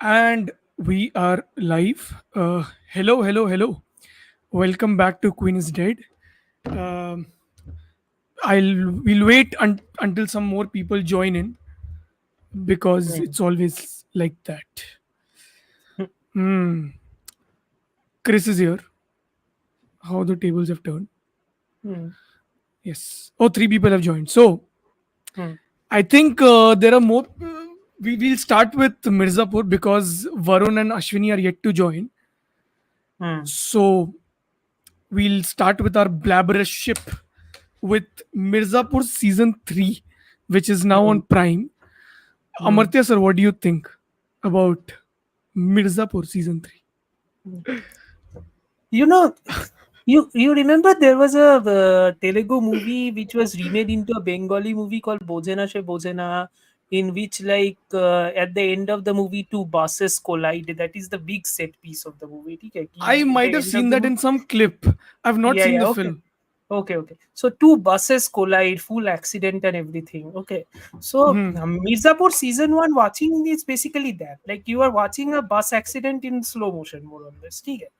And we are live. Hello. Welcome back to Queen is Dead. Um, we'll wait until some more people join in because Hmm. it's always like that. Hmm. Chris is here. How the tables have turned. Hmm. Yes. Oh, three people have joined. So Hmm. I think there are more. We'll start with Mirzapur because Varun and Ashwani are yet to join. Hmm. So we'll start with our blabbership with Mirzapur season 3, which is now Hmm. on Prime. Hmm. Amartya sir, what do you think about Mirzapur season 3? Hmm. You know, you remember there was a Telugu movie which was remade into a Bengali movie called Bojena She Bojena, in which at the end of the movie two buses collide. That is the big set piece of the movie. ठीक है I कि might the have end of seen the that movie. in some clip. I've not Yeah, seen yeah, the okay. film. Okay. So two buses collide, full accident and everything. Okay. So Hmm. Mirzapur season one watching is basically that. Like you are watching a bus accident in slow motion, more or less. ठीक है?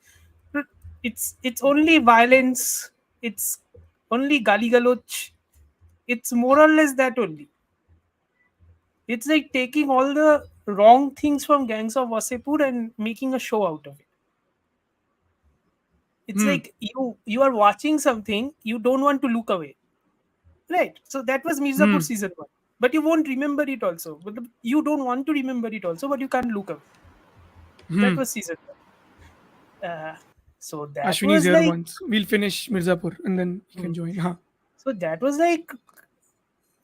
It's only violence. It's only gali galoch. It's more or less that only. It's like taking all the wrong things from Gangs of Wasepur and making a show out of it. It's Hmm. like you are watching something, you don't want to look away. Right. So that was Mirzapur Hmm. season one. But you won't remember it also. You don't want to remember it also, but you can't look away. That Hmm. was season one. So that Ashwini is was here like once. We'll finish Mirzapur and then he can hmm. join. Huh. So that was like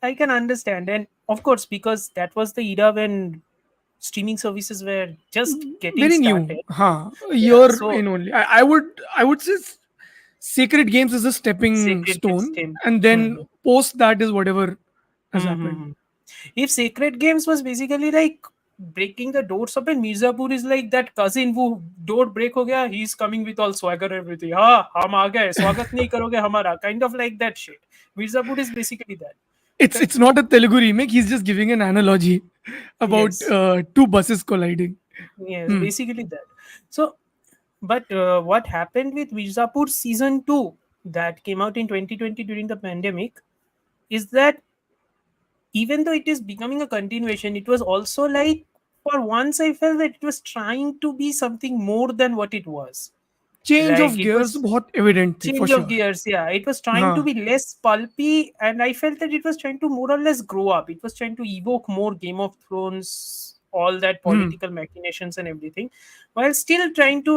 I can understand. And of course, because that was the era when streaming services were just getting Very new. started. Huh. A Yeah. year So in only. I would say Sacred Games is a stepping Sacred Games stone, came. and then Hmm. post that is whatever has Hmm. Hmm. happened. Hmm. If Sacred Games was basically like breaking the doors open, Mirzapur is like that cousin who door break ho gaya, he's coming with all swagger everything. हाँ हम आ गए स्वागत नहीं करोगे हमारा kind of like that shit. Mirzapur is basically that. It's Okay. it's not a Telugu remake. He's just giving an analogy about Yes. two buses colliding. Yes. Hmm. Basically that. So, but what happened with Mirzapur season two that came out in 2020 during the pandemic is that even though it is becoming a continuation, it was also like for once I felt that it was trying to be something more than what it was. Change Like of it gears, was बहुत evident थी for change of sure. gears, yeah. It was trying to हाँ. be less pulpy, and I felt that it was trying to more or less grow up. It was trying to evoke more Game of Thrones, all that Hmm. political machinations and everything, while still trying to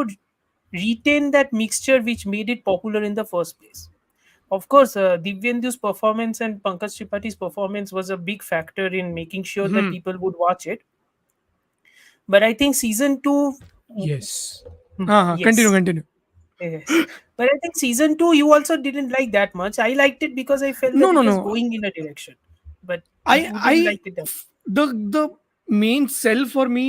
retain that mixture which made it popular in the first place. Of course, Divyendu's performance and Pankaj Tripathi's performance was a big factor in making sure that Hmm. people would watch it. But I think season two, Yes. hmm, हाँ हाँ. Continue yes, continue. yes. But I think season two, you also didn't like that much. I liked it because I felt that No it no was no. going in a direction. But you didn't I like it that. the main sell for me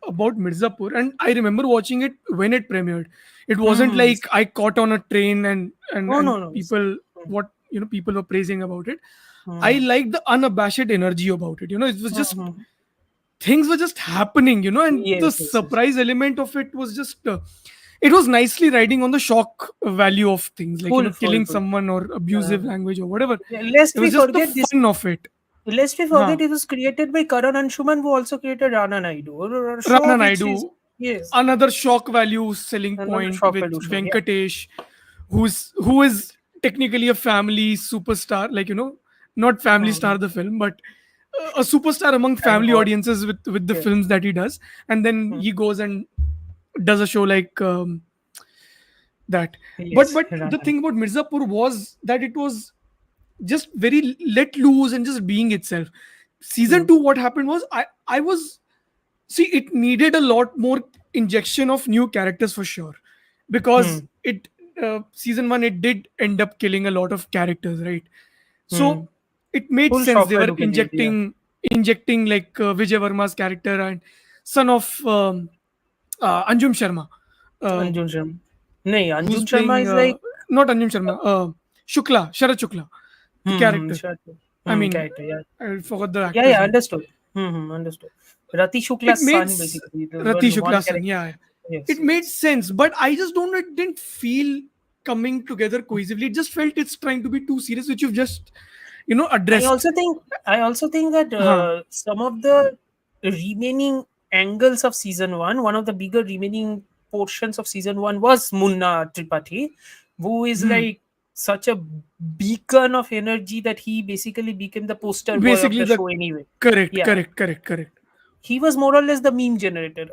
about Mirzapur, and I remember watching it when it premiered. It wasn't Hmm. like I caught on a train No, and no, no. people Hmm. what people were praising about it. I Hmm. like the unabashed energy about it. It was Hmm. just Hmm. things were just happening, and the Yes, yes, yes. surprise element of it was just it was nicely riding on the shock value of things, like killing Full. someone or Uh, abusive language or whatever. lest It we was just the forget this. fun of it. Lest we Huh. forget, it was created by Karan Anshuman, who also created Rana Naidu, or a show Rana which is Naidu, yes, another shock value selling another point shock with value show. Yeah. Venkatesh, who is technically a family superstar, like not family Hmm. star the film, but a superstar among Thank family God. audiences with the Yes. films that he does, and then Hmm. he goes and does a show like that. but Yes. but the Rana. thing about Mirzapur was that it was just very let loose and just being itself. Season Hmm. 2, what happened was I was see, it needed a lot more injection of new characters for sure, because Hmm. it season 1 it did end up killing a lot of characters, right? Hmm. So it made Full sense shock they were value के लिए दिया. injecting like Vijay Verma's character and son of Anjum Sharma, uh, Anjun Sharma. नहीं, who's Anjun Sharma playing is like not Anjum Sharma, Shukla, Sharat Shukla, the character. sure. I mean, Character. Yeah. I forgot the Yeah. actor's Yeah. name. Understood. Understood. Rati It Shukla's made son, basically, the Rati one Shuklasan, character. yeah, yeah. Yes, It made yes. sense, but I just don't know. It didn't feel coming together cohesively. It just felt it's trying to be too serious, which you've just I addressed. also think I also think that Huh. some of the remaining angles of season one of the bigger remaining portions of season one was Munna Tripathi, who is Hmm. like such a beacon of energy that he basically became the poster boy of Basically, the the show anyway. correct, Yeah, correct, correct, correct. he was more or less the meme generator.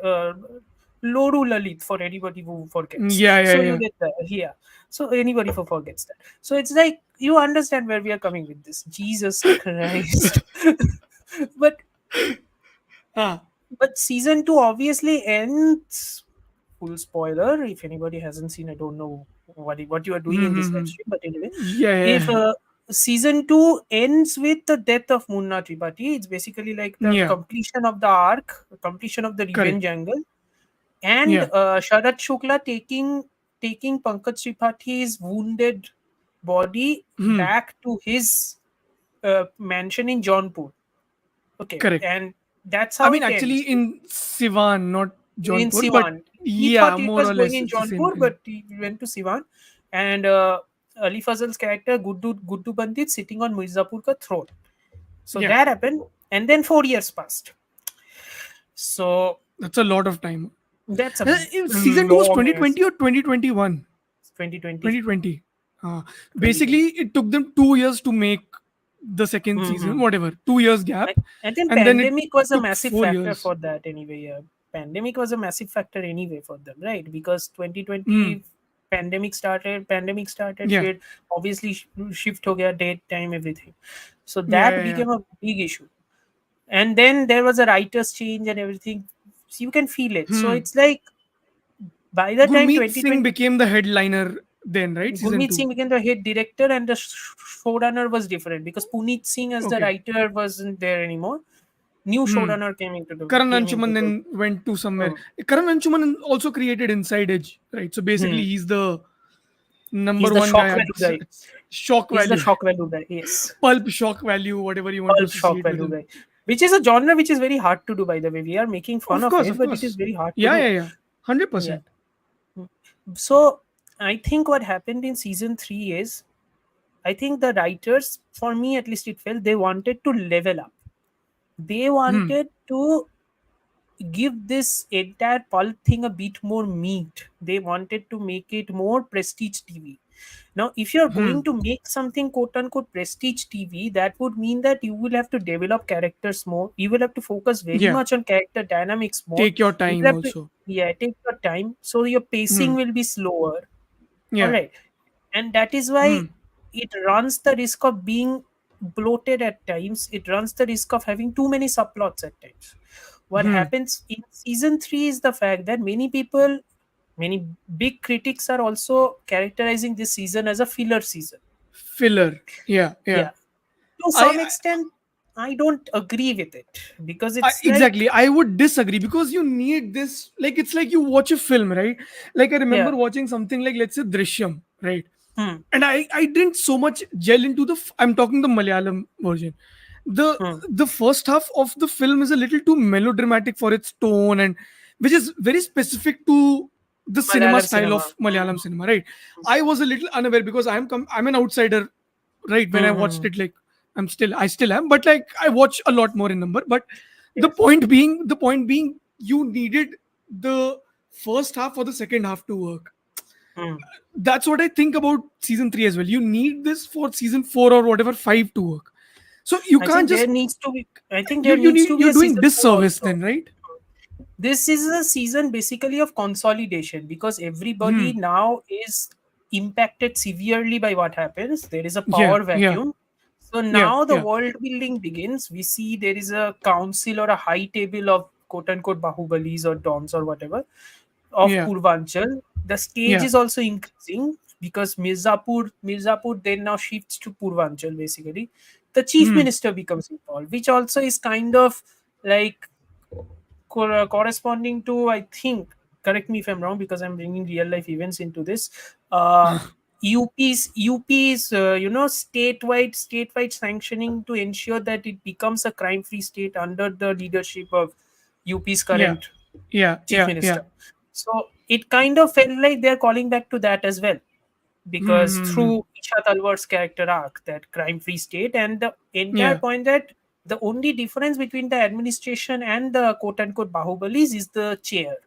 Loru Lalit for anybody who forgets. Yeah, yeah, So you yeah. get that. Yeah. So anybody who forgets that. So it's like you understand where we are coming with this. Jesus Christ. but Ah. but season two obviously ends. Full spoiler. If anybody hasn't seen, I don't know what you are doing in this live Mm-hmm. stream. But anyway, Yeah, if yeah, season two ends with the death of Munna Tripathi, it's basically like the yeah. completion of the arc, completion of the Correct. revenge angle, and Yeah. Sharat Shukla taking Pankaj Tripathi's wounded body Hmm. back to his mansion in Jaunpur. Okay, Correct. and that's I how mean, it actually, ends. in Sivan, not In Jaunpur, but Siwan. He yeah, thought it more was or going less in it's the same Jaunpur, thing. but he went to Siwan. And Ali Fazal's character, Guddu Bandit, sitting on Mirzapur ka throne. So Yeah, that happened. And then 4 years passed. So that's a lot of time. that's a Season 2 was long ass 2020 or 2021? 2020. 2020. Uh, 2020. Basically, it took them 2 years to make the second season, Mm-hmm. whatever, 2 years I, gap, I think and then it pandemic was a took massive four factor years. for that anyway. Yeah. Pandemic was a massive factor anyway for them, right? Because Hmm. 2020 pandemic started, Yeah, फिर obviously shift हो गया date time everything. So yeah, that yeah, yeah. became a big issue. And then there was a writer's change and everything. So you can feel it. So Hmm. it's like by the time Gurmeet Singh 2020 became the headliner then, right? Season Gurmeet two. Singh became the head director, and the showrunner was different because Puneet Singh as the Okay. writer wasn't there anymore. New Hmm. showrunner came into the Karan came into Anshuman the then went to somewhere. hmm. Karan Anshuman also created Inside Edge, right? So basically, Hmm. he's the He's number the one guy shock at value this guy. shock He's the value, shock value guy. Yes, pulp shock value, whatever you want to pulp shock associate with value him. guy, which is a genre which is very hard to do. By the way, we are making fun Of of course, it, of but it is course. very hard to Yeah, do. yeah, yeah. hundred Yeah. percent. So I think what happened in season three is I think the writers, for me at least, it felt they wanted to level up. They Hmm. wanted to give this entire pulp thing a bit more meat. They wanted to make it more prestige TV. Now, if you're Hmm. going to make something quote unquote prestige TV, that would mean that you will have to develop characters more. You will have to focus very Yeah. much on character dynamics more. Take your You will time have to, also. yeah, take your time. So your pacing Hmm. will be slower. All Yeah. right. And that is why Hmm. it runs the risk of being bloated at times. It runs the risk of having too many subplots at times. What Hmm. happens in season three is the fact that many big critics are also characterizing this season as a filler season. Filler. Yeah. Yeah. Yeah, to I, some extent, I don't agree with it because I it's like, exactly. I would disagree because you need this. Like it's like you watch a film, right? Like I yeah, remember watching something like let's say Drishyam, right? hmm, And I didn't so much gel into I'm talking the Malayalam version. The hmm, the first half of the film is a little too melodramatic for its tone, and which is very specific to the cinema Malayalam style cinema. of Malayalam cinema, right? I was a little unaware because I'm an outsider, right? When I Hmm, watched hmm, it, like I still am, but like I watch a lot more in number. But yes. the point being, you needed the first half or the second half to work. Hmm. That's what I think about season 3 as well. You need this for season 4 or whatever 5 to work. So you I can't think there just needs to be. I think there you needs to need be you're a doing season four disservice also. then, right? This is a season basically of consolidation because everybody Hmm. now is impacted severely by what happens. There is a Yeah, power yeah, vacuum. So yeah, now the yeah, world building begins. We see there is a council or a high table of quote unquote Bahubalis or Dons or whatever of yeah, Purvanchal. The stage yeah. is also increasing because Mirzapur then now shifts to Purvanchal basically. The chief Hmm. minister becomes involved, which also is kind of like corresponding to, I think, correct me if I'm wrong because I'm bringing real life events into this. UP's statewide sanctioning to ensure that it becomes a crime-free state under the leadership of UP's Yeah. current Yeah. chief Yeah. Yeah. minister. So it kind of felt like they're calling back to that as well, because Hmm. through Isha Talwar's character arc, that crime-free state, and the entire Yeah. point that the only difference between the administration and the quote-unquote Bahubalis is the chair.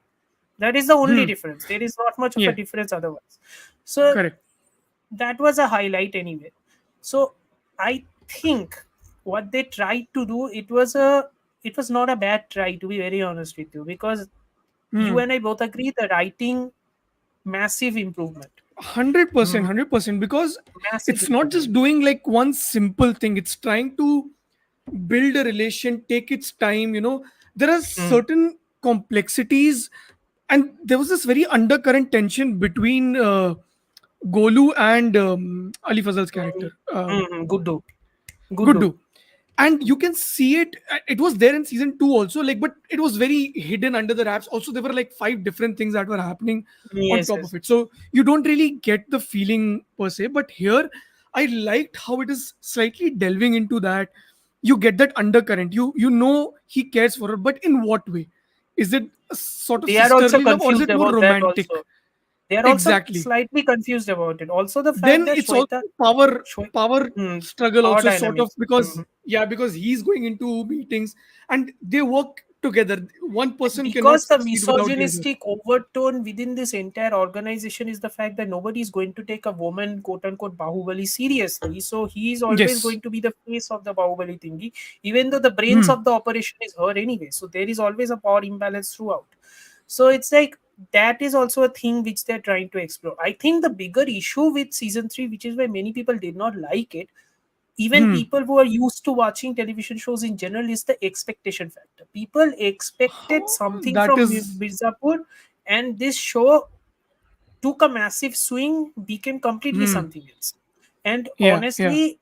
That is the only Hmm. difference. There is not much of a Yeah. difference otherwise. So Correct. that was a highlight anyway. So I think what they tried to do, it was not a bad try, to be very honest with you, because you Hmm. and I both agree the writing, massive improvement. 100%, Mm, 100%. Because massive it's not just improvement. doing like one simple thing. It's trying to build a relation, take its time. There are Mm, certain complexities, and there was this very undercurrent tension between Golu and Ali Fazal's character. good do. Good do. Guddu. And you can see it. It was there in season 2 also, like, but it was very hidden under the wraps. Also, there were like 5 different things that were happening on Yes, top of yes. it, so you don't really get the feeling per se. But here, I liked how it is slightly delving into that. You get that undercurrent. You know he cares for her, but in what way? Is it a sort of They are also sisterly love, or is confused it more about that romantic? also. They are also Exactly. slightly confused about it. Also, the fact Then that it's also Shweta, power mm, struggle power also, sort of, dynamics. because yeah, because he's going into meetings and they work together. One person cannot Because the succeed without the other. misogynistic overtone within this entire organization is the fact that nobody is going to take a woman, quote unquote, Bahubali seriously. So he is always Yes. going to be the face of the Bahubali thingy, even though the brains Hmm. of the operation is her anyway. So there is always a power imbalance throughout. So it's like that is also a thing which they're trying to explore. I think the bigger issue with season 3, which is why many people did not like it, even Hmm. people who are used to watching television shows in general, is the expectation factor. People expected something That from is. Mirzapur, and this show took a massive swing, became completely Hmm. something else. And Yeah. Yeah. honestly,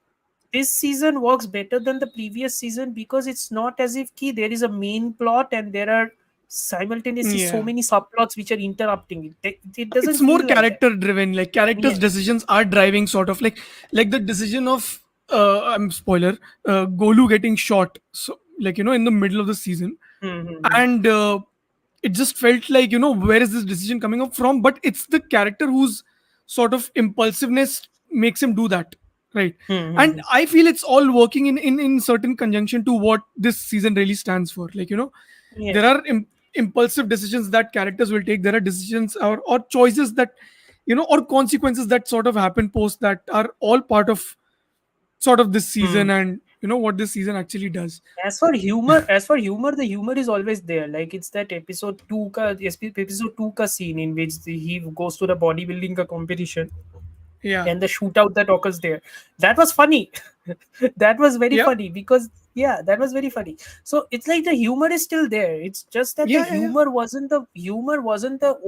this season works better than the previous season, because it's not as if there is a main plot and there are simultaneously so Yeah. many subplots which are interrupting it. It doesn't It's more feel like that. character driven. Like, characters Yes. decisions are driving, sort of, like the decision of I'm spoiler, Golu getting shot, so, like, in the middle of the season. Mm-hmm. And it just felt like, where is this decision coming up from? But it's the character whose sort of impulsiveness makes him do that, right? And Mm-hmm. I feel it's all working in certain conjunction to what this season really stands for. Like, there Yes. are impulsive decisions that characters will take. There are decisions or choices that, or consequences that sort of happen post, that are all part of sort of this season, Hmm. and what this season actually does. As for humor, the humor is always there. Like it's that episode 2 ka scene in which he goes to the bodybuilding ka competition, Yeah. and the shootout that occurs there. That was funny. That was very Yep. funny because yeah, that was very funny. So it's like the humor is still there. It's just that the Yeah. Yeah. Yeah. humor wasn't the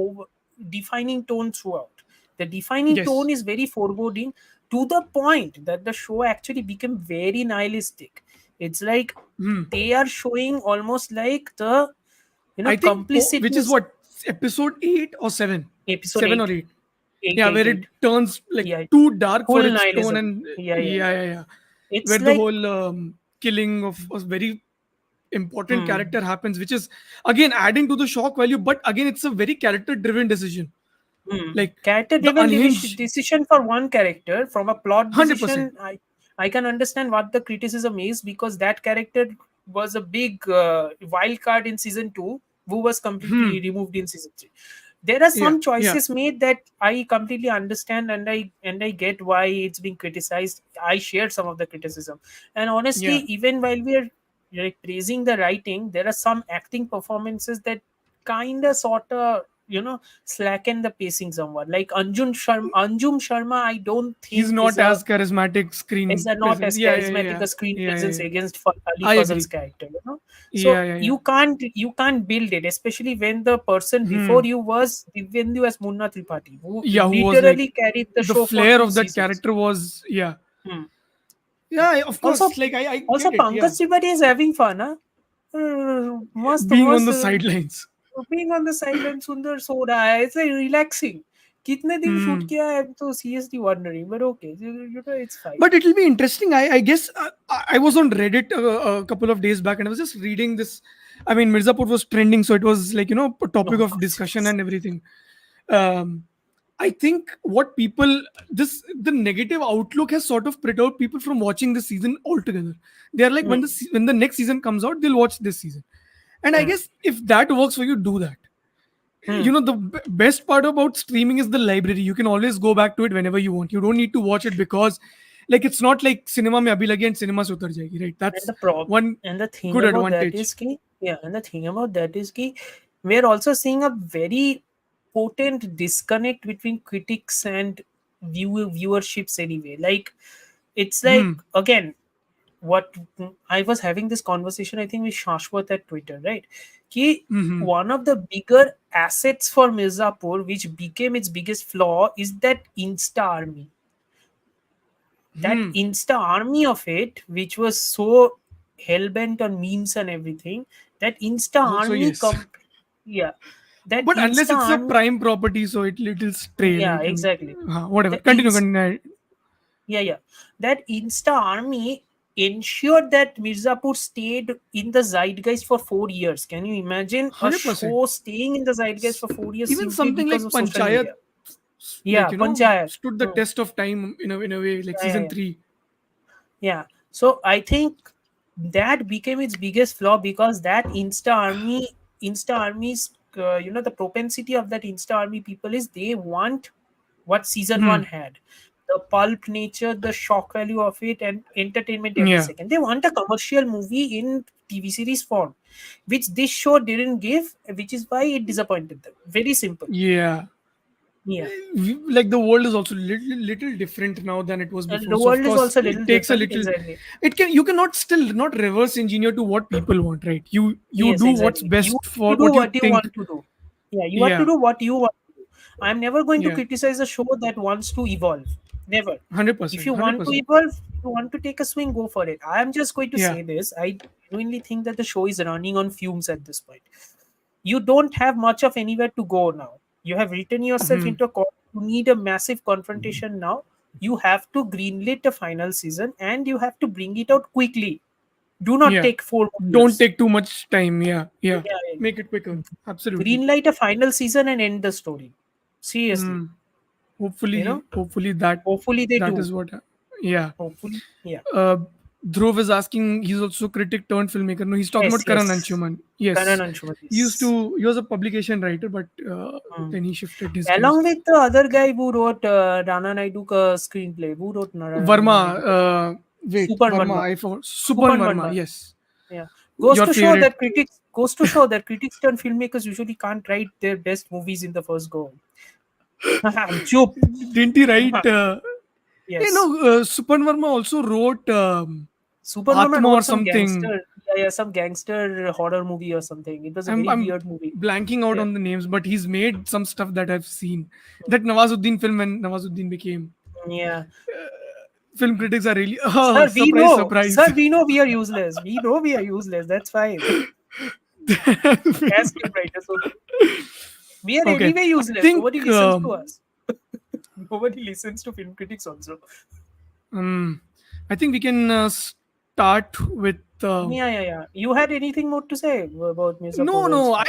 defining tone throughout. The defining tone Yes. is very foreboding, to the point that the show actually became very nihilistic. It's like Hmm. they are showing almost like the I think which is complicitness. what, episode 8 or 7, Episode 7 or 8, 8. 8, Yeah, 8, where it 8. turns like Yeah, too dark for full its tone, nihilism. and Yeah, yeah, yeah, yeah. yeah, yeah, where It's the like whole killing of a very important hmm, character happens, which is again adding to the shock value. But again, it's a very character driven decision. Like character the driven unhinged, decision for one character. From a plot 100%. decision, I can understand what the criticism is, because that character was a big wild card in season 2, who was Hmm. completely removed in season 3. There are Yeah. some Yeah. choices made that I completely understand, and I get why it's being criticized. I shared some of the criticism, and honestly, Yeah. even while we are like praising the writing, there are some acting performances that kind of sort of slacken the pacing somewhat. Like Anjum Sharma, I don't He's think not as charismatic is screen a not presence. as Yeah. Yeah. charismatic Yeah. a screen Yeah. Yeah. presence Yeah. against Ali I Fazal's agree. character. So Yeah. Yeah. Yeah. you can't build it, especially when the person before Hmm. you was Divyendu as Munna Tripathi, who Yeah. Who was like, literally carried the the show for flair two of that seasons. character was, yeah. Hmm. Yeah, of Also, course. Like, I also get it. Yeah. Pankaj Tripathi is having fun, huh? Must Being on must the sidelines. being on the sideline, Sundar Soda, it's like relaxing. कितने दिन shoot Hmm. किया है, I'm so seriously wondering, but okay, it's fine. But it'll be interesting. I guess I was on Reddit a couple of days back and I was just reading this. I mean, Mirzapur was trending, so it was like, a topic Of of course, discussion yes. and everything. Um, I think what people, the negative outlook has sort of perturbed people from watching this season altogether. They are like, Hmm. when the next season comes out, they'll watch this season. And I Hmm. guess if that works for you, do that. Hmm. The best part about streaming is the library. You can always go back to it whenever you want. You don't need to watch it because like it's not like cinema mein abhi lagi and cinema se utar jayegi, right? And That's the prob one and the thing good about that advantage. is ki, yeah, and the thing about that is ki, we're also seeing a very potent disconnect between critics and viewerships anyway. Like, it's like, Hmm. again, what I was having this conversation, I think, with Shashwat at Twitter, right? Ki Hmm. one of the bigger assets for Mirzapur, which became its biggest flaw, is that Insta army. That Hmm. Insta army of it, which was so hell bent on memes and everything, that Insta Also, army, yes. yeah, that But unless Insta it's a army, prime property, so it'll stray, yeah, right? I mean, exactly. whatever. The Continue, continue. yeah, that Insta army ensured that Mirzapur stayed in the zeitgeist for 4 years. Can you imagine a 100%. show staying in the zeitgeist for 4 years Even simply something because like of social Panchayat, media? Yeah, Panchayat. stood the Hmm. test of time in a way, like Yeah, yeah, season yeah. 3. Yeah. So I think that became its biggest flaw because that Insta army's, the propensity of that Insta army people is they want what season one Hmm. had, the pulp nature, the shock value of it, and entertainment every Yeah. second. They want a commercial movie in TV series form, which this show didn't give, which is why it disappointed them. Very simple. Yeah. Yeah. Like the world is also little different now than it was And before, the so of world is course also a little it takes a different. little. Exactly. It can You cannot still not reverse engineer to what people want, right? You Yes, do what's exactly. You best have to for do what you what you think. want to do. Yeah, you have to Yeah. do what you want to do. I'm never going to Yeah. criticize a show that wants to evolve. Never. If 100%. you want to 100%. evolve, if you want to take a swing, go for it. I am just going to Yeah. say this. I genuinely think that the show is running on fumes at this point. You don't have much of anywhere to go now. You have written yourself Hmm. into a corner. You need a massive confrontation now. You have to greenlit a final season and you have to bring it out quickly. Do not Yeah. take 4 more Don't years. take too much time. Yeah. Yeah. Yeah, Make it quicker. Absolutely. greenlight a final season and end the story. Seriously, Hmm. you know. Hopefully that Hopefully they that do. is yeah. Hopefully, yeah. uh Dhruv is asking, he's also critic turned filmmaker. No, he's talking Yes, about Karan yes. Anshuman. Karan Yes. Anshuman, yes. He was a publication writer, but Hmm. then he shifted his gears. Along with the other guy who wrote Rana Naidu ka screenplay, who wrote Verma, Rana Naidu ka wait, Supan Verma, Verma. I forgot. Supan Supan Verma, Verma. yes. Yeah. Your favorite. Goes to show that critics turn filmmakers usually can't write their best movies in the first go. Chup. Didn't he write? Yes. Supan Verma also wrote Superman Atma or wrote some something. gangster, yeah, some gangster horror movie or something. It was a very I'm weird movie. blanking out Yeah, on the names, but he's made some stuff that I've seen. That Nawazuddin film when Nawazuddin became. yeah. Film critics are really Sir, surprise, surprise. we know we are useless. We know we are useless. That's fine. As scriptwriters, okay. We are Okay, anyway I useless. Nobody think listens to us. Nobody listens to film critics also. um, I think we can start with. Yeah, yeah, yeah. You had anything more to say about No, Mirzapur? It's no. fine.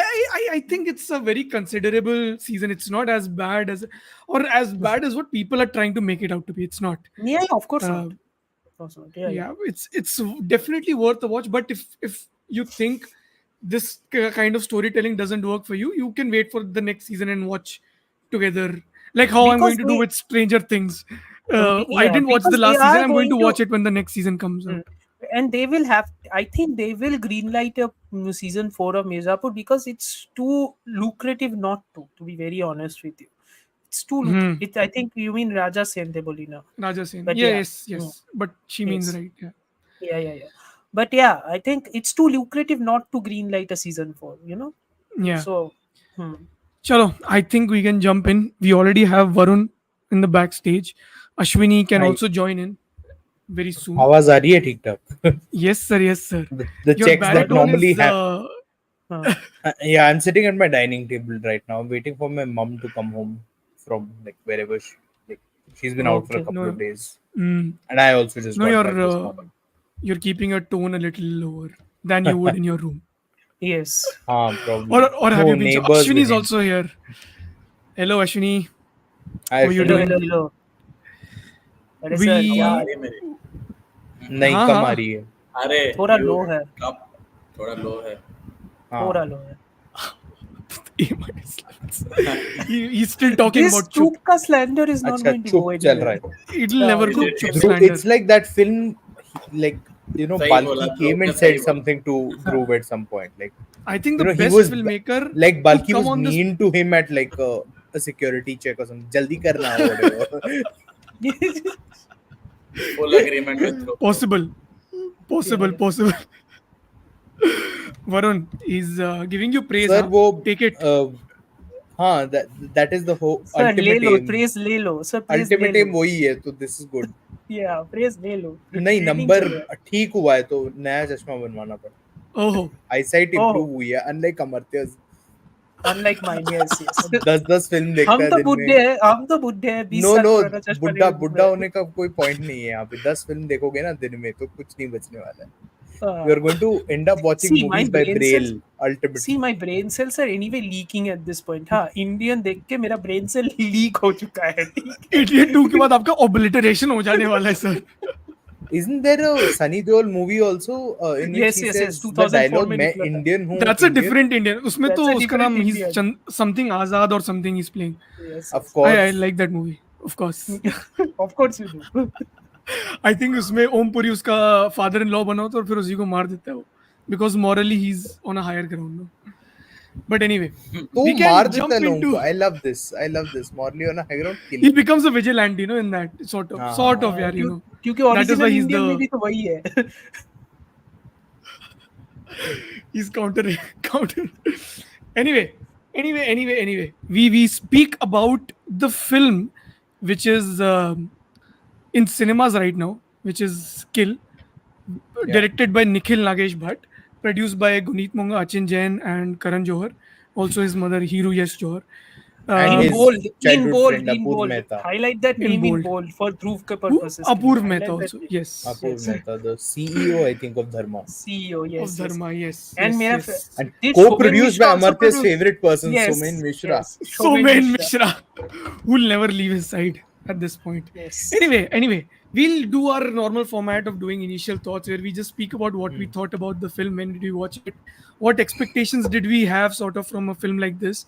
I think it's a very considerable season. It's not as bad as, or as bad as what people are trying to make it out to be. It's not. Yeah, yeah, of course Uh, not. Of course not. Yeah, yeah. yeah, it's definitely worth a watch. But if you think this kind of storytelling doesn't work for you, you can wait for the next season and watch together. Like how I'm going Because to do with Stranger Things. I yeah, didn't watch the because they last season. are I'm going to going watch to. it when the next season comes Mm. out. And they will have, I think they will greenlight a season 4 of Mirzapur because it's too lucrative not to be very honest with you. It's too lucrative. Hmm. I think you mean Raja Sen Bolina. Raja Sen. But Yeah, yeah, yes, mm, yes. But she means yes. right. Yeah. Yeah, yeah, yeah. But yeah, I think it's too lucrative not to greenlight a season 4, Yeah. So, hmm. Chalo, I think we can jump in. We already have Varun in the backstage. Ashwini can I also join in very soon. आवाज आ रही है ठीक ठाक Yes, sir. Yes, sir. the Your checks that baritone normally is. have uh, yeah, I'm sitting at my dining table right now waiting for my mom to come home from like wherever like she's been out for a Okay. couple of No, days, mm, and I also just no, got back this uh, morning. you're keeping your tone a little lower than you would in your room. Yes. Probably. Or have No you been? neighbors Ashwini with is him. also here. Hello, Ashwini. Hi, How are you Hello, Ashwani. hello, doing? hello. अरे sir क्या आवाज आ We रही है मेरी? नहीं हाँ कम आ हाँ रही है. अरे थोड़ा यू लो है, कम, थोड़ा लो है. थोड़ा हाँ. लो है. he's still talking This about Chup. Troop ka slander is not अच्छा going to चुप go चल anywhere. रहा है. It'll never Is go. it Chup is Dhruv, it slander. it's like that film, like सही बोला Balki ध्रुव came ने and सही said बोला. something to Dhruv at some point. Like I think the he best was filmmaker like to Balki come was on this mean to him at like a security check or something. Jaldi karna or whatever. Full agreement with Dhruv. possible, possible, Yeah. possible. Varun is giving you praise, Sir, huh? वो Take it. हाँ, that is the whole Sir, ले ultimate लो, aim. praise ले लो, sir, praise ले Ultimate लो. aim वही है, तो this is good. Yeah, praise ले लो. नहीं, Training नंबर चल रहा है. ठीक हुआ है तो नया चश्मा बनवाना पड़ा. Oh, आईसाइट Oh, इंप्रूव हुई है, unlike Amartya. unlike mine, yes, yes. 10-10 film देखता हम है तो दिन में. बुड्ढे हैं, हम तो बुड्ढे हैं, 20 नो साल नो, पुराना चश्मा बुड्ढा लेके घूम बुड्ढा रहे होने का कोई पॉइंट नहीं है यहाँ पे. 10 फिल्म देखोगे ना दिन में तो कुछ नहीं बचने वाला है. हैं. You are going to end up watching See, my movies by brain braille cells. ultimately. See, my brain cells are anyway leaking at this point. हाँ, Indian देख के मेरा brain cell leak हो चुका है. ठीक है. Idiot 2 के बाद आपका obliteration हो जाने वाला है sir. Isn't there a Sunny Deol movie also in which Yes, he yes, yes. says the 2004 dialogue में मैं निकला था. Indian हूँ That's a Indian? different Indian. उसमें That's तो a उसका different नाम he's Indian. something Azad or something he's playing. Yes, Of yes. course. I like that movie. Of course. Of course you do. I think उसमें ओम पुरी उसका father in law बना होता है और फिर उसी को मार देता है वो because morally he is on a higher ground no but anyway तो वी मार कैन देता है जंप लोगों इनटू को. I love this Morley on a high ground he killing. becomes a vigilante you know in that sort of हाँ. यार you know क्योंकि that is why original he's Indian में the भी तो वही है. he's counter anyway we speak about the film which is in cinemas right now which is Kill Yeah. directed by Nikhil Nagesh Bhatt, produced by Guneet Monga, Achin Jain, and Karan Johar. Also, his mother, Hiru Yes Johar. And In his Um, bold, in childhood bold, friend in Apur bold. Mehta. Highlight that in name in bold. bold for Dhruv ke Who? purposes. के लिए. Apur Mehta Highlight that also. name. Yes. Apur Yes. Mehta, the CEO, I think, of Dharma. CEO, Of yes, yes. Dharma. Yes. And Yes. मेरा Yes. And did co-produced by Mishra also Amartya's produce? favorite person, Yes, Somen Mishra. yes. Somen Mishra, who'll never leave his side at this point. Yes. Anyway, we'll do our normal format of doing initial thoughts where we just speak about what we thought about the film, when did we watch it, what expectations did we have sort of from a film like this,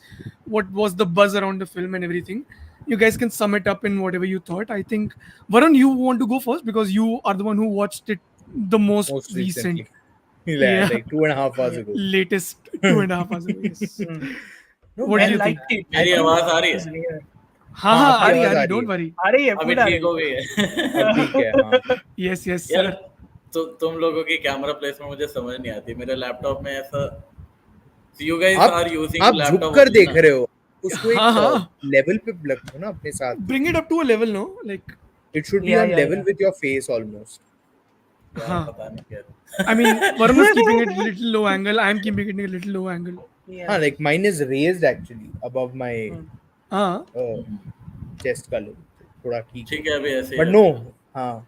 what was the buzz around the film and everything. You guys can sum it up in whatever you thought. I think Varun, you want to go first because you are the one who watched it the most Most recent. recently. Yeah, Yeah, like 2.5 hours ago. latest 2.5 hours ago. Yes. No, What do I you think? liked it. मेरी आवाज आ रही It was है? rare. हाँ हाँ, हाँ आपकी आ रही आवाज आ आ रही रही डोंट है. वरी आ रही है, अभी पूरा ठीक हो गई है. अब ठीक है. हाँ. यस यस यार सर तुम लोगों की कैमरा प्लेसमेंट मुझे समझ नहीं आती. मेरे लैपटॉप में ऐसा you guys आप are using आप झुक laptop कर only देख ना. रहे हो. उसको हाँ एक हाँ लेवल पे रखो ना अपने साथ. bring it up to a level no like It should be Yeah, on yeah, level yeah. with your face almost. यार हाँ पता नहीं क्या. I mean Varun is keeping it little low angle I am keeping it a little low angle Yeah. हाँ, like mine is raised actually above my हाँ uh, chest का level. थोड़ा ठीक है. ठीक है अभी ऐसे ही But no, रखते हैं. हाँ,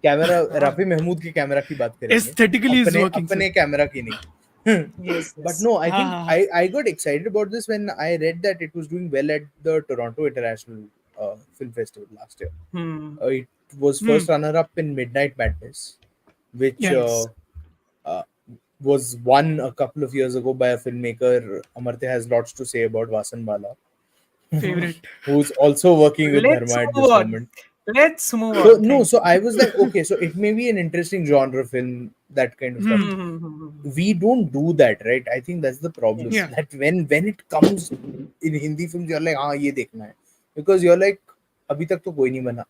कैमरा रफी महमूद के कैमरा की बात करेंगे. aesthetically is working sir अपने कैमरा की नहीं. Yes, But yes. no, I think हाँ हाँ I got excited about this when I read that it was doing well at the Toronto International Film Festival last year. It was first runner-up in Midnight Madness, which Yes. uh, was won a couple of years ago by a filmmaker. Amartya has lots to say about Vasan Bala, favorite who's also working with Let's Dharma at move this on. moment. Let's move So on. no, Thank so I was like, okay, so it may be an interesting genre film, that kind of stuff. you. We don't do that, right? I think that's the problem. Yeah. That when it comes in Hindi films, you're like, हाँ ये देखना है, because you're like, अभी तक तो कोई नहीं बना.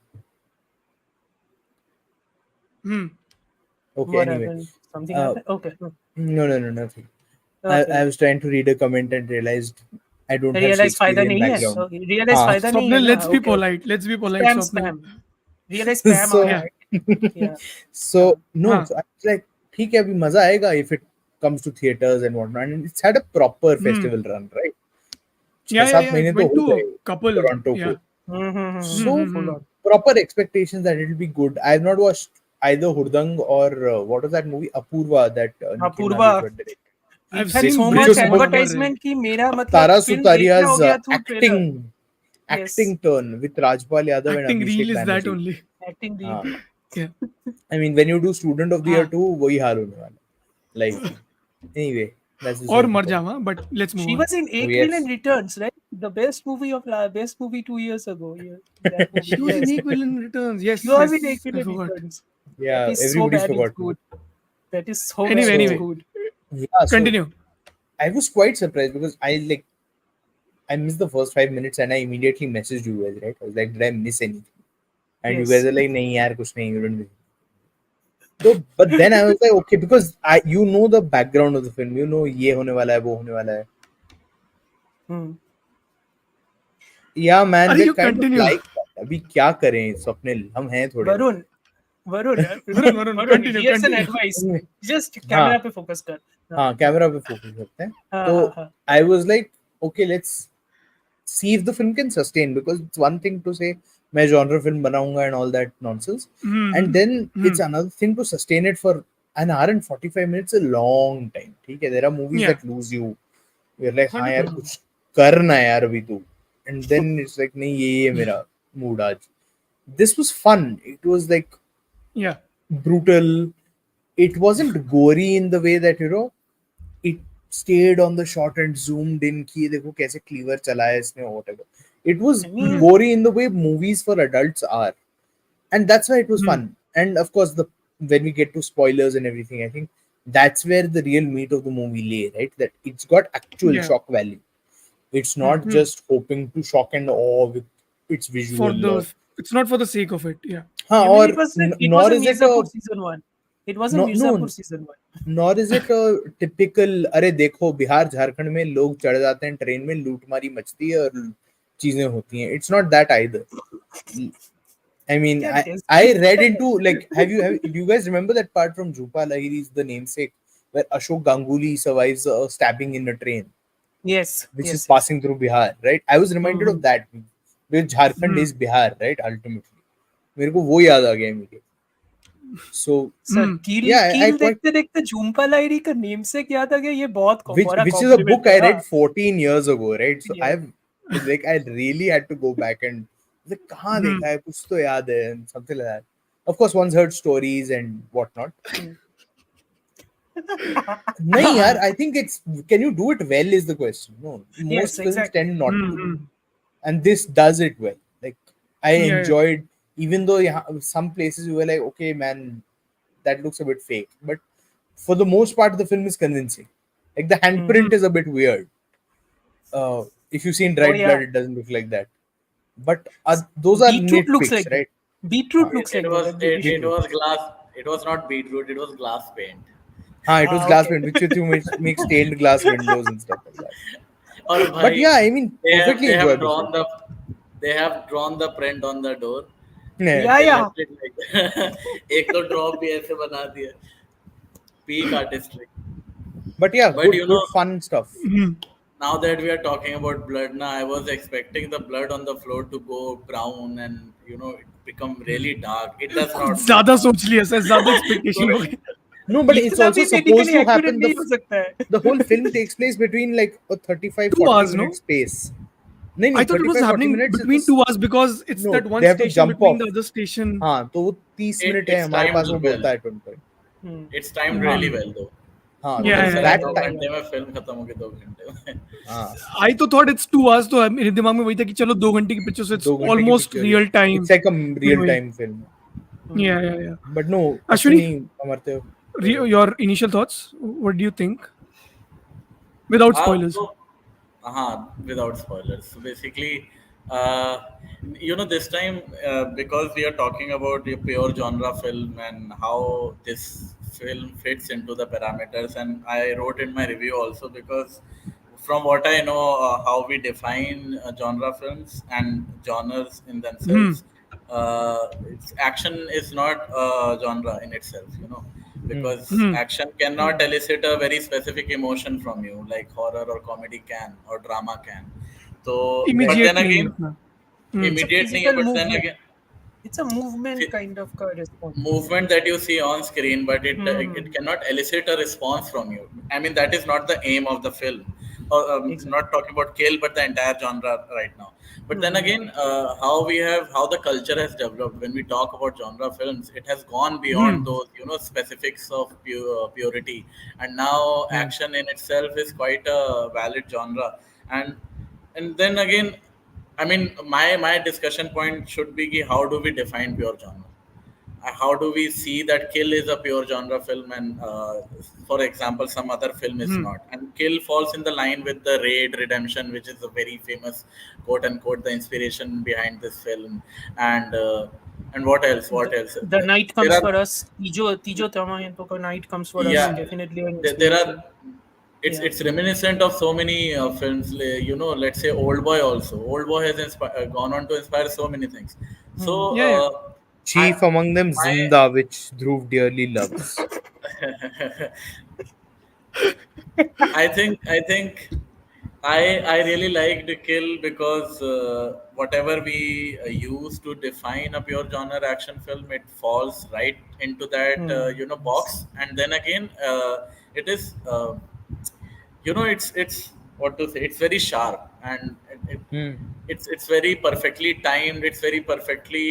Okay, What anyway. happened? Something happened? Okay. No, nothing. Okay. I was trying to read a comment and realized I don't have Realize फायदा Shakespearean नहीं है. background. Okay. Realize हाँ. फायदा नहीं है Swapnil ना. let's be Okay. polite Spam, Swapnil spam. Realize spam So- आ रहा है. Yeah. So no, हाँ. so I was like, ठीक है, अभी मजा आएगा if it comes to theaters and whatnot. And it's had a proper festival run, right? Yeah, yeah, 6-7 yeah. It महीने तो went हो to a गए couple. टोरंटो को. Yeah. So Full on. proper expectations that it will be good. I have not watched either Hurdang or what was that movie Apurva that Nikhil Apurva. Nageshwar directed. I've It had seen so Which much bits, was बहुत good. बार है. advertisement कि मेरा मतलब Tara film देखना हो Sutaria's गया through trailer. acting Yes. turn with Rajpal Yadav and Acting Abhishek reel is that Banerjee. only. Acting हाँ. reel. Yeah. I mean, when you do Student of the Year हाँ. too, वही हाल होने वाला. Like, anyway, that's और beside the मर point. Java, but let's move She on. was in Oh 8 yes. Million Returns, right? The best movie of best movie 2 years ago. Yeah, that movie. She was in Yes. Eight Villain Returns. Yes, She was in 8 yes. I Million forgot. Returns. Yeah, That is so everybody's bad. It's forgotten. good. That is so Anyway, bad. It's anyway. good. Yeah, so Continue. I was quite surprised because I missed the first 5 minutes and I immediately messaged you guys, right? I was like, did I miss anything? And you Yes. guys are like, nahi yaar, kuch nahi, you didn't miss. So, but then I was like, okay, because you know the background of the film, you know ये होने वाला है, वो होने वाला है. Hmm. Yeah, man, Are we're you kind of continue? like that. अभी क्या करें स्वप्निल, हम हैं थोड़े. Varun, Varun, Varun, continue, here's an continue. advice. Just हाँ camera पे focus कर. हाँ कैमरा पे फोकस करते हैं. हाँ, तो हाँ, हाँ. I was like, okay, let's see if the film can sustain, because it's one thing to say मैं genre film बनाऊंगा and all that nonsense, and then it's another thing to sustain it for an hour and 45 minutes, a long time. ठीक है, there are movies Yeah. that lose you. You're like हाँ यार 100%. कुछ करना है यार अभी तू, and then it's like नहीं ये मेरा mood आज. This was fun. It was like Yeah. brutal. It wasn't gory in the way that it stayed on the shot and zoomed in कि देखो कैसे cleaver चला है इसने or whatever. It was I mean, gory in the way movies for adults are, and that's why it was fun. And of course, when we get to spoilers and everything, I think that's where the real meat of the movie lay, right? That it's got actual Yeah. shock value. It's not just hoping to shock and awe with its For visual. the, it's not for the sake of it. Yeah. हाँ, I mean, और it was nor a is it Mirzapur season 1. It was a no, Mirzapur season 1. nor is it a typical अरे देखो बिहार झारखंड में लोग चढ़ जाते हैं train में, लूटमारी मचती है और चीजें होती हैं. It's not that either. I mean, Yeah, I read into like do you guys remember that part from Jhupa Lahiri's The Namesake where Ashok Ganguly survives a stabbing in a train Yes. which yes, is passing through Bihar, right? I was reminded of that because Jharkhand is Bihar, right? Ultimately, मेरे को वो याद आ गया immediately. So sir कील yeah, I कील quite देखते देखते झूमपा लाहिरी का नेम से क्या था कि ये बहुत बड़ा which is a compliment book I है, read हाँ. 14 years ago, right? So Yeah. I really had to go back and like कहाँ देखा है, कुछ तो याद है and something like that. Of course, one's heard stories and whatnot. नहीं यार, I think it's can you do it well is the question. No, most Yes, films exactly. tend not to, and this does it well. Like I Yeah, yeah. enjoyed, even though some places you were like, okay, man, that looks a bit fake, but for the most part, the film is convincing. Like the handprint is a bit weird. If you've seen Dried yeah. Blood, it doesn't look like that. But those are Beetroot looks nitpicks, like right? Beetroot looks It like was that. it was glass. It was not beetroot. It was glass paint. It was glass okay. paint, which you make stained glass windows and stuff like that. Or But yeah, I mean, they have, perfectly they have enjoyable. drawn the they have drawn the print on the door. Yeah, They yeah. left it like एक तो drop भी ऐसे बना दिया. Peak artistry. But yeah, But good fun stuff. Now that we are talking about blood, now I was expecting the blood on the floor to go brown and it become really dark. It does not. ज़्यादा सोच लिया sir, ज़्यादा expectation हो गई. No, but it's इतना also भी supposed medically to accurate happen. नहीं हो सकता है. The whole film takes place between like a 35 2 40 hours, minute no? space. No, I thought it was 35 40 happening minutes between 2 hours because it's no, that one they have to station jump between off. the other station. हाँ, तो वो 30 minute है It's हमारे पास timed में well. बोलता है 25. It's timed really well though. हाँ, Yeah, because yeah, that दो time. घंटे में फिल्म खत्म हो गई 2 घंटे में. हाँ, I तो thought it's 2 hours, तो मेरे दिमाग में वही था कि चलो 2 घंटे की पिक्चर, so it's 2 घंटे की almost picture, real time. It's like a real time film. Yeah, yeah, yeah. But no, Ashwani? Amartya. Your initial thoughts? What do you think? Without spoilers. Without spoilers. So basically, this time because we are talking about a pure genre film and how this film fits into the parameters, and I wrote in my review also because from what I know, how we define genre films and genres in themselves, action is not a genre in itself, because action cannot elicit a very specific emotion from you like horror or comedy can or drama can. So, but then Immediate नहीं again, अपना. It's a immediate नहीं है, physical but then movement. again, It's a movement fi- kind of response. movement that you see on screen, but it Hmm. cannot elicit a response from you. I mean, that is not the aim of the film. Or, Exactly. not talking about Kill, but the entire genre right now. But then Hmm. again, how the culture has developed. When we talk about genre films, it has gone beyond Hmm. those specifics of purity, and now Hmm. action in itself is quite a valid genre. And then again, I mean, my discussion point should be ki how do we define pure genre? How do we see that Kill is a pure genre film and, for example, some other film is Hmm. not? And Kill falls in the line with the Raid Redemption, which is a very famous quote unquote the inspiration behind this film. And what else? What else? The night There comes are for us. Tijo Tamayanto ka night comes for us. Hmm. yeah, Definitely an there are inspiration. Yeah. it's reminiscent of so many films, let's say Old Boy also. Old Boy has gone on to inspire so many things. So Hmm. Yeah, yeah. I Chief among them, my Zinda, which Dhruv dearly loves. I think I really like the Kill because whatever we use to define a pure genre action film, it falls right into that Hmm. box. And then again, it is it's what to say. It's very sharp, and Hmm. it's very perfectly timed. It's very perfectly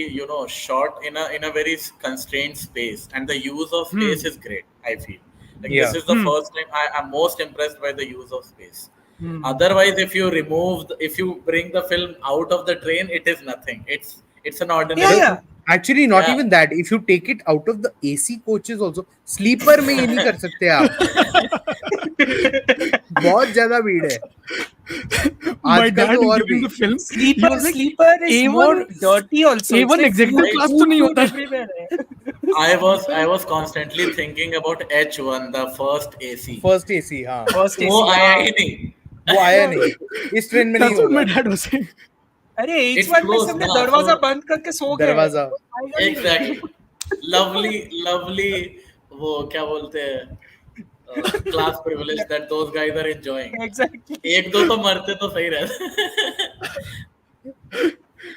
shot in a very constrained space, and the use of space Hmm. is great. I feel like this Yeah. is the Hmm. first time I'm most impressed by the use of space. Hmm. Otherwise, if you bring the film out of the train, it is nothing. It's an Yeah, ordinary. The, yeah. actually, not Yeah. even that. If you take it out of the AC coaches also, sleeper में ये नहीं कर सकते आप. बहुत ज्यादा भीड़ है. My आजकल dad तो और during भी. the film, he Sleeper was like, sleeper is A1 more dirty also. It's A1 like executive food, I class तो food, नहीं food होता है. everywhere. I Sleeper was constantly thinking about H1, the first AC. First AC हाँ first वो AC. आया हाँ. ही नहीं. वो आया वो नहीं इस ट्रेन में नहीं That's what my होगा dad was saying. अरे It's H1 में close सबने ना, दरवाजा so बंद करके सो गए. दरवाजा आएगा ही नहीं. exactly. Lovely वो क्या बोलते हैं, class privilege that those guys are enjoying. Exactly. एक दो तो मरते तो सही रहते.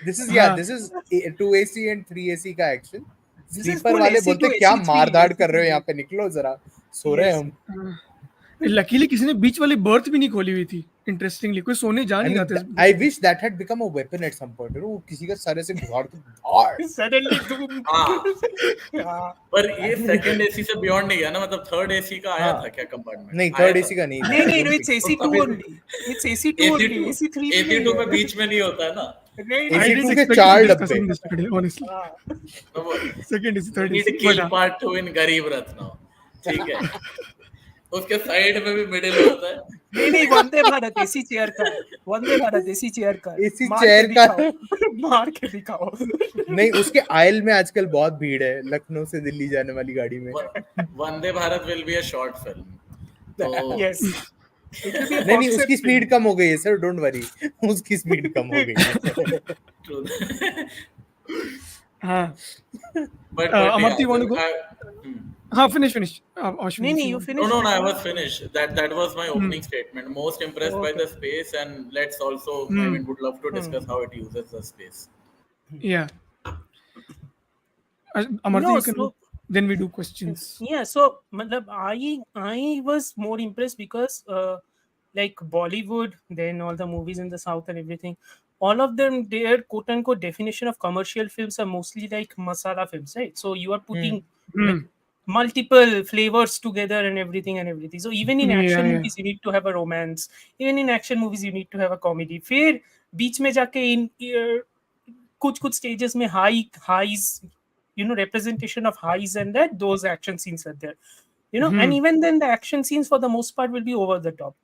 this is हाँ. this is 2 AC and 3 AC का action This is sleeper full वाले AC बोलते to क्या AC3, मारधाड़ कर रहे हो AC3. यहाँ पे निकलो जरा सो रहे हैं Yes. हम लकीली किसी ने बीच वाली बर्थ भी नहीं खोली हुई थी. इंटरेस्टिंगली कोई सोने जा I नहीं रहा mean, था. I wish that had become a weapon at some point. वो किसी का सारे से घुसाड़ के धाड़. Suddenly doom. हाँ, हाँ. पर ये सेकंड एसी से बियॉन्ड नहीं गया ना, मतलब थर्ड एसी का आया हाँ. था क्या कंपार्टमेंट? नहीं आया थर्ड था. AC का नहीं. नहीं I नहीं don't it's think. तो AC2 तभी only. It's AC2 only. AC2 AC3 में AC2 में नहीं बीच में नहीं होता है ना. है. नहीं I नहीं. didn't AC2 के expect to चार be डब्बे. discussing this today, honestly. हाँ. तो वो Second is third need is. kill But part 2 in गरीब रथ now. ठीक है. उसके साइड में भी मिडिल होता है. नहीं वंदे भारत एसी चेयर का है. वंदे भारत एसी चेयर का है. AC मार चेयर के का दिखाओ. मार के दिखाओ. नहीं उसके आयल में आजकल बहुत भीड़ है लखनऊ से दिल्ली जाने वाली गाड़ी में. Vande Bharat will be a short film. तो Yes. It will be a नहीं concept उसकी film. स्पीड कम हो गई है सर डोंट वरी उसकी स्पीड कम हो गई है. true. हाँ. but Amartya, you yeah, want to go? hmm. हाँ, finish. Ashwani, नहीं if you you want. finish. No, I was finished. That was my opening statement. Most impressed by Okay. the space, and let's also, I mean, would love to discuss how it uses the space. Yeah. Amartya, No, you can. so Then we do questions. yeah, so matlab, I was more impressed because like Bollywood, then all the movies in the South and everything, all of them, their quote unquote definition of commercial films are mostly like masala films, right? So you are putting like multiple flavors together and everything. So even in action Yeah. movies, you need to have a romance. Even in action movies, you need to have a comedy. फिर बीच में जाके in कुछ stages में highs, representation of highs and that those action scenes are there, and even then the action scenes for the most part will be over the top.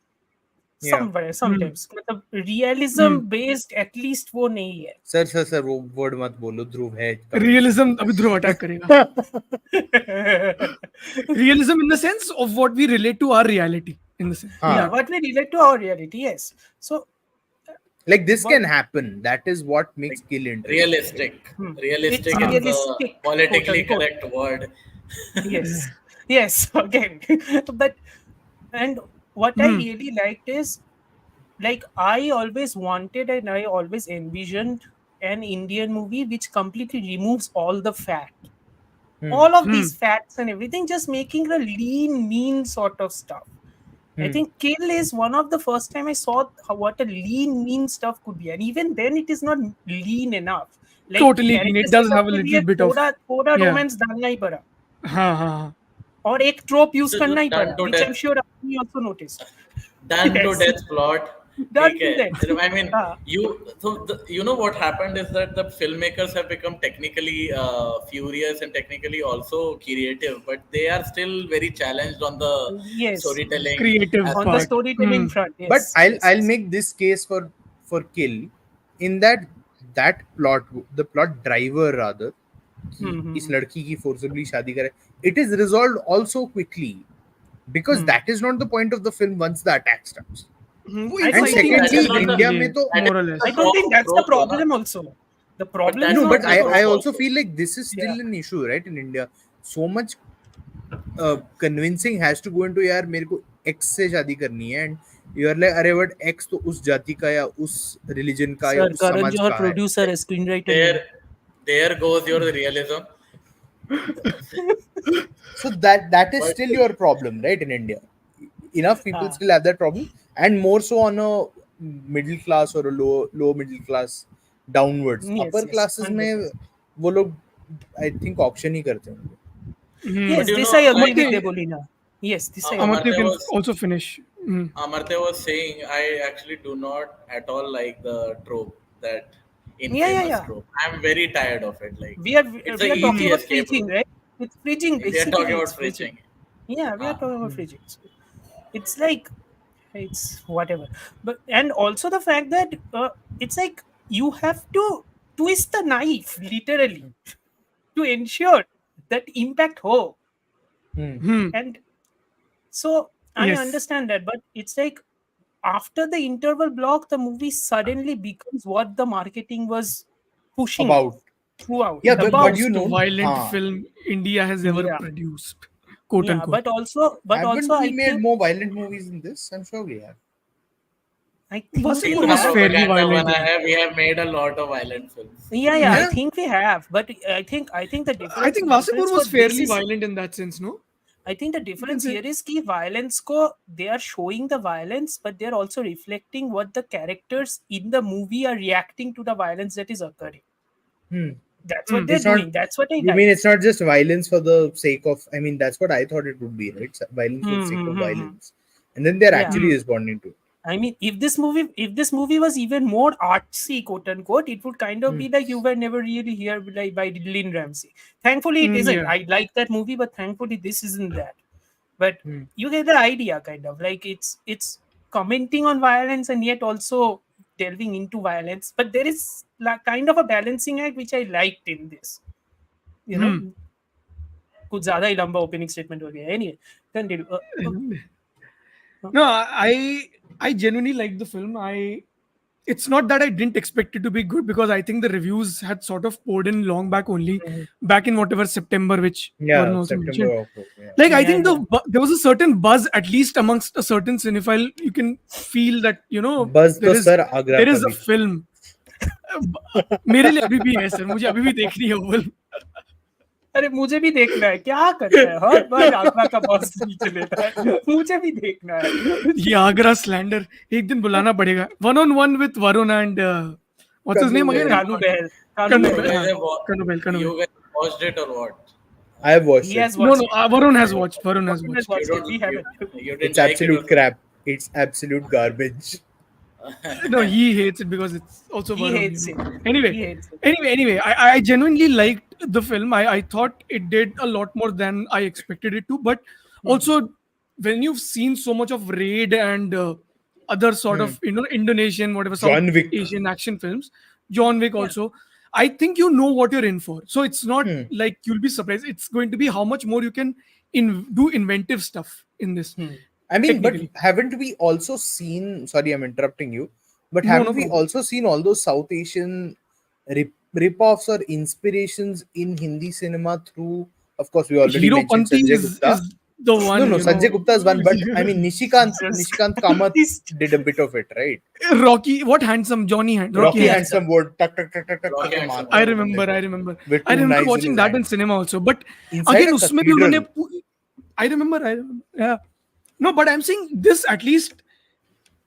Yeah. Sometimes मतलब realism based at least वो नहीं है. Sir वो word मत बोलो ध्रुव है. Realism अभी ध्रुव attack करेगा. Realism in the sense of what we relate to our reality. In the sense. Yeah, what we relate to our reality, yes. So Like this can happen. That is what makes kill interesting. Realistic. It's Realistic is the realistic, politically quote unquote. correct word. yes again. But and what I really liked is like I always wanted and I always envisioned an Indian movie which completely removes all the fat, Hmm. all of Hmm. these fats and everything, just making a lean, mean sort of stuff. I Hmm. think Kill is one of the first time I saw what a lean, mean stuff could be, and even then, it is not lean enough. Like Totally agree. It characters does के have a सबके little लिए bit of, थोड़ा थोड़ा yeah. romance डालना ही पड़ा, हाँ हाँ हाँ. और एक trope use This is करना a ही done पड़ा, to which I'm death, sure you also noticed. done to Yes, death plot. done ठीक to that. है. I mean, हाँ, you know what happened is that the filmmakers have become technically furious and technically also creative, but they are still very challenged on the yes, storytelling Creative on the part. aspect. storytelling Hmm. front. But Yes, I'll yes, I'll yes. make this case for Kill, in that that plot, the plot driver rather, कि इस Hmm. लड़की की forcibly शादी करे, it is resolved also quickly, because Hmm. that is not the point of the film once the attack starts. वही I And don't fighting think हो that's secondly, the गई main दिन India के में thing. तो more or I less. don't think that's the Trope हो ना. problem also. The But problem that's is no, not but not the the I trope trope. also also. feel like this is Yeah. still an issue, right? In India, so much convincing has to go into, यार मेरे को X से शादी करनी है, and you are like, अरे but X तो उस जाति का या उस religion का या Sir, उस Karan समाज Johar का है. producer, screenwriter नहीं. There goes your realism. So that is But still your problem, right? In India, enough people हाँ. still have that problem, and more so on a middle class or a low middle class downwards. Yes, Upper yes, classes में 100%. वो लोग I think auction ही करते होंगे. Hmm. Yes, but you this know, I agree like with Amartya, Debolina. Yes, this I agree. Amartya Amartya can was also finish. Hmm. Amartya was saying, I actually do not at all like the trope, that Yeah, yeah, infamous yeah. trope. I'm very tired of it. Like, We are it's a we are talking easy about escape fridging, route. right? It's fridging We are talking basically. about It's fridging. fridging. Yeah, we are Ah, talking about fridging. So it's like it's whatever. But and also the fact that it's like you have to twist the knife literally to ensure that impact ho. Hmm. Hmm. And so I Yes. understand that, but it's like after the interval block, the movie suddenly becomes what the marketing was pushing About, throughout yeah, The but about. you most know, violent हाँ, film India has ever Yeah, produced, quote yeah, unquote. but haven't also we I made think more violent movies than this? I'm sure we have. we Vasipur इतना was have. fairly propaganda violent. बना Yeah. है. We have made a lot of violent films. Yeah, I Yeah. think we have, but I think the I difference think difference Vasipur for was this fairly is violent in that sense, no? I think the You can difference say. here is कि violence को they are showing the violence, but they are also reflecting what the characters in the movie are reacting to the violence that is occurring. Hmm. That's what Hmm. they're It's not. doing. That's what I You mean like. it's not just violence for the sake of? I mean, that's what I thought it would be, right? Violence for the Hmm, sake hmm, of hmm, hmm. violence, and then they're Yeah. actually Hmm. responding to it. I mean, if this movie was even more artsy, quote unquote, it would kind of Hmm. be like You Were Never Really Here, like by Lynn Ramsey. Thankfully, it Hmm. isn't. Yeah. I like that movie, but thankfully, this isn't that. But Hmm. you get the idea, kind of like it's commenting on violence and yet also delving into violence. But there is like kind of a balancing act which I liked in this. You know, Hmm. कुछ ज़्यादा ही लंबा opening statement हो गया. Anyway, continue. No, I genuinely liked the film. It's not that I didn't expect it to be good, because I think the reviews had sort of poured in long back, only Hmm. back in whatever September, which Varun Yeah, also September, mentioned. October. Yeah. Like I Yeah, think yeah. there was a certain buzz, at least amongst a certain cinephile. You can feel that बस तो there is sir Agra there का is a भी. film. मेरे लिए अभी भी है sir, मुझे अभी भी देखनी है वो film. अरे मुझे भी देखना है, क्या करता है हर बार आगरा का बॉस नीचे लेता है, मुझे भी देखना है. ये आगरा स्लैंडर एक दिन बुलाना पड़ेगा. 1-on-1 with Varun and what's his Kannu name again? I Behl. Kanu forgot. Bahl, Kanu Kanu You Bahl. Behl, guys हाँ, have Kanu you Behl. guys watched it or what? I have watched He it. has No, watched no, it. Varun has watched. Varun has Varun has watched. You watched it. don't We you, haven't. you didn't It's like it or absolute crap. It's absolute garbage. No, he hates it because it's also He Varun, hates it. Anyway, He hates it. anyway, I genuinely liked the film. I thought it did a lot more than I expected it to. But also, when you've seen so much of Raid and other sort Hmm. of Indonesian, whatever, South John Wick. Asian action films, John Wick Yeah. also, I think you know what you're in for. So it's not Hmm. like you'll be surprised. It's going to be how much more you can do inventive stuff in this. I mean, but Technically, haven't we also seen? Sorry, I'm interrupting you. But no, no haven't we problem. also seen all those South Asian rip-offs or inspirations in Hindi cinema through? Of course, we already Hero mentioned Panti Sanjay is Gupta. the one, No, Sanjay Gupta is one, but I mean Jesus Nishikant Kamath Christ. did a bit of it, right? Rocky, what handsome, Rocky Rocky Handsome. Handsome would tuck tuck tuck tuck tuck Rocky करके Handsome मारता I है was वो good. बंदे remember, को I remember. with I two remember knives in watching his that in hand cinema also. But inside again, a उसमें भी cathedral. उन्होंने, I remember, yeah. No, but I'm saying this at least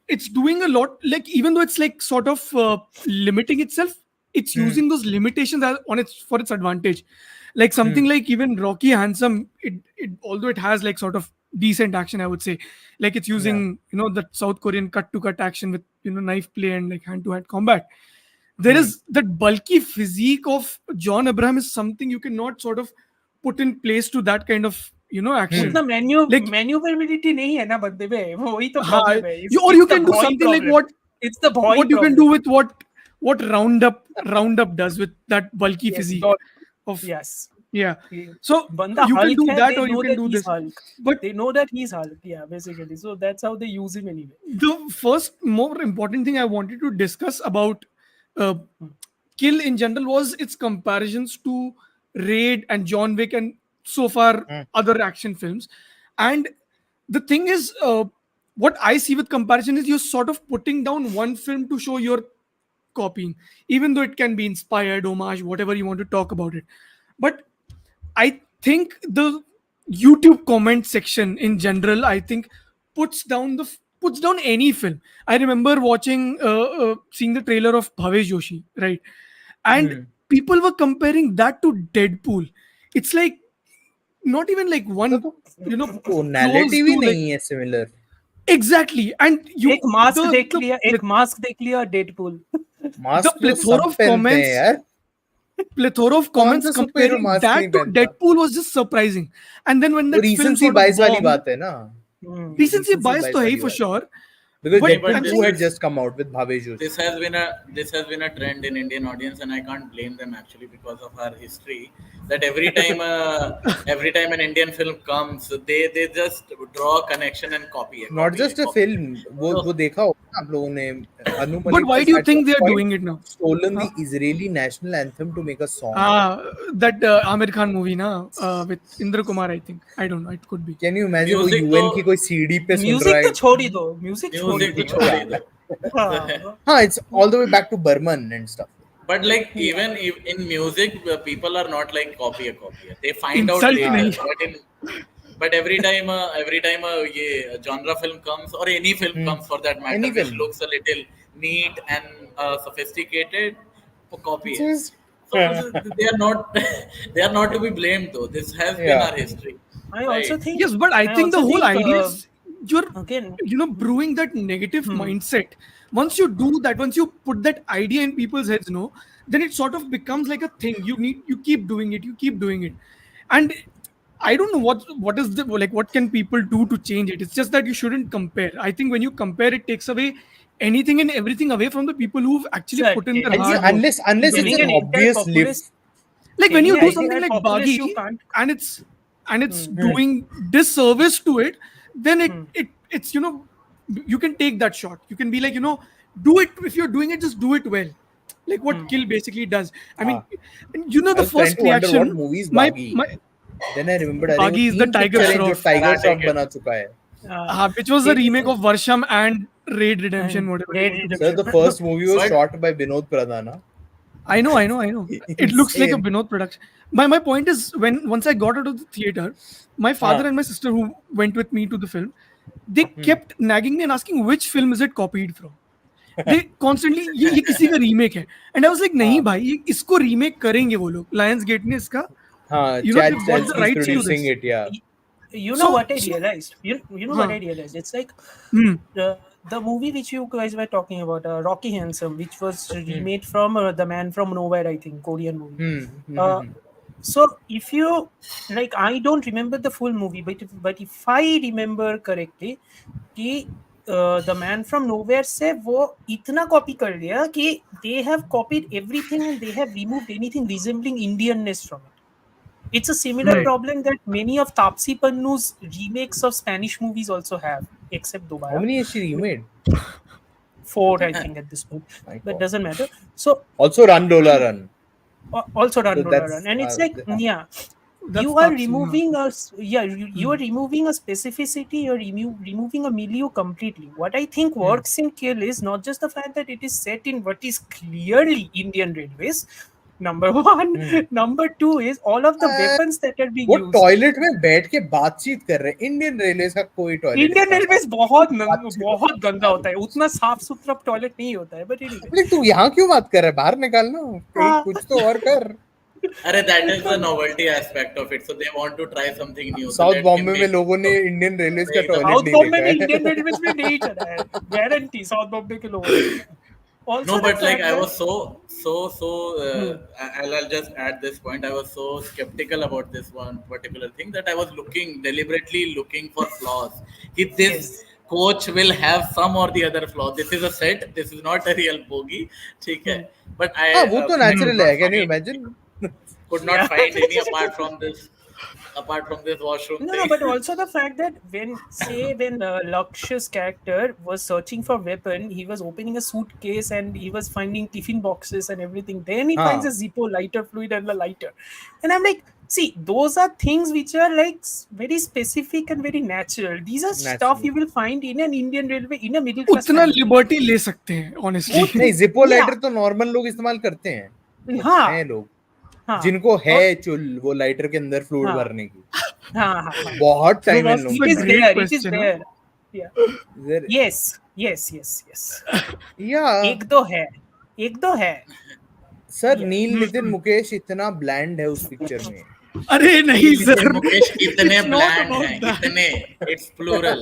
it's doing a lot. Like even though it's like sort of limiting itself, it's Hmm. using those limitations as on its for its advantage. Like something like even Rocky Handsome, it although it has like sort of decent action, I would say, like it's Yeah. using the South Korean cut to cut action with knife play and like hand to hand combat. There Hmm. is that bulky physique of John Abraham is something you cannot sort of put in place to that kind of Hmm. action. उतना Like मैन्यूवेबिलिटी नहीं है ना बंदे में, वही तो हाँ, problem है. or It's you the can do boy something like problem. It's the boy what you can do problem. with what roundup does with that bulky Yes, physique God. of Yes. yeah. He- So Banda you can Hulk do hai, that they or you know can that do he's this. Hulk. But They know that he's Hulk, yeah, basically. So that's how they use him anyway. the first more important thing I wanted to discuss about uh, Kill in general was its comparisons to Raid and John Wick and so far Hmm. other action films. And the thing is, what I see with comparison is you're sort of putting down one film to show your copying, even though it can be inspired, homage, whatever you want to talk about it. But I think the YouTube comment section in general, I think, puts down any film. I remember watching, seeing the trailer of Bhavesh Joshi, right? And Hmm. people were comparing that to Deadpool. It's like not even like तो one, तो close tonality भी to like नहीं है similar. exactly. And you एक mask the देख the लिया, एक mask देख लिया, डेडपूल. the मास्क तो plethora सब of पहनते हैं comments यार. plethora of कौन comments सा सुपर हीरो comparing मास्क नहीं that to पहनता? Deadpool was just surprising. And then when वो that film recency sort of bias वाली bombed, बात है ना. recency Recency bias to bias hai वाली for बात है. sure. Because But Yeah, but I'm Deadpool saying had just come out with Bhavesh Joshi. this has been a trend in Indian audience, and I can't blame them actually because of our history. That every time an Indian film comes, they just draw a connection and copy it, Not copy just it, a copy it. film. So वो देखा होगा आप लोगों ने. Anu but Malik why has do you at think one they are point doing it now? stolen Huh? the Israeli national anthem to make a song. That Amir Khan movie na with Indra Kumar, I think. I don't know. It could be. Can you imagine वो music UN की तो कोई CD पे सुन रहा music तो है? छोड़ ही दो, म्यूजिक छोड़ ही music तो दो. छोड़ ही दो. हाँ. हाँ, it's all the way back to Burman and stuff. But like even in music, people are not like copy a. They find out Insult later. nahi. But every time a genre film comes or any film comes for that matter, Any which film. looks a little neat and sophisticated, copy it. Just So they are not they are not to be blamed though. This has been yeah. our history, I also right? think Yes, but I think the whole idea is you're again, brewing that negative mindset. Once you do that, once you put that idea in people's heads, no, then it sort of becomes like a thing. You keep doing it, and I don't know what is the like what can people do to change it. It's just that you shouldn't compare. I think when you compare, it takes away anything and everything away from the people who've actually sir, put in their And see, hard work. unless it's telling an an entire obvious lift. populace, Like when you telling do an I think something entire like populace Bagi you can't. and it's doing disservice to it, then it's you can take that shot. You can be like, do it. If you're doing it, just do it well, like what Kill basically does. I mean, Ah. and I the was trying first to wonder what reaction, movie is my Bagi. my Then I remembered अरे वो Bagi is the 3 Tiger picture हैं जो Shroff, Tiger Karate Shroff Kid. बना चुका है. which was a It is remake of Varsham and Raid Redemption, whatever you Raid want to Sir, do. the first movie was But- shot by Vinod Pradhana. I know. It looks like a Insane. Vinod production. My point is once I got out of the theater, my father and my sister who went with me to the film, they kept nagging me and asking which film is it copied from. They constantly ये किसी का remake है, and I was like नहीं भाई ये इसको remake करेंगे वो लोग. Lionsgate ने इसका हाँ, they've Chad got the Stahelski is rights to producing this. it. Yeah. You know So- what I so- realized? You know what I realized? It's like the movie which you guys were talking about, Rocky Handsome, which was remade from The Man from Nowhere, I think, Korean movie. So if you like, I don't remember the full movie, but if I remember correctly, कि The Man from Nowhere से वो इतना copy कर लिया कि they have copied everything and they have removed anything resembling Indianness from it. It's a similar Right. problem that many of Taapsee Pannu's remakes of Spanish movies also have, except How Dobara. many has she remade? 4, I think, at this point. My But God. doesn't matter. So Also Run Lola Run. also Run So Roller that's, Run, and it's like yeah. That's you are Tapsi, huh? removing you are removing a specificity, you're removing a milieu completely. What I think works in Kill is not just the fact that it is set in what is clearly Indian Railways, number one. Hmm. Number two is all of the weapons that are being वो used. Toilet में बैठ के बातचीत कर रहे हैं। Indian railway का कोई टॉयलेट इंडियन इतना साफ रेलवेज बहुत बातचीत बहुत गंदा कर होता है, उतना साफ सुथरा टॉयलेट नहीं होता है, बट एनीवे। रहे। तू यहाँ क्यों बात कर रहा है? बाहर निकालना, कहीं कुछ तो और कर। अरे that is the novelty aspect of it. So they want to try something new. So south let him Bombay में make लोगों ने इंडियन रेलवे का make the टॉयलेट साउथ नहीं बॉम्बे देखा में है। इंडियन रेलवेज में नहीं चला है, गारंटी साउथ बॉम्बे के लोगों ने। No, Also the but like fact I that was so I'll just add this point. I was so skeptical about this one particular thing that I was deliberately looking for flaws. If this yes, coach will have some or the other flaw. This is a set. This is not a real bogie. ठीक है. But I हाँ वो तो could natural not है, can you find imagine? could not yeah. find any apart from this washroom No, thing. but also the fact that when Lakshya's character was searching for weapon, he was opening a suitcase and he was finding tiffin boxes and everything. Then he finds a हाँ Zippo lighter fluid and the lighter, and I'm like, see, those are things which are like very specific and very natural. These are stuff natural. you will find in an Indian railway in a middle class उतना family. Liberty ले सकते हैं honestly. नहीं, जिपो Yeah, lighter तो normal लोग इस्तेमाल करते हैं। कुछ हाँ, हैं लोग हाँ, जिनको है और चुल वो लाइटर के अंदर फ्लूइड हाँ, भरने की। हाँ, हाँ, हाँ. बहुत No, टाइम इन boss, लोगों it के That's is a pass. great there. It is question, huh? there. Yeah. There- Yes. या एक दो है, एक दो है. Sir Yeah. नील नितिन मुकेश इतना ब्लैंड है उस पिक्चर में। अरे नहीं नील सर, मुकेश इतने it's not ब्लैंड about हैं, that. इतने it's plural.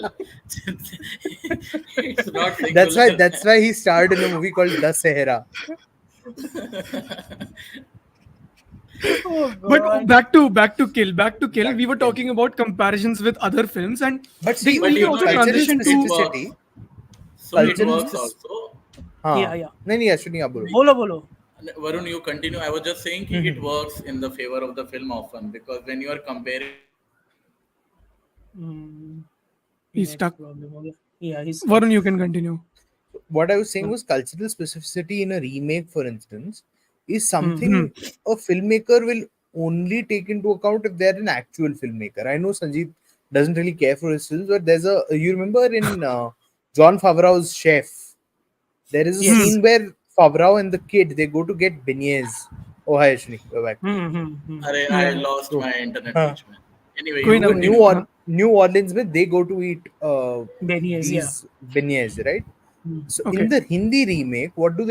It's not That's singular. why he starred in a movie called The Sahara. Oh But God. back to Kill. We were Kill. talking about comparisons with other films, and But see, we But can you know, also cultural transition to. it works. specificity, So it cultural works spec- also. हाँ Yeah. नहीं अश्विनी आप बोलो। बोलो. Varun, you continue. I was just saying कि it works in the favor of the film often because when you are comparing He's stuck. Problem हो गया. Yeah, he's Varun, you can continue. What I was saying was cultural specificity in a remake, for instance, is something a filmmaker will only take into account if they're an actual filmmaker. I know Sanjeet doesn't really care for his films, but you remember in John Favreau's Chef, there is a Yes. scene where Favreau and the kid they go to get beignets. Oh hi Ashwini, go back. I lost my internet reach, man. Anyway, कोई you ना, continue. New Orleans में they go to eat Beignets, yeah. these beignets, right? So Okay. in the Hindi remake, what do?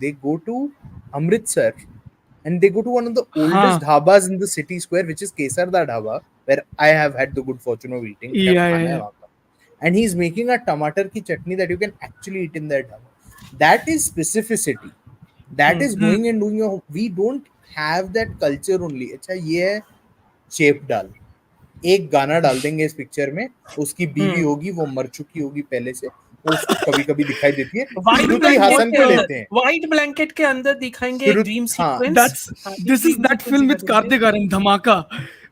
They go to Amritsar and they go to one of the oldest dhabas in the city square, which is Kesarda Dhaba, where I have had the good fortune of eating. Yeah. And he's making a tomato ki chutney that you can actually eat in that dhaba. That is specificity. That is going and doing your. We don't have that culture only. अच्छा ये है shape डाल, एक गाना डाल देंगे इस picture में, उसकी बीवी होगी वो मर चुकी होगी पहले से, वो उसको कभी कभी दिखाई देती है, श्रुति हासन को लेते हैं, व्हाइट ब्लैंकेट के अंदर दिखाएंगे एक dream sequence. This is that film with Kartik Aran, Dhamaka,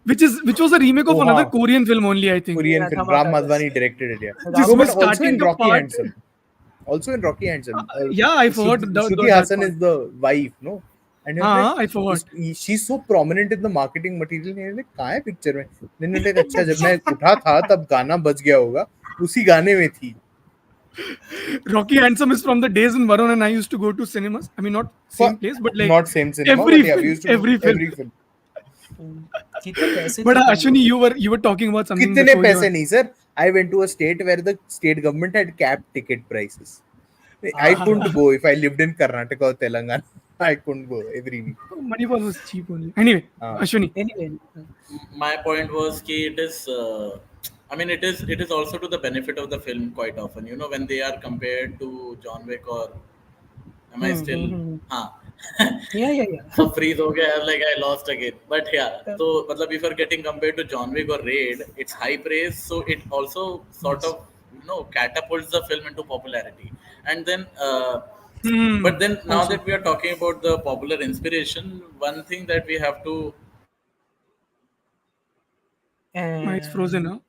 which was a remake of another Korean film only, I think. Korean film. Dhamaka, Ram yes. Madhvani directed it. Yeah. जिसमें But also starting in the Rocky part. Handsome. Also in Rocky Handsome. Yeah, I forgot. Shruti that Hassan part. is the wife, no? And you're हाँ, like, I forgot. she's so prominent in the marketing material. And you're like, कहाँ है picture में? Then you're like, अच्छा जब मैं उठा था तब गाना बज गया होगा, उसी गाने में थी. Rocky Handsome is from the days when Varun and I used to go to cinemas. I mean, not same place, but like not same cinema, every but yeah, film, we used to go every film. every film. कितने पैसे But थे Ashwini, you were talking about something. कितने before you पैसे नहीं sir? I went to a state where the state government had capped ticket prices. I couldn't go if I lived in Karnataka or Telangana. I couldn't go every week. Manipur was cheap only. Anyway, Ashwini. Anyway, My point was कि it is I mean it is also to the benefit of the film quite often, you know, when they are compared to John Wick or am I still yeah. so freeze हो गया, I was like I lost again, but yeah, so मतलब if you're getting compared to John Wick or Raid, it's high praise, so it also sort of, you know, catapults the film into popularity. And then but then now that we are talking about the popular inspiration, one thing that we have to It's frozen now.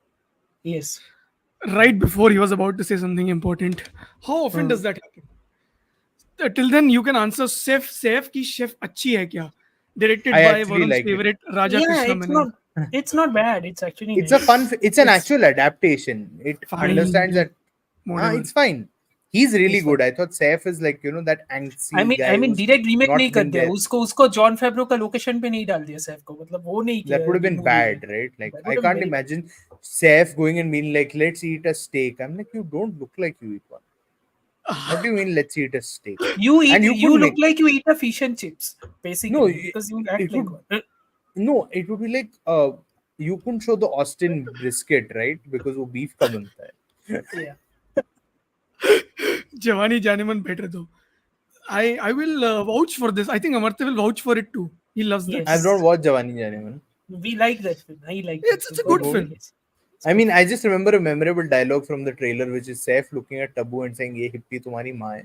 Yes. Right before he was about to say something important. How often does that happen? Till then, you can answer Saif की chef अच्छी है क्या? Directed I by actually Varun's liked it. favorite Raja Yeah, Krishna it's Menon. not. It's not bad. It's actually It's a nice. fun. It's an It's actual adaptation. It fine. understands Yeah, that. whatever. It's fine. He's really It's fun. good. I thought Saif is like that angsty I guy mean who's direct remake not नहीं कर been दिया there. उसको John फेब्रो का location पे नहीं डाल दिया सैफ को मतलब वो नहीं That किया would have ये been मूवी में bad, right? Like that I would have been can't very bad. imagine Saif going and being like, "Let's eat a steak." I'm like, you don't look like you eat one. What do you mean? Let's eat a steak? And you You could look make like you eat a fish and chips no. basically because you act It like would one. no. It would be like you couldn't show the Austin brisket, right? Because वो beef का बनता है. Yeah. Giovanni Janeman better though. I will vouch for this. I think Amartya will vouch for it too. He loves that I've film. not Yes. watched Javani Jane. We like that film. I like that It's film a good personally. film. Yes. I mean, I just remember a memorable dialogue from the trailer, which is Saif looking at Tabu and saying, "ये hippie तुम्हारी माँ है."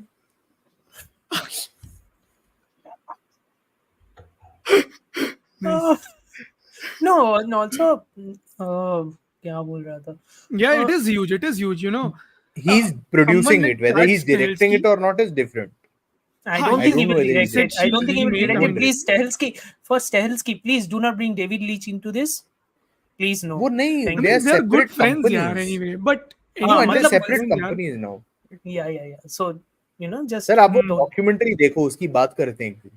Uh, no, and also क्या बोल रहा था Yeah, it uh, is huge. It is huge. He's Someone producing like it. Whether Chad he's directing it Stahelski. or not is different. I Ha, don't I think he, he don't know will whether he he's direct said it. I she'll don't think he will remake. direct I it. mean, Please, Stahelski. First, Stahelski, please do not bring David Leach into this. Please, no. वो नहीं, Thank I they you. are mean, they're good separate friends, yeah. companies. Anyway, but No, and they're anyways, मतलब separate friends, yeah. companies now. yeah. So, just sir आप वो don't. Documentary देखो, उसकी बात करते हैं एक दिन.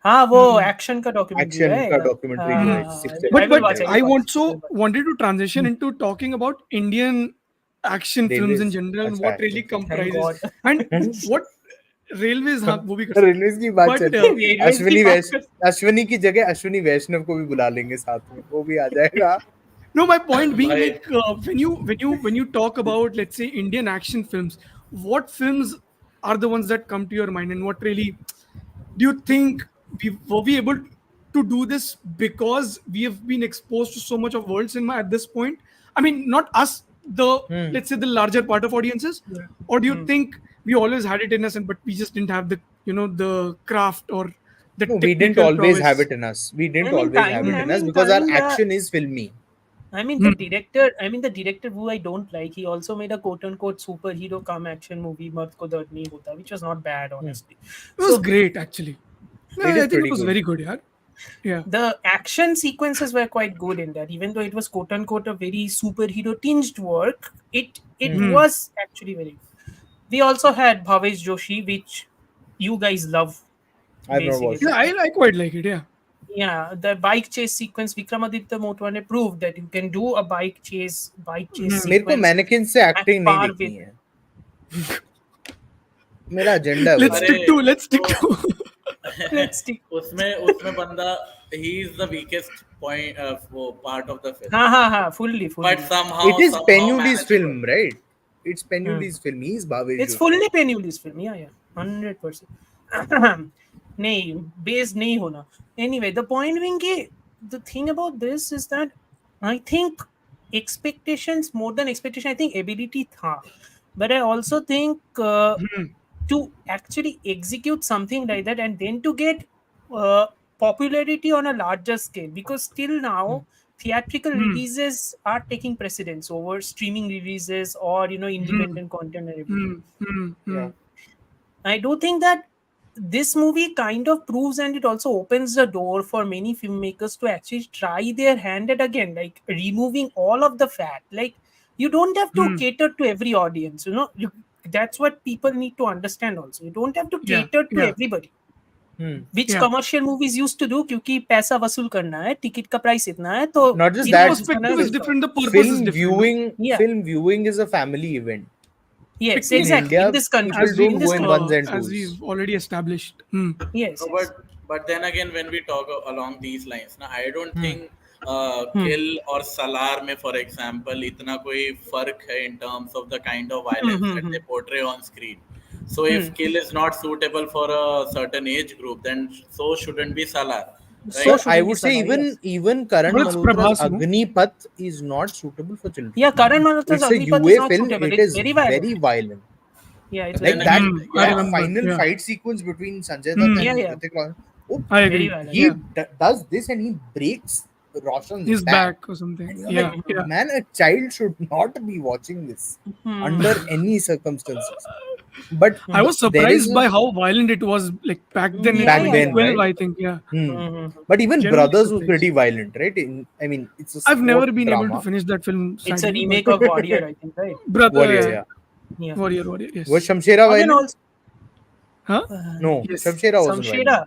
हाँ वो एक्शन का डॉक्यूमेंट्री एक्शन है का डॉक्यूमेंटरी जो है 6 I will watch. I I will watch. want so wanted to transition into talking about Indian action films in railways. general and अच्छा what really okay. Thank comprises God. and what railways हाँ वो भी कर सकते railways की बात but चल रही है. Railways की बात कर- अश्वनी की जगह अश्वनी वैष्णव को भी बुला लेंगे साथ में, वो भी आ जाएगा. no my point being भाई like when you talk about let's say Indian action films what films are the ones that come to your mind and what really do you think were we able to do this because we have been exposed to so much of world cinema at this point? I mean, not us, the let's say the larger part of audiences, or do you think we always had it in us, and but we just didn't have the the craft or the No, we didn't technical always have prowess? it in us. We didn't I mean, always have kind. it I in us mean, because our kinda. action is filmy. I mean, the director. I mean, the director who I don't like. He also made a quote-unquote superhero come action movie, "Mard ko dard nahi hota," which was not bad, honestly. It was So great, actually. No, It I is think it pretty was good. very good, yeah. Yeah. the action sequences were quite good in that, even though it was quote-unquote a very superhero tinged work. It was actually very good. We also had Bhavesh Joshi, which you guys love. I've not Basically, watched Yeah, it. I quite like it, yeah. yeah, the bike chase sequence. Vikramaditya Motwane proved that you can do a bike chase मेरे को sequence मैनेकिन से at acting नहीं par देखनी with. है. मेरा agenda है वो. Let's अरे stick to let's stick तो to Let's stick. उसमें बंदा he is the weakest point वो part of the film, Ha, fully. but somehow It is Penuli's managed film, to. right? It's Penuli's film. He's Bhavesh It's Joshi. fully Penuli's film. Yeah, 100%. नहीं, based नहीं होना. Anyway, the point being कि the thing about this is that I think expectations more than expectation. I think ability था, but I also think to actually execute something like that and then to get popularity on a larger scale, because still now theatrical releases are taking precedence over streaming releases or independent content and everything. Yeah. I do think that this movie kind of proves, and it also opens the door for many filmmakers to actually try their hand at again, like removing all of the fat. Like you don't have to cater to every audience, that's what people need to understand also. You don't have to Yeah, cater to yeah. everybody, which Yeah. commercial movies used to do, क्योंकि पैसा वसूल करना है, ticket का price इतना है, तो Not just The that, perspective is different, the purpose is film different. Yeah. film viewing is a family event. Yes, Picnic in exactly. India, In this country, people don't in this go in country. ones and As twos. we've already established. Yes, No, yes. but then again, when we talk along these lines, now I don't think Kill or Salar में, for example, इतना कोई फर्क है in terms of the kind of violence that they portray on screen. So if Kill is not suitable for a certain age group, then so shouldn't be Salar, So right? I shouldn't be would say Salah, even Karan But it's Malhotra's Prabhas, no? Agnipath is not suitable for children. Yeah, Karan Malhotra's It's a Agnipath is UA not film. suitable. It It's is very violent. very violent. Yeah, it's Like very that, violent. I that remember, final yeah. fight sequence between Sanjay Dutt Yeah, and yeah. Hrithik Roshan. Oh, I Very agree. violent. he Yeah. does this and he breaks Roshan's His back. back or something. And you're Yeah, like, yeah. man, a child should not be watching this under any circumstances. But I was there is surprised by how violent it was. Like back then in back Yeah, yeah, then, 2012, right? I think. Yeah, But even genuinely Brothers was surprised. pretty violent, right? I mean, it's a I've sport never been able to drama. finish that film, it's a sadly. But remake of Warrior, I think, right? brother, Warrior, yeah, yeah. Yeah. warrior, Was yes. Shamshera Again, violent? also Huh? No, Yes. Shamshera wasn't violent. Samshera.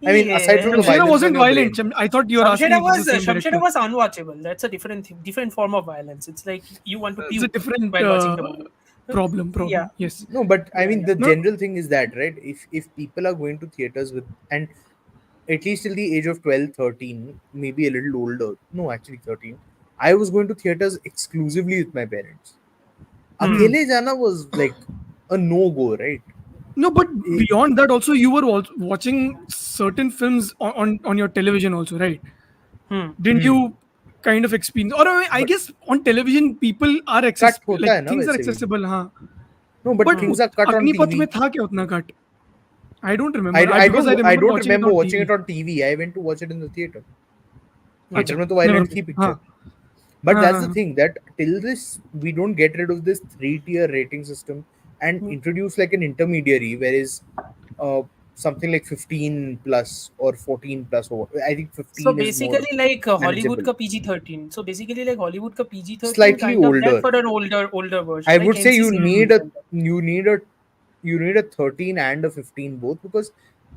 I mean, aside from the Yeah. Shamshera violence on wasn't your violent. brain. I thought you were asking if it's the same Shamshera director. was unwatchable. That's a different form of violence. It's like you want to It's a puke different while watching the movie. problem. Yeah, Yes. No, but I yeah, mean, yeah. the No. general thing is that, right? If people are going to theaters with, and at least till the age of 12, 13, maybe a little older. No, actually 13. I was going to theaters exclusively with my parents. Akele Jana was like a no-go, right? No, but Eh, beyond that, also you were watching certain films on your television, also, right? Hmm. Didn't you kind of experience? Or I but guess on television, people are cut like hota hai na things are वैसे भी. accessible, huh? No, but But things are cut on Agnipath में TV. था क्या उतना cut? I don't I, remember. I Because I don't I remember don't watching it remember on watching it TV. on TV. I went to watch it in the theater. Theater अच्छा, में तो never violent mind. थी हाँ, picture. But that's the हाँ. thing that till this we don't get rid of this three-tier rating system and introduce like an intermediary, whereas uh, something like 15 plus or 14 plus, or I think So 15 is more basically, like Hollywood manageable. ka PG-13. So basically, like Hollywood ka PG-13 Slightly kind of that older. for an older version, I like would say NC-17 kind of. you need a 13 and a 15 both, because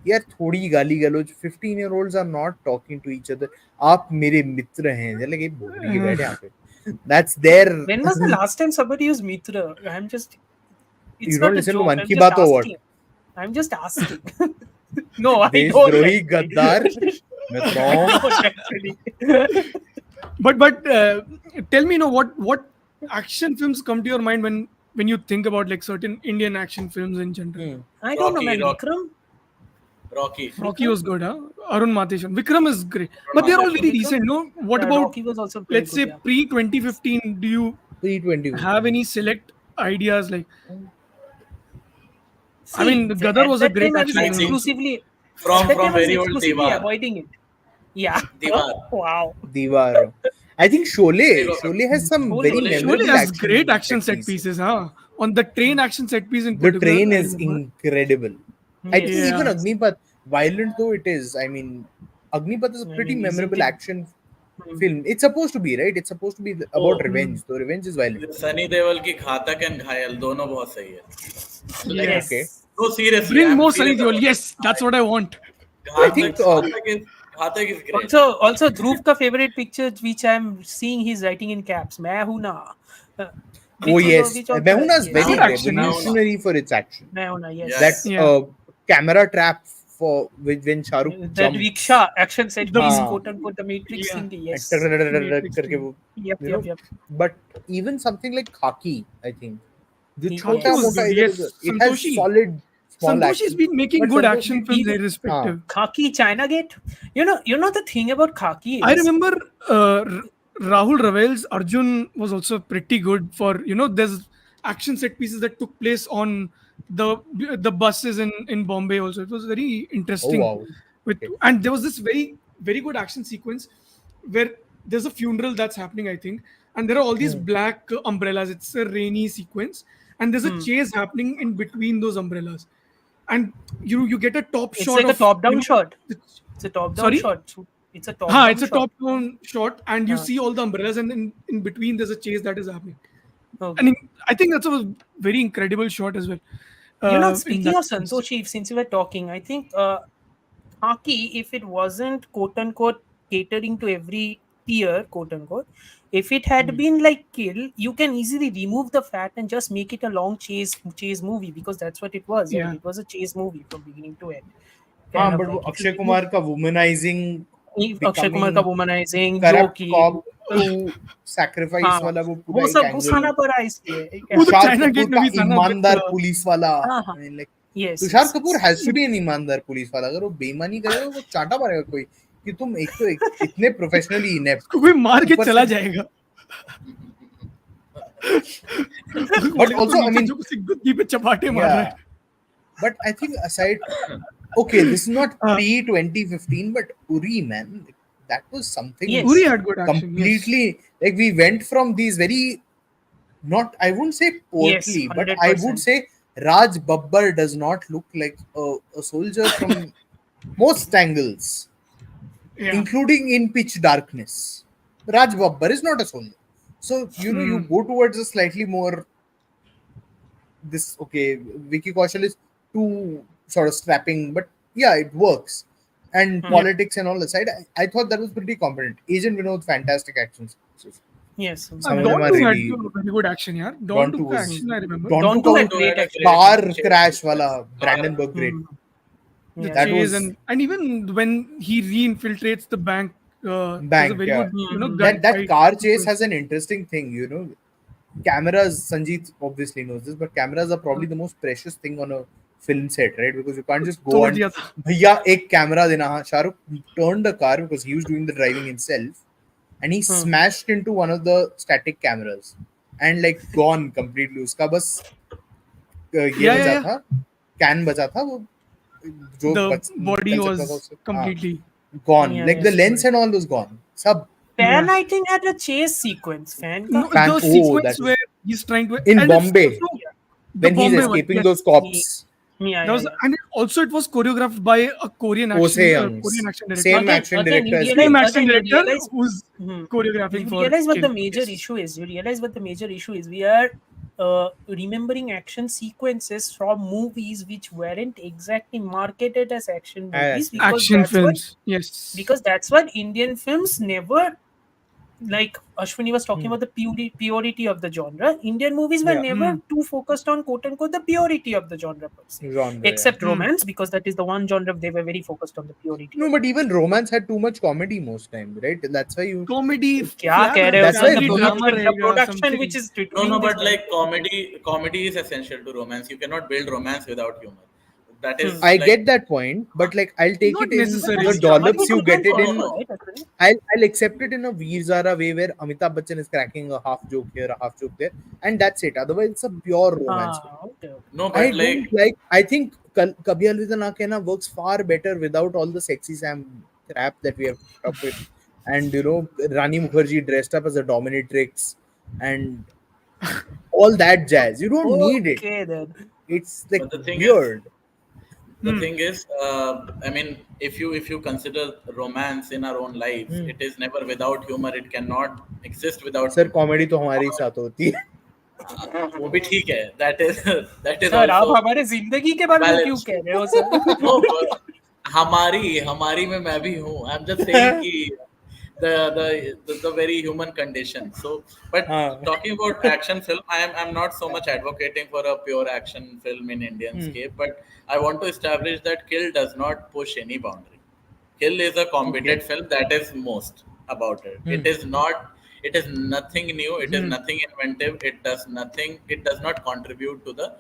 यार थोड़ी गाली गलौज 15-year-olds are not talking to each other. आप मेरे मित्र हैं, they're like ये बोल रही है बैठ यहाँ पे. That's their. When was the last time somebody used Mitra? I'm just. You It's don't not a listen to joke. Man I'm Ki just Baat or what? asking. I'm just asking. No, I don't देशद्रोही actually. गद्दार मित्रों. I don't actually. But tell me, what action films come to your mind when you think about like certain Indian action films in general? I don't know, Rocky, man. Rocky, Vikram? Rocky. Rocky was good, huh? Arun Mateshan. Vikram is great. But they're all Madheshan. very Vikram? recent, no? What Yeah, about, Rocky was also very let's good, say, yeah. pre 2015? Do you 320. have any select ideas? Like, I See, mean, Gadar at was a that great time I was action I film think also. exclusively at from that time I was very old exclusively Devar. avoiding it. Yeah. Devar. Wow. Diwar. I think Sholay. Diva. Sholay has some very Sholay. Sholay memorable has great action action set set pieces. pieces, huh? On the train action set piece in The particular, train I is remember. incredible. I think Yes. even Yeah. Agnipath, violent though it is, I mean, Agnipath is a I pretty mean, isn't memorable it? action film. It's supposed to be, right? It's supposed to be about Oh, revenge. So revenge is violent. Sunny Deol की घातक and घायल दोनों बहुत सही है. Like, Yeah. Okay. Yes. no, seriously, Bring I'm more Sunny serious Deol. about it. Yes, that's what I want. I think घातक is great. Also Dhruv ka favorite picture which I'm seeing he's writing in caps. मैं हूं ना. Uh, oh which is yes, which also Behuna is yes. very Good action, huh? revolutionary for its action. मैं हूं ना, yes. That Yes. Yeah. camera trap for when Shahrukh That jumps. rickshaw action set The- piece, हाँ. quote unquote, the Matrix Yeah. thingy. Yes. Matrix करके thing. वो, Yep. you know, Yep. but even something like Khaki, I think the Yes. chota Khaki was mota good. idhar Yes, udhar, it has Santoshi. solid small Santoshi's action, been making but good Santoshi action films even- irrespective. Khaki China Gate. You know the thing about Khaki is I remember Rahul Ravel's Arjun was also pretty good for, there's action set pieces that took place on the buses in Bombay also. It was very oh interesting. wow, okay. And there was this very, very good action sequence where there's a funeral that's happening, I think, and there are all these black umbrellas. It's a rainy sequence, and there's a chase happening in between those umbrellas. And you get a top it's shot like a of top-down shot. the- It's a top-down Sorry? shot. So it's a Ha, top-down it's a shot. top-down shot, and you see all the umbrellas, and then in between there's a chase that is happening. Okay. And I think that's a very incredible shot as well. In Speaking that of sense. Santoshi, since you were talking, I think Khaki, if it wasn't quote unquote catering to every tier, quote unquote, if it had been like Kill, you can easily remove the fat and just make it a long chase movie, because that's what it was. Right? Yeah. It was a chase movie from beginning to end. हाँ, Kind of but like वो if you Akshay remove- Kumar का womanizing, Akshay Kumar का womanizing, corrupt jokey, cop to sacrifice हाँ, वाला वो वो पूरा सब एक घुसाना angle. पड़ा इसलिए. वो तो तुषार China कपूर Gate में का भी था ना, ईमानदार with, पुलिस वाला. हाँ, हाँ. I mean, like, Yes. Tushar yes, Kapoor yes. Has to be an ईमानदार पुलिस वाला. अगर वो बेईमानी करेगा वो चाटा मारेगा कोई, कि तुम एक तो इतने प्रोफेशनली इनेप्ट, उसको कोई मार के ऊपर चला से- जाएगा. But also, I mean, जो किसी गुद्दी पे चपाटे मार रहा yeah. है. But I think aside, okay, this is not Uh, pre 2015, but Uri, man, that was something Yes. Uri had good action. completely. Like we went from these very, not I wouldn't say portly, but I would 100%. say Raj Babbar does not look like a soldier from most angles, Yeah. including in pitch darkness. Raj Babbar is not a soldier. So, you go towards a slightly more this okay. Vicky Kaushal is too sort of strapping, but yeah, it works. And Hmm. politics and all aside, I thought that was pretty competent. Agent Vinod, fantastic actions. Yes. Some of them Dawn are 2 had really very good action, yeah. Dawn Dawn 2 2 ka was action I remember. Dawn 2 Dawn का 2 वो had great had a action. great car chase crash sequence. वाला Brandon Burke great. Hmm. The Yeah. That chase was and even when he re-infiltrates the bank, there's a bank. very Yeah, good Hmm. that gunfight car chase sequence. has an interesting thing. Cameras. Sanjeet obviously knows this, but cameras are probably the most precious thing on a film set, right? Because you can't just go तोड़ and दिया था. भैया एक camera देना. हाँ, Shahrukh turned the car because he was doing the driving himself, and he Hmm. smashed into one of the static cameras and like gone completely. उसका बस ये Yeah, yeah, बचा yeah. था, कैन बचा था वो जो The बच body निकल सकता था was उससे. हाँ, completely gone. Yeah. Like the Yeah. lens and all was gone. Sub Fan, yeah. I think, had a chase sequence. Fan ka. No, fan. the Oh, sequence that was where he's trying to, in and it's Bombay also Yeah. the when he's Bombay one. escaping Yes, those cops. Yeah. that was, Yeah. and also it was choreographed by a Korean Ose action, Korean Youngs. action director. Same action Again, you director as Same realize. Kill. action Again, you director realize. who's Hmm. choreographing You for realize what Kill. the major Yes. issue is. You realize what the major issue is. We are remembering action sequences from movies which weren't exactly marketed as action movies Action. because Action that's what films. Yes. Indian films never, like Ashwani was talking Hmm. about the purity of the genre. Indian movies were Yeah. never too focused on quote unquote the purity of the genre per se, Genre. Yeah. except romance because that is the one genre they were very focused on the purity No, of. but even romance had too much comedy most time, right? That's why you. Comedy, क्या flat, कह रहे हो That's sir? why The family we. drama production, the रहेगा production which something. is No, doing no, this but kind like of thing. comedy is essential to romance. You cannot build romance without humor. That Hmm. is I like get that point, but like I'll take Not it in But the that's necessarily. Jamali dollops you get depends it also, in. right? Actually. I'll accept it in a Veer Zara way where Amitabh Bachchan is cracking a half joke here, a half joke there, and that's it. Otherwise, it's a pure romance film. Okay. no, I but don't like like. I think Kabhi Alvida Na Kehna works far better without all the sexy Sam crap that we have put up with, and Rani Mukherjee dressed up as a dominatrix, and all that jazz. You don't need it. Okay then. It's like but the thing is weird. the thing is I mean if you consider romance in our own lives, Hmm. it is never without humor. It cannot exist without sir humor. Comedy तो हमारे ही साथ होती है. वो भी ठीक है. That is that is sir आप also हमारे जिंदगी के बारे में क्यों balanced. कह रहे हो सर? No, हमारी में मैं भी हूँ. I'm just saying कि the very human condition. So, but हाँ. talking about action film, I'm not so much advocating for a pure action film in Indian Hmm. scape, but I want to establish that Kill does not push any boundary. Kill is a competent Okay. film. That is most about it. Hmm. It is not. It is nothing new. It is Hmm. nothing inventive. It does nothing. It does not contribute to the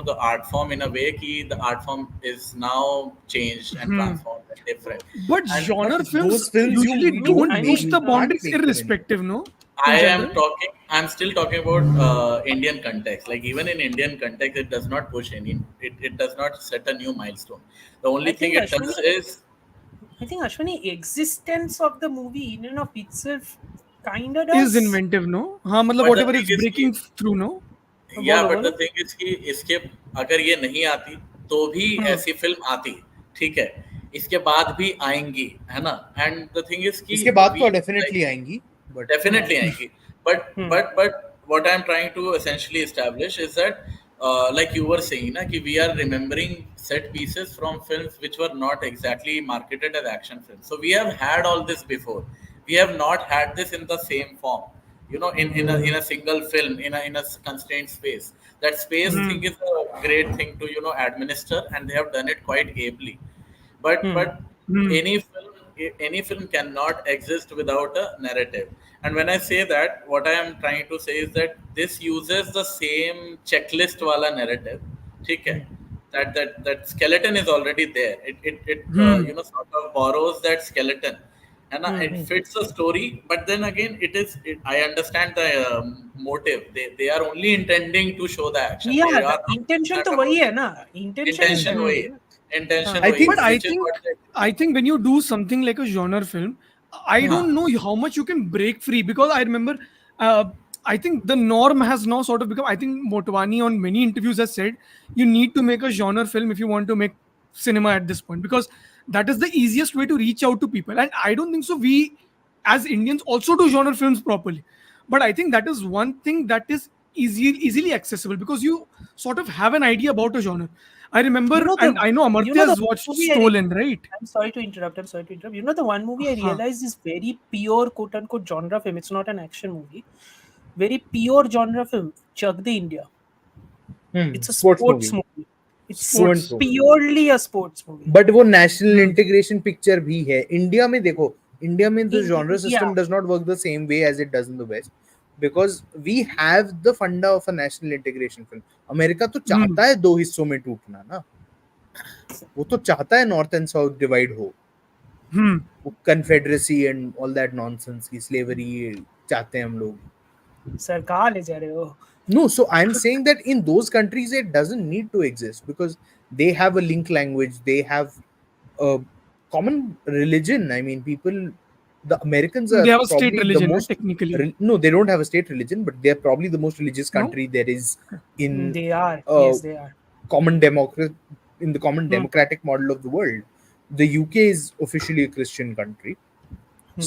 the art form in a way ki the art form is now changed and transformed and different. But And But genre films those films usually you don't I push mean, the you can't boundaries make them anymore. irrespective, no? I In am general. talking. I'm still talking about Indian context. Like even in Indian context, it does not push any. It does not set a new milestone. The only I thing think it does is Ashwani existence of the movie in and of itself kinda Is does. inventive, no? हाँ मतलब but the whatever thing it's is कि breaking through, no? या बोलो but the बोलो. Thing is कि इसके अगर ये नहीं आती तो भी Hmm. ऐसी फिल्म आती. ठीक है. इसके बाद भी आएंगी है ना. एंड द थिंग इज कि इसके बाद वी तो लाइक डेफिनेटली आएंगी बट definitely आएंगी. But Hmm. but what I'm trying to essentially establish is that like you were saying na, कि we are remembering set pieces from films which were not exactly marketed as action films. So we have had all this before. We have not had this in the same form. In a single film in a constrained space. That space Hmm. thing is a great thing to administer, and they have done it quite ably. But Hmm. any film cannot exist without a narrative. And when I say that, what I am trying to say is that this uses the same checklist wala narrative. ठीक है. That skeleton is already there. It Hmm. sort of borrows that skeleton, and Hmm. it fits a story. But then again, I understand the motive. They are only intending to show the action. They Yeah, the are not intention concerned तो about वही है ना. Intention is intention that वही only. है. ना. Intention I वही think But है, I which is think what they I think when you do something like a genre film, I Hmm. don't know how much you can break free because I remember uh, I think the norm has now sort of become. I think Motwani on many interviews has said you need to make a genre film if you want to make cinema at this point, because that is the easiest way to reach out to people. And I don't think so. We as Indians also do genre films properly, but I think that is one thing that is easily accessible because you sort of have an idea about a genre. I You remember, know and the I know you know Amartya the has watched movie Stolen, right? I'm sorry to interrupt. I'm sorry to interrupt. You know the one movie I Huh. realized is very pure quote unquote genre film. It's not an action movie. Very pure genre film. Chak De India. It's a Sports sports movie. movie. It's Fluent Sports. movie. purely a sports movie. But वो national Hmm. Integration picture भी है India में. देखो India में the genre Yeah. System does not work the same way as it does in the west because we have the funda of a national integration film. America तो Hmm. चाहता है दो हिस्सों में टूटना ना. वो तो चाहता है नॉर्थ एंड साउथ डिवाइड हो. Hmm. Confederacy and all that nonsense की स्लेवरी चाहते हैं हम लोग. सर कहाँ ले जा रहे हो? No, so I'm saying that in those countries it doesn't need to exist because they have a link language, they have a common religion. I mean, people, the Americans are They have a state probably the religion, most. technically. No, they don't have a state religion, but they're probably the most religious No? country there is in They are. uh, Yes, they are. common democrat in the common democratic model of the world. The UK is officially a Christian country.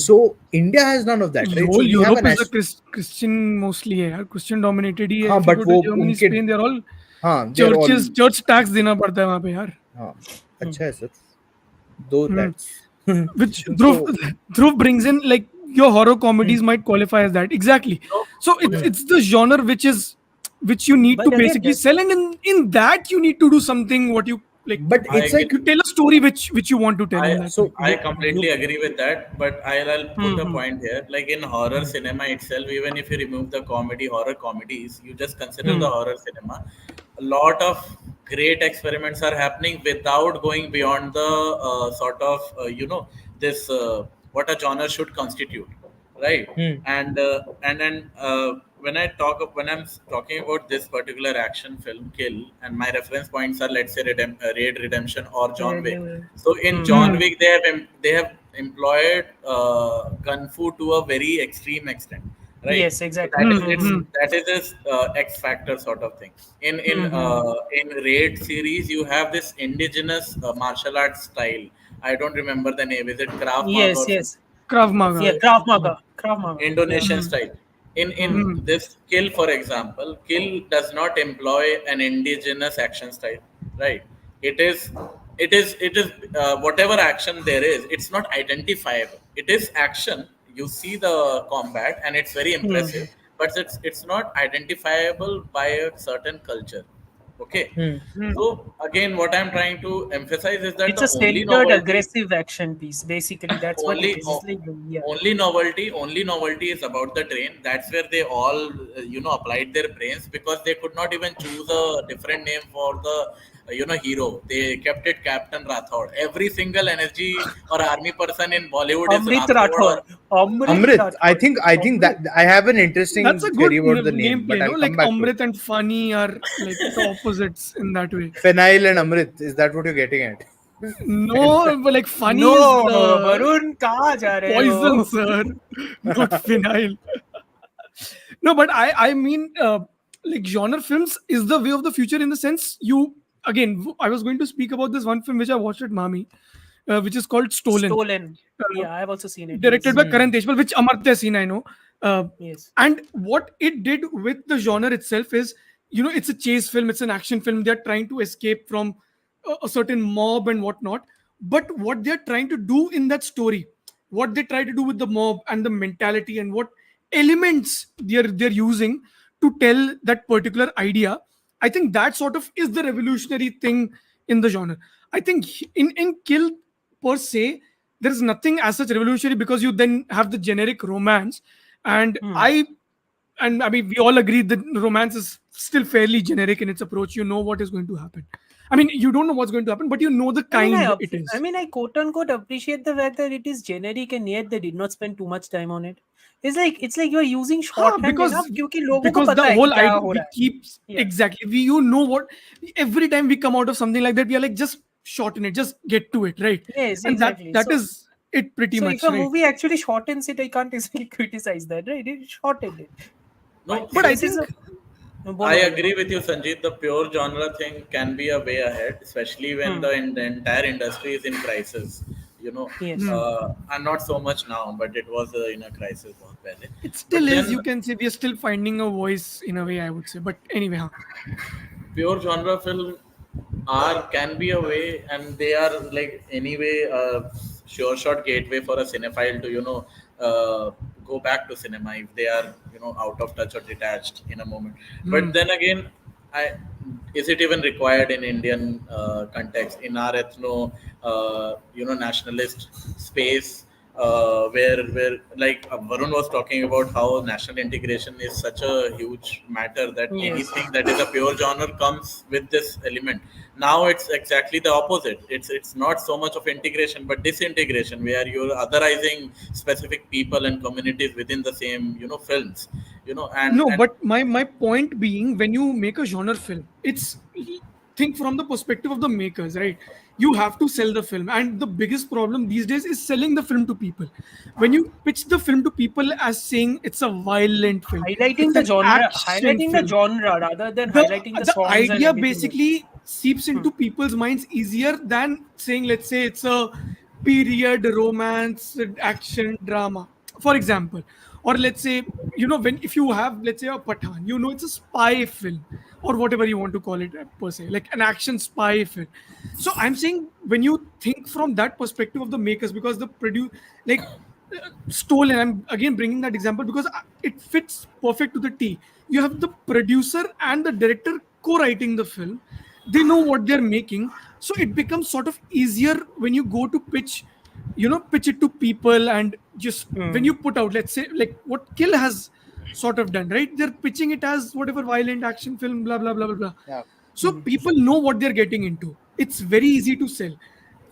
So India has none of that, right? Whole So we have a Europe is a national. Christian mostly है यार, Christian dominated ही है. हाँ, If you but go to वो Germany, उनके Spain, they're all हाँ, they're all churches, church tax देना पड़ता है वहाँ पे यार. हाँ, अच्छा है sir. Though that's Which so Dhruv brings in, like your horror comedies might qualify as that exactly. So, So it's the genre which you need But to again, basically sell, and in that you need to do something what you like. but I it's like You tell a story which you want to tell in that. so I completely agree with that, but I'll put a point here. Like in horror cinema itself, even if you remove the horror comedies, you just consider the horror cinema. A lot of great experiments are happening without going beyond the sort of this what a genre should constitute, right? And then when I'm talking about this particular action film Kill, and my reference points are, let's say, Raid Redemption or John Wick. So in John Wick they have employed kung fu to a very extreme extent, right? Yes, So exactly. that is this X factor sort of thing. In Raid series you have this indigenous martial arts style. I don't remember the name. Is it Krav Maga Yes, or yes. Krav Maga. Yeah, Krav Maga. Krav Maga. Indonesian style? In this Kill, for example, Kill does not employ an indigenous action style, right? It is whatever action there is, it's not identifiable. It is action. You see the combat and it's very impressive, but it's not identifiable by a certain culture. Okay. So again, what I'm trying to emphasize is that It's the a only centered, novelty aggressive action piece. Basically, that's what it is. It's like, yeah. only novelty is about the train. That's where they all applied their brains, because they could not even choose a different name for the hero. They kept it Captain Rathod. Every single energy or army person in Bollywood is Amrit Rathod. Rathod. Amrit. I think that I have an interesting That's a good theory about the name, but gameplay, I'll no? come Like back to Amrit it. and Fani are like the opposites in that way. Phenyl and Amrit, is that what you're getting at? No, but like Fani No, is the Varun, कहाँ जा रहे poison, हो? sir, not phenyl. No, but I mean, like genre films is the way of the future, in the sense you again. I was going to speak about this one film which I watched at Mami, which is called Stolen, Stolen. Yeah, I've also seen it. directed Yes. by Karan Deshpal, which Amartya has seen, I know. Yes. And what it did with the genre itself is, it's a chase film, it's an action film. They're trying to escape from a certain mob and whatnot. But what they're trying to do in that story, what they try to do with the mob and the mentality and what elements they're using to tell that particular idea, I think that sort of is the revolutionary thing in the genre. I think in Kill per se, there is nothing as such revolutionary, because you then have the generic romance, and I mean, we all agree that romance is still fairly generic in its approach. You know what is going to happen. I mean, you don't know what's going to happen, but you know the kind it is. I quote unquote appreciate the fact that it is generic, and yet they did not spend too much time on it. It's like you're using shorthand because enough क्योंकि लोगों को because पता the है कि whole क्या idea हो we रहा है. keep Yeah. exactly we what every time we come out of something like that, we are like, just shorten it, just get to it, right? Yes, And exactly. that So- is it pretty So much, if a right? movie actually shortens it, I can't easily criticize that, right? It shortened it. No, But I This is think a no, I bolo, agree bolo. with you, Sanjeet. The pure genre thing can be a way ahead, especially when Hmm. the entire industry is in crisis. You know, Yes. and not so much now, but it was in a crisis बहुत पहले. it still But is. then You can say we are still finding a voice in a way, I would say. But anyway, huh? pure genre film are can be a way, and they are like anyway a sure shot gateway for a cinephile to go back to cinema if they are out of touch or detached in a moment. But then again, I is it even required in Indian context, in our ethno nationalist space, where like Varun was talking about how national integration is such a huge matter that Yes. anything that is a pure genre comes with this element. Now it's exactly the opposite. It's not so much of integration but disintegration, where you're otherizing specific people and communities within the same films, No, and but my point being, when you make a genre film, it's think from the perspective of the makers, right? You have to sell the film, and the biggest problem these days is selling the film to people. When you pitch the film to people as saying it's a violent film, Highlighting it's the an genre, action highlighting the film, genre rather than the highlighting the the songs and idea everything else. basically seeps into people's minds easier than saying, let's say it's a period romance action drama, for example. Or let's say, when if you have, let's say, a Pathan, it's a spy film, or whatever you want to call it, per se, like an action spy film. So I'm saying, when you think from that perspective of the makers, because the produce, like, stolen, I'm again bringing that example because it fits perfect to the T. You have the producer and the director co-writing the film. They know what they're making, so it becomes sort of easier when you go to pitch it to people. And just when Hmm. you put out, let's say, like what Kill has sort of done, right? They're pitching it as whatever violent action film, blah blah blah blah blah. Yeah. So people know what they're getting into. It's very easy to sell.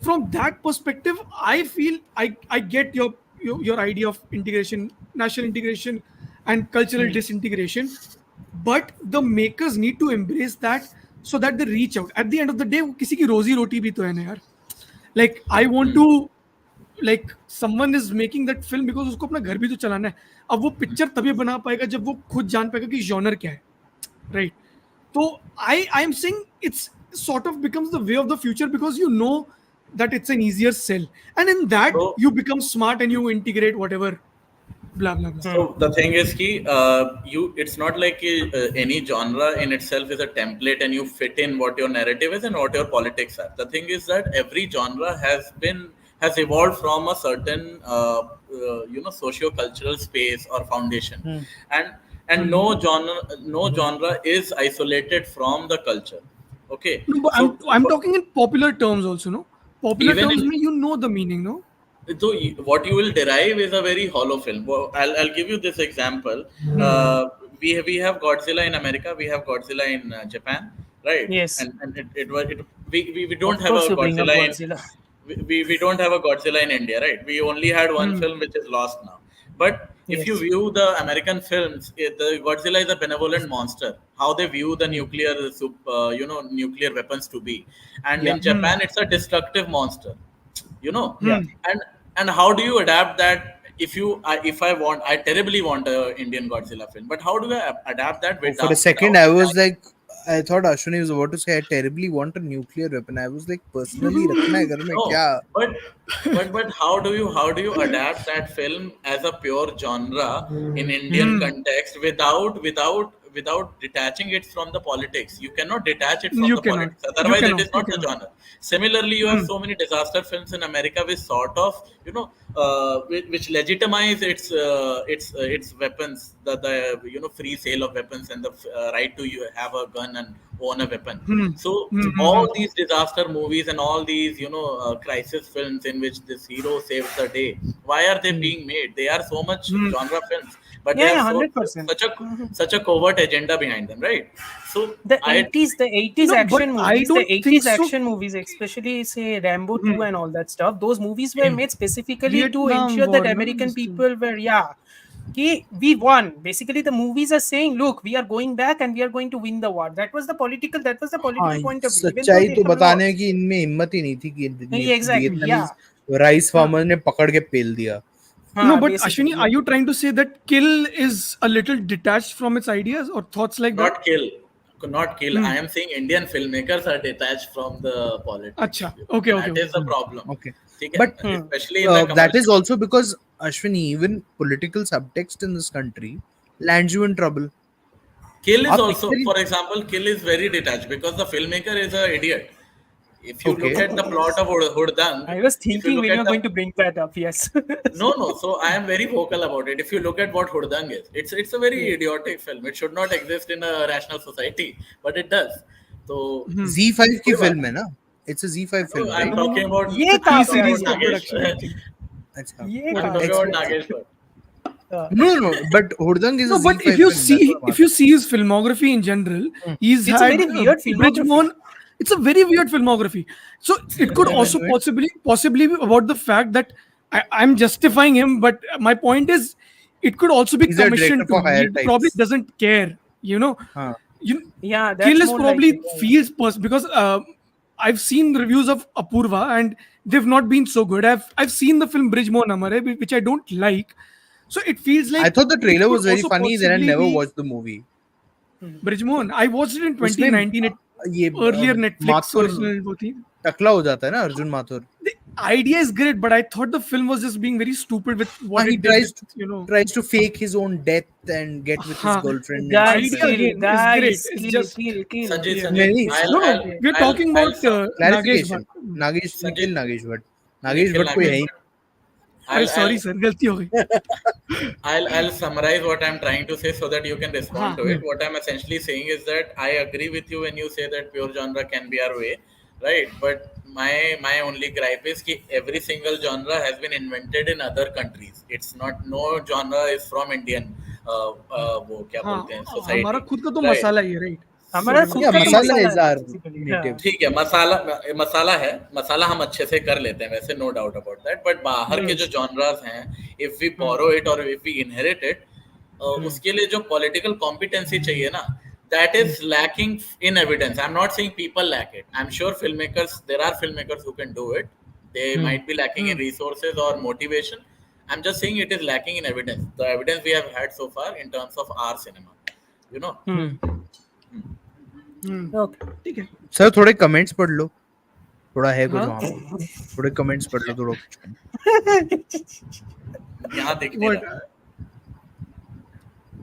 From that perspective, I feel I get your idea of integration, national integration, and cultural Yes. disintegration. But the makers need to embrace that, so that they reach out. At the end of the day, वो किसी की रोजी रोटी भी तो है ना यार. Like I want to, like someone is making that film because उसको अपना घर भी तो चलाना है. अब वो पिक्चर तभी बना पाएगा जब वो खुद जान पाएगा कि जॉनर क्या है, right? So I'm saying it's sort of becomes the way of the future, because that it's an easier sell, and in that so you become smart and you integrate whatever, blah blah blah. Hmm. So the thing is, it's not like any genre in itself is a template, and you fit in what your narrative is and what your politics are. The thing is that every genre has evolved from a certain socio-cultural space or foundation, and no genre is isolated from the culture. Okay, No, but I'm so I'm talking in popular terms also, no? Popular even terms in mean the meaning, no? so what you will derive is a very hollow film. Well, I'll give you this example. We have Godzilla in America. We have Godzilla in Japan, right? Yes. And we don't Of have course, a you bring up Godzilla in Godzilla. we don't have a Godzilla in India, right? We only had one film which is lost now. But if you Yes. view the American films, the Godzilla is a benevolent monster. How they view the nuclear weapons to be, and Yeah. in Japan, it's a destructive monster. You know, Yeah. and and how do you adapt that? If I want, I terribly want a Indian Godzilla film, but how do I adapt that Oh, for a second, without I was detaching? like, I thought Ashwani was about to say, I terribly want a nuclear weapon. I was like, personally, रखना है घर में No, क्या? but how do you adapt that film as a pure genre in Indian context without detaching it from the politics? You cannot detach it from You the cannot. politics. You Otherwise, it cannot. is You not the cannot. genre. Similarly, you have so many disaster films in America which sort of which legitimize its weapons, the free sale of weapons and the right to have a gun and own a weapon. So all these disaster movies and all these crisis films in which this hero saves the day, why are they being made? They are so much genre films, but they Yeah, have yeah, 100%. such a covert agenda behind them, right? So The I 80s, the 80s No, but action I movies, the don't think 80s so. action movies, especially say Rambo 2 and all that stuff, those movies were made specifically to Vietnam ensure that War, no? American This thing. people were, yeah, okay, we won. Basically, the movies are saying, look, we are going back and we are going to win the war. That was the हाँ, political point of view, even though सच्चाई they तो have बताने lost. की इनमें हिम्मत ही नहीं थी कि Exactly, yeah. Vietnamese rice farmer ने पकड़ के पेल दिया. No, but basically, Ashwini, are you trying to say that Kill is a little detached from its ideas or thoughts like that? Not kill, not kill. I am saying Indian filmmakers are detached from the politics. Acha. Okay, okay, That is okay. the problem. Okay. ठीक But है? Especially in the that is commercial. also because, Ashwini, even political subtext in this country lands you in trouble. Kill is आप also, picture he- for example, Kill is very detached because the filmmaker is an idiot. If you look Okay. at the plot of Hurdang, I was if you thinking look when at you're the going to bring that up. Yes. no. So I am very vocal about it. If you look at what Hurdang is, it's a very idiotic film. It should not exist in a rational society, but it does. So Z5 की कोई बात film है ना? It's a Z5 no, film, I'm right? talking about ये The कहाँ T से आ series गया? Nagesh. production actually. अच्छा. ये But I'm कहाँ talking से? about Nagesh. No, but Hurdang is No, a but Z5 film. That's what I'm if you see his filmography in general, he's It's a had very weird filmography. Bridgemon. It's a very weird filmography. So it could also possibly be about the fact that I'm justifying him, but my point is, it could also be He's a director commissioned to for him. He higher probably types. doesn't care. Huh. You Yeah, that's Kill is more like probably it. feels because I've seen reviews of Apurva and they've not been so good. I've seen the film Bridge Mo Namare, which I don't like. So it feels I like thought the it trailer could was very also funny. Then I possibly never be watched the movie. Bridgemon. I watched it in उसमें 2019. It ये earlier Netflix Mathur original वो थी. टकला हो जाता है ना Arjun Mathur. The idea is great, but I thought the film was just being very stupid with what He it did. tries to fake his own death and get with his Huh. girlfriend. And Guys, idea again is guys, great. It's kill, just kill, kill. Sanjeet, Yeah. Sanjeet, Many- I'll, no, I'll, we're I'll, talking I'll, about sum- Nagesh clarification. Bhatt. Nagesh Sanjeet. Nikhil Nagesh Bhatt. Nagesh Nikhil Bhatt कोई है ही. Nagesh. अरे sorry sir, गलती हो गई. I'll summarize what I'm trying to say so that you can respond to it. What I'm essentially saying is that I agree with you when you say that pure genre can be our way, right? But my only gripe is that every single genre has been invented in other countries. It's not, no genre is from Indian वो क्या हाँ, बोलते हैं society. हमारा खुद का तो Right. मसाला ही है, right? हमारा खुद Yeah, का तो masala मसाला is है, our basically. native. ठीक है, मसाला है, मसाला हम अच्छे से कर लेते हैं वैसे, no doubt about that. But बाहर के जो जॉनरास हैं, इफ वी बोरो इट और इफ वी इनहेरिट इट, उसके लिए जो पॉलिटिकल कॉम्पिटेंसी चाहिए ना, that is lacking in evidence. I'm not saying people lack it. I'm sure there are filmmakers who can do it. They might be lacking in resources or motivation. I'm just saying it is lacking in evidence. The evidence we have had so far in terms of our cinema, you know. Okay. ठीक है. Sir थोड़े comments पढ़ लो. थोड़ा है कुछ वहाँ पे. थोड़े कमेंट्स पढ़ लो थोड़ा कुछ. यहाँ दिख नहीं What? रहा.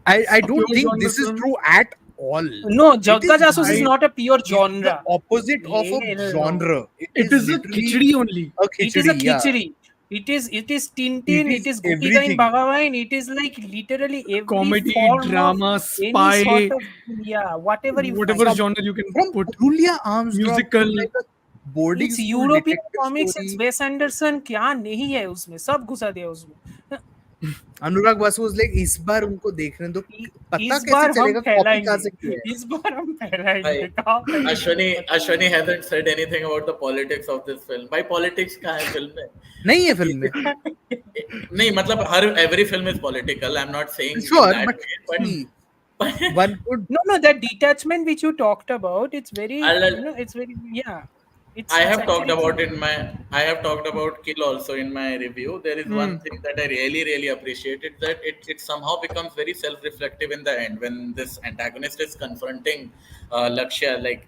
I don't pure think genre this is film? true at all. No, Jagga It is Jasus is right. not a pure It's genre. the opposite of a Hell no. genre. It is a literally khichdi only. a It is a khichdi, yeah. khichdi. It is Tintin, It it is is Guppy Guy in everything. Bhagavan, it is like literally every Comedy, form drama, of spy, any sort of, yeah, whatever you whatever find. genre you can From put. Purulia Arms Musical. Drop to like a boarding It's school European detective comics, story. it's Wes Anderson, क्या नहीं है उसमें, सब घुसा दिया उसमें. अनुराग Basu was like इस बार उनको देखने दो. पता इस कैसे बार हम चलेगा कॉपी कहाँ से फैलाएंगे, किया है. इस बार हम फैलाएंगे. कहाँ फैलाएंगे? Ashwani hasn't said anything about the politics of this film. By politics कहाँ है film में? नहीं है फिल्म में. नहीं, मतलब every film is political. I'm not saying Sure, that but way, see, one could. No, that detachment which you talked about, it's very, I'll- it's very, yeah. I have it's talked actually about I have talked about Kill also in my review. There is one thing that I really appreciate, it that it somehow becomes very self-reflective in the end when this antagonist is confronting Lakshya, like,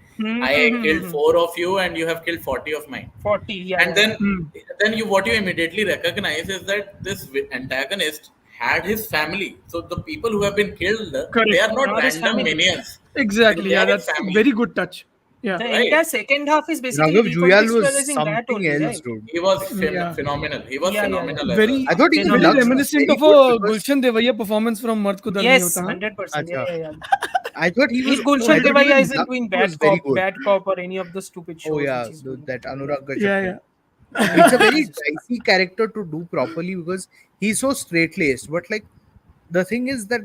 I killed 4 of you and you have killed 40 of mine. 40, yeah. And then what you immediately recognize is that this antagonist had his family. So the people who have been killed, Correct. they are not Not his random family. minions. Exactly. They Yeah, are his that's family. very good touch. Yeah. The Right. entire second half is basically Raghav Juyal was recontextualizing that something only, else, right? dude. He was Yeah. phenomenal. He was Yeah, phenomenal. as Very, well. I thought even very Lux was reminiscent very of a good because- Gulshan Devaiya performance from Mard Ko Dal Nahi Yes, Hota. 100%. Acha. Yeah. I thought he was. If Gulshan I thought Devaiya even isn't Lux doing was very good. bad cop or any of the stupid shows. Oh yeah, which he's doing. that Anurag Kashyap. Yeah, yeah. It's a very dicey character to do properly because he's so straight-laced. But like, the thing is that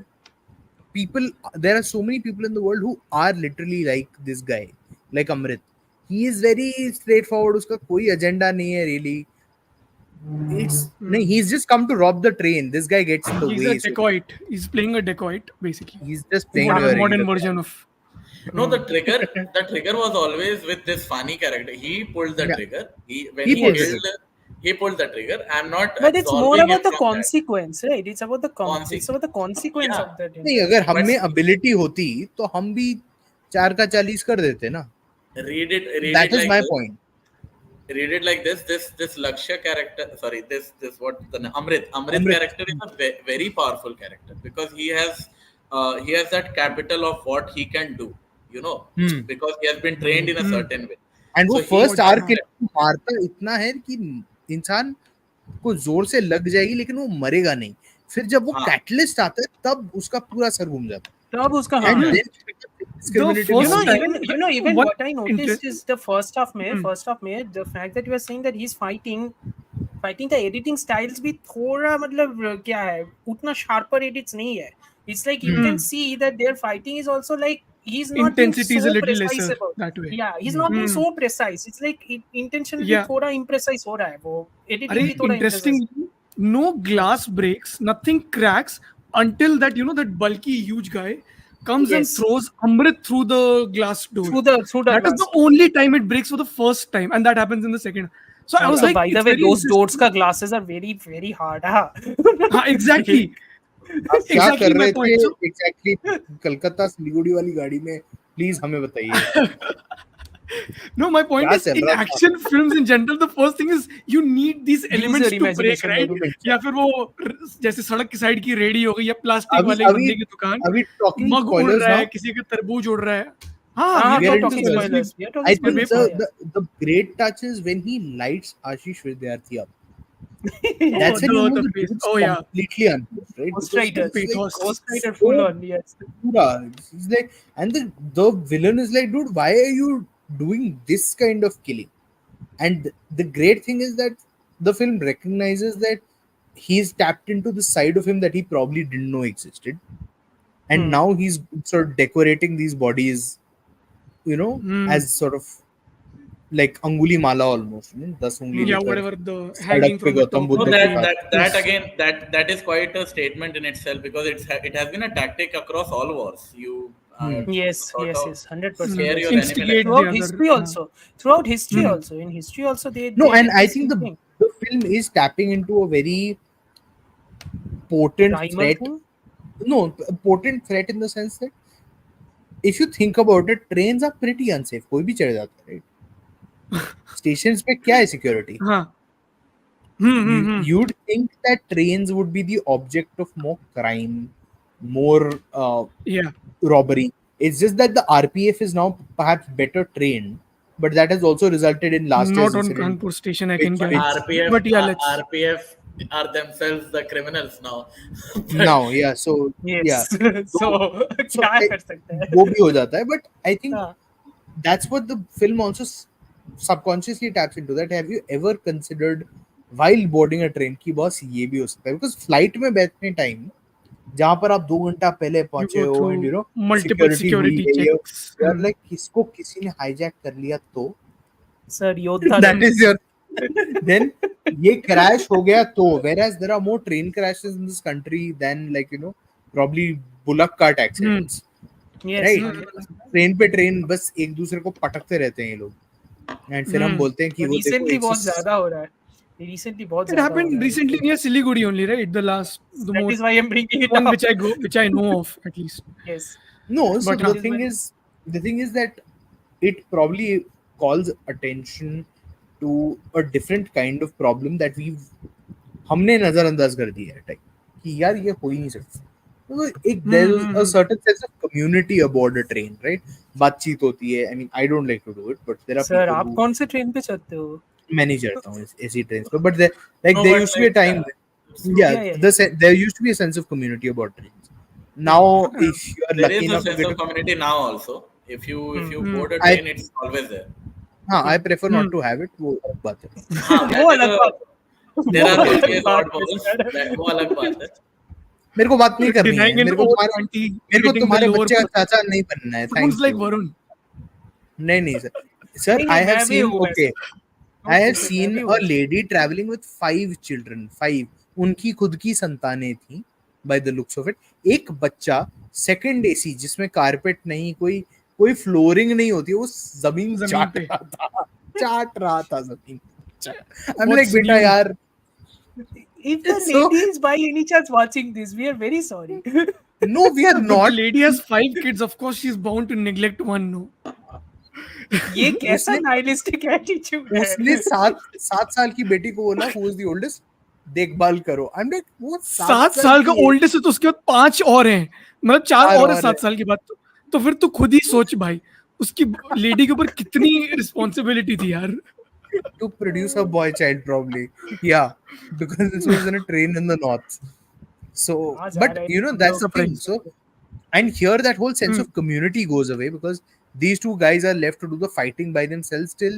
there are so many people in the world who are literally like this guy, like Amrit. He is very straightforward. उसका कोई agenda नहीं है really. He's just come to rob the train. This guy gets in the He's way. a dacoit. He's playing a dacoit, basically. He's just playing Modern, a modern regular- version of. No, the trigger was always with this funny character. He pulled the Yeah. trigger. When He he pulled the killed, he pulled the trigger. I'm not But it's more absolving him about the from that. consequence, right? It's about the it's about the consequence Yeah, of that. नहीं, अगर हम but में ability होती तो हम भी 4 का 40 कर देते ना. read That it is like my this. point. Read it like this Lakshya character, sorry, this what the Amrit Amrit. character is a very powerful character because he has that capital of what he can do, you know, because he has been trained in a certain way. And वो So he first बहुत arc के हाँ लिए मारता इतना है कि इंसान को जोर से लग जाएगी लेकिन वो मरेगा नहीं. फिर जब वो हाँ, कैटलिस्ट आता है तब उसका पूरा सर घूम जाता तब उसका है. एंड हाँ. Then the discriminated You first know, violence. time even one what I noticed interest is the first half में the fact that you are saying that he's fighting का editing styles भी थोड़ा मतलब क्या है उतना sharper edits नहीं है. It's like you can see that their fighting is also like he's not being intensity is a so little precise lesser about. that way. Yeah, he's not being so precise. It's like intentionally Yeah. थोड़ा imprecise हो रहा है वो. Editing Arey, भी थोड़ा imprecise. interestingly, no glass breaks, nothing cracks until that that bulky huge guy comes and Yes. throws Amrit through the glass door. Through the That is glass the door. only time it breaks for the first time, and that happens in the second. So I was Also, like, by the it's way, very those doors interesting. का glasses are very very hard. हाँ. Exactly. आप क्या Exactly कर my रहे थे point. So, exactly Calcutta Siliguri वाली गाड़ी में? प्लीज हमें बताइए no, my point क्या is चल in रहा था. action films in general, the first thing is you need these elements User to break, imagination right? movement. या फिर वो जैसे सड़क की साइड की रेडी हो गई या प्लास्टिक अभी वाले अभी बंदे की दुकान, अभी टॉकिंग मग उड़ स्पॉयलर्स रहा है, नाउ. किसी का तरबूज उड़ रहा है. हाँ, we हाँ, are We are we are talking into talking spoilers. spoilers. spoilers. We are I talking think spoilers. the great touch is when he lights Ashish Vidyarthi up. Yeah. That's when you know The the face. dude's Oh yeah, completely unhinged, right? Ghostwriter. Because he's like pathos. Ghostwriter so full on. Yes. pura. He's like, and the villain is like, dude, why are you doing this kind of killing? And the great thing is that the film recognizes that he's tapped into the side of him that he probably didn't know existed, and now he's sort of decorating these bodies, as sort of like anguli mala almost, 10 ungli Yeah, लेकर whatever the सड़क hanging पे from the Gautam top no, of Buddha the के that plane. Pass. that that Yes. again that is quite a statement in itself because it has been a tactic across all wars. You Yes. sort Yes. of Yes. 100%. scare Yes. your enemy like Instigate the Throughout other. history also. Throughout history also. In history also, No, they and did I the think same thing. the film is tapping into a very potent Primal threat. thing. No, a potent threat in the sense that if you think about it, trains are pretty unsafe. कोई भी चढ़ जाता है, right? Stations पे क्या है security? हाँ. You'd think that trains would be the object of more crime, more Yeah. robbery. It's just that the RPF is now perhaps better trained, but that has also resulted in last year's Not on incident, Kanpur station, I can which, but which guarantee. RPF But yeah, let's. RPF are themselves the criminals now. But now, yeah. So yeah, Yes. so So so क्या कर सकते हैं? वो भी हो जाता है, but I think हाँ. that's what the film also subconsciously taps into. That have you ever considered while boarding a train कि बस ये भी हो सकता है? Because flight में बैठने टाइम जहाँ पर आप 2 घंटा पहले You पहुंचे go हो and through multiple security हुई security है, checks. you are like किसको किसी ने hijack कर लिया तो Sir, योद्धा. that is your then ये crash हो गया तो, whereas there are more train crashes in this country than probably bullock cart accidents, Yes. right? yes. Train पे ट्रेन बस एक दूसरे को पटकते रहते हैं ये लोग, एंड फिर हम बोलते हैं कि वो देखो Recently बहुत ज़्यादा हो रहा है. Recently बहुत It ज़्यादा हो happened रहा है. recently near Siliguri only, right? The That more is why I'm bringing it one up. which I know of at least. Yes. No, so But the That is thing why. is that it probably calls attention to a different kind of problem that हमने नजरअंदाज कर दिया है, type कि यार ये हो ही नहीं सकता. तो एक there is a certain sense of community aboard a train, right? बातचीत होती है. I mean, I don't like to do it, but there are Sir, people आप who कौन से ट्रेन पे चढ़ते हो? मैं नहीं चढ़ता हूँ ऐसी ट्रेन पे, but there no, but used to be a like, time. Yeah. There used to be a sense of community about trains. Now, if you are there lucky is a enough to sense get of community now also. If you board a I train, it's always there. I prefer not to have it. वो अलग बात है. हाँ, वो that is अलग बात. there वो are अलग various बात oddballs. है. वो अलग बात है. मेरे को बात नहीं करनी है. Denying an मेरे को O20, getting the तुम्हारे lower बच्चे का person. चाचा नहीं बनना है. Sounds Thank like you. Varun. नहीं सर. Sir, नहीं, I have मैं भी seen. हूँ Okay, वैसे. I have Okay, seen मैं भी a हूँ. lady traveling with 5 children. 5. उनकी खुद की संतानें थी. By the looks of it, एक बच्चा सेकंड एसी जिसमें कारपेट नहीं, कोई फ्लोरिंग नहीं होती, वो जमीन जमीन पे. चाट रहा था जमीन. I'm like, What's beta, new? yaar. If the So lady is by any chance watching this, we are very sorry. no, we are But the not. lady has 5 kids. Of course, she's bound to neglect one. No. ये कैसा उसने nihilistic attitude उसने है? 7 साल की बेटी को बोला, हु इज द ओल्डेस्ट, देखभाल करो. आई एम लाइक, वो 7 साल 7 साल का की है, ओल्डेस्ट है तो उसके बाद 5 और हैं, मतलब 4 4 और है और है. 7 साल के बाद. तो फिर तू खुद ही सोच भाई, उसकी लेडी के ऊपर कितनी रिस्पॉन्सिबिलिटी थी यार. To produce a boy child, probably. Yeah, because this was in a train in the north. So, कहाँ जा but रहे you know, हैं हम that's लोग? the thing. Surprise. So, and here that whole sense Hmm. of community goes away because these two guys are left to do the fighting by themselves. Till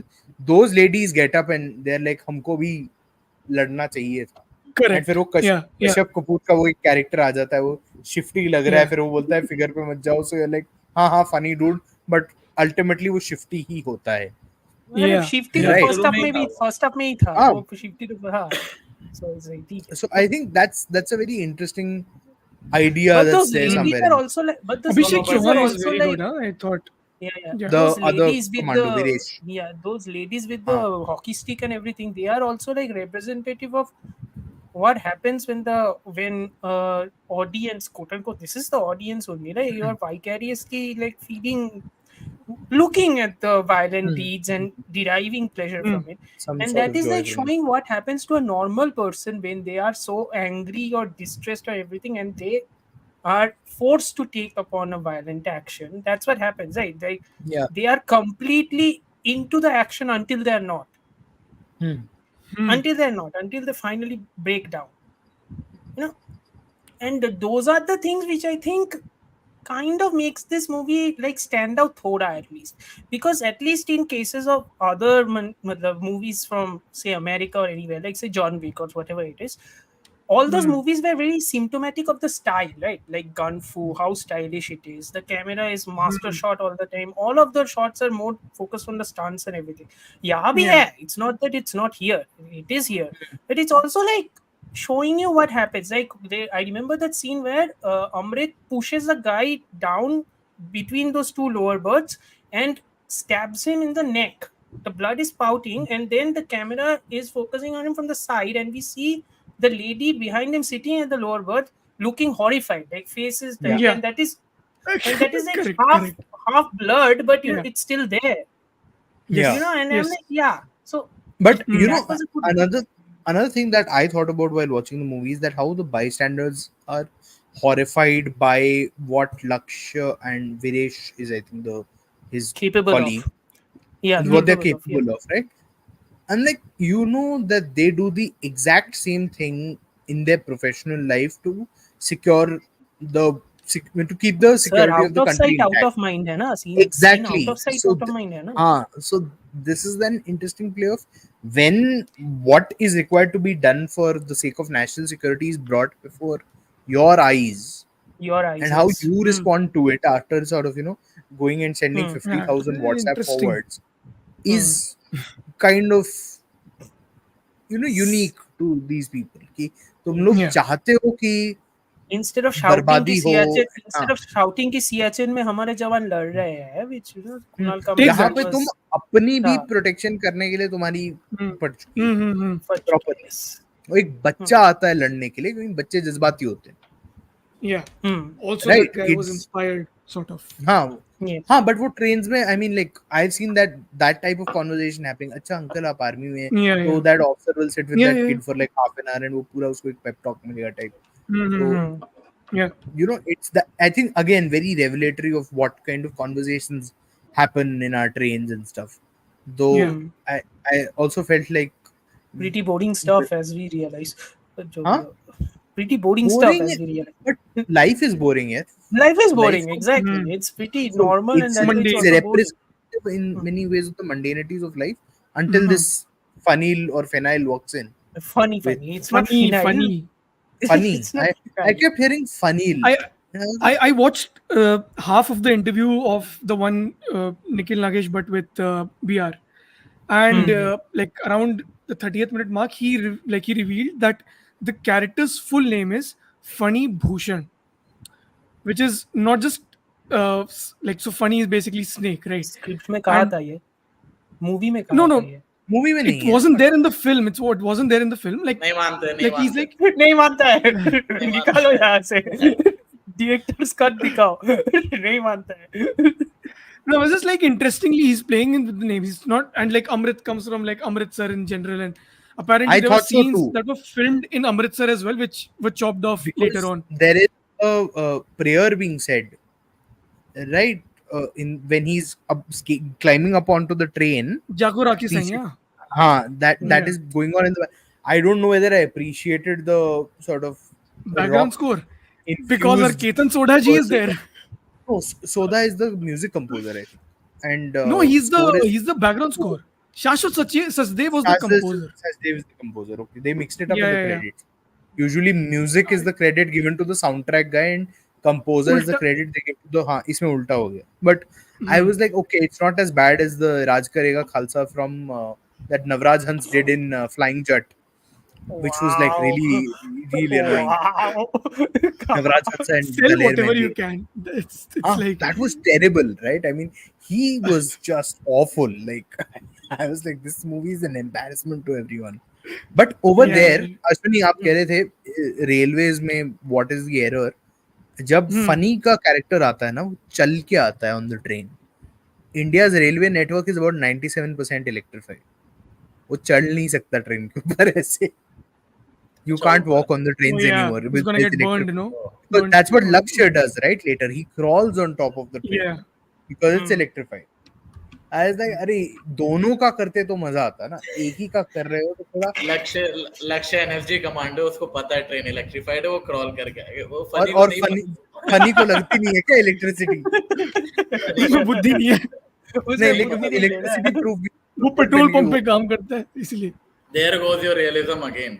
those ladies get up and they're like, हमको भी लड़ना चाहिए था. And फिर Correct. वो Yeah. Yeah. Kashyap Kapoor का वो एक कैरेक्टर आ जाता है, वो शिफ्टी लग रहा है, Yeah. फिर वो बोलता है फिगर पे मत जाओ. सो लाइक, हाँ हाँ, फनी डूड, बट अल्टीमेटली वो शिफ्टी ही होता है. अरे Yeah. शिफ्टी तो Yeah. राइट. फर्स्ट हाफ में भी था हाँ. वो शिफ्टी तो हाँ. So it's like, ठीक है. So I think that's a very interesting idea But that's those there ladies somewhere are in also like, but those Abhishek ladies are Chauhan is also very like, good. Huh? I thought. yeah. Yeah. the Those other ladies with commando the Viresh. those ladies with हाँ. the hockey stick and everything, they are also like representative of what happens when audience, quote unquote, this is the audience only, right? You are vicariously like feeling, looking at the violent Hmm. deeds and deriving pleasure Hmm. from it. Some And sort that of is joy like from it. showing what happens to a normal person when they are so angry or distressed or everything, and they are forced to take upon a violent action. That's what happens, right? Yeah. They are completely into the action until they are not. Hmm. Hmm. Until they finally break down. You know, and those are the things which I think kind of makes this movie like stand out thoda, at least, because at least in cases of other movies from say America or anywhere, like say John Wick or whatever it is, all those Hmm. movies were very symptomatic of the style, right? Like gun fu, how stylish it is, the camera is master Hmm. shot all the time, all of the shots are more focused on the stunts and everything. Yeah, bhi Yeah. hai. It's not that it's not here, it is here, but it's also like showing you what happens. Like I remember that scene where Amrit pushes the guy down between those two lower berths and stabs him in the neck. The blood is spouting, and then the camera is focusing on him from the side, and we see the lady behind him sitting at the lower berth looking horrified, like faces Yeah. like, Yeah. and that is like Correct. half Correct. half blood, but Yeah. it's still there. Yeah. Yes. And I'm Yes. like, yeah. So But you Hmm. that know, was a good. another thing that I thought about while watching the movie is that how the bystanders are horrified by what Lakshya and Viresh is, I think, his Capable colleague, of. Yeah, is what they're capable of. Yeah. capable of, right? And like, you know that they do the exact same thing in their professional life to secure to keep the Sir, security of out the of country sight, out intact. of mind, है ना? Scene out Exactly. of sight, out of mind, है ना? So this is an interesting play of when what is required to be done for the sake of national security is brought before your eyes, Your eyes, and how yes. you respond to it after sort of going and sending Hmm. 50,000 WhatsApp Interesting. forwards is kind of unique to these people कि तुम लोग Yeah. चाहते हो कि Instead of shouting बर्बादी कि हो. सियाचिन, हाँ, instead of shouting कि सियाचिन में हमारे जवान लड़ रहे हैं, which कुणाल Take कामत यहाँ that. पे was तुम अपनी भी हाँ, प्रोटेक्शन करने के लिए तुम्हारी Hmm. पड़ चुकी है Hmm. Hmm. for properly. yes. वो एक बच्चा आता है लड़ने के लिए क्योंकि बच्चे जज्बाती होते हैं, Yeah. Hmm. Also, that right guy was kids. inspired, sort of. हाँ. Yeah. हाँ, बट वो ट्रेन्स में, I mean like I have seen that type of conversation happening. अच्छा अंकल आप आर्मी में हैं, Yeah. तो Yeah. That officer will sit with Yeah. That Yeah. Kid for like half an hour and वो पूरा उसको एक पेप टॉक मिलेगा टाइप. तो Hmm. Yeah. it's the, I think, again, very revelatory of what kind of conversations happen in our trains and stuff. Though Yeah. I also felt like Pretty boring stuff as we realize. huh? Pretty boring stuff Boring, as we realize. but life is boring, yeah. Life is Life boring, exactly. Hmm. It's pretty so normal, and that's why it's it's Mundane. also boring. representative in many ways of the mundanities of life until Hmm. this Fanil or Phenyl walks in Funny. with It's not Funny. phenyl. Funny. funny. It's not I phenyl. kept hearing Fanil. I And I was like, I watched half of the interview of the one Nikhil Nagesh, but with BR, and Hmm. like around the 30th minute mark, he revealed that the character's full name is Funny Bhushan, which is not just like, so funny is basically snake, right? Script में कहा And था ये, movie में no, कहा था no, ये. Movie में it नहीं है. wasn't there in the film. It's what wasn't there in the film. Like नहीं मानते like he's like नहीं मानता है. निकालो यहाँ से. Director's cut दिखाओ. नहीं मानता है. no, it's just like interestingly he's playing in with the name. He's not, and like Amrit comes from like Amritsar in general, and apparently I there were thought so scenes too. that were filmed in Amritsar as well, which were chopped off later Because on. there is a prayer being said, right? In when he's climbing up onto the train. Jakuraki sang, Peace. yeah. That Yeah. is going on in the. I don't know whether I appreciated the sort of Background rock score. Because our infused Ketan Soda ji is there. No, Soda is the music composer, I think. And No, he's score is the background score. Shashwat Sachdev was the Shashwat composer. Sachdev is the composer. Okay, they mixed it up Yeah, in the yeah, yeah. credits. Usually, music is the credit given to the soundtrack guy, and composer is the Ulta. credit they give to the. हाँ, इसमें उल्टा हो गया. But I was like, okay, it's not as bad as the Raj Karega Khalsa from that Navraj Hans did in Flying Jet, which was like really, really annoying. Wow. Navraj Hans and Sell Daler whatever you Mehndi. can. It's like That was terrible, right? I mean, he was just awful. Like, I was like, this movie is an embarrassment to everyone. But over Yeah. there, Ashwani, आप कह रहे थे railways में what is the error? जब funny का character आता है ना, वो चल के आता है on the train. India's railway network is about 97% electrified. वो चल नहीं सकता train के ऊपर ऐसे. You can't walk on the trains oh, yeah. anymore. He's with gonna this get burned, electric- you know. But Burned. that's what Lakshya does, right? Later, he crawls on top of the train Yeah. because it's electrified. I was like, अरे दोनों का करते तो मजा आता ना, एक ही का कर रहे हो तो थोड़ा. लक्ष्य एनर्जी कमांडो, उसको पता है ट्रेन इलेक्ट्रिफाइड है, वो क्रॉल करके आएगा. वो फनी और फनी को लगती नहीं है क्या इलेक्ट्रिसिटी? उसमें बुद्धि नहीं है. नहीं, लेकिन इलेक्ट्रिसिटी प्रूफ भी. वो पेट्रोल पंप पे काम करता है इसलिए. There goes your realism again.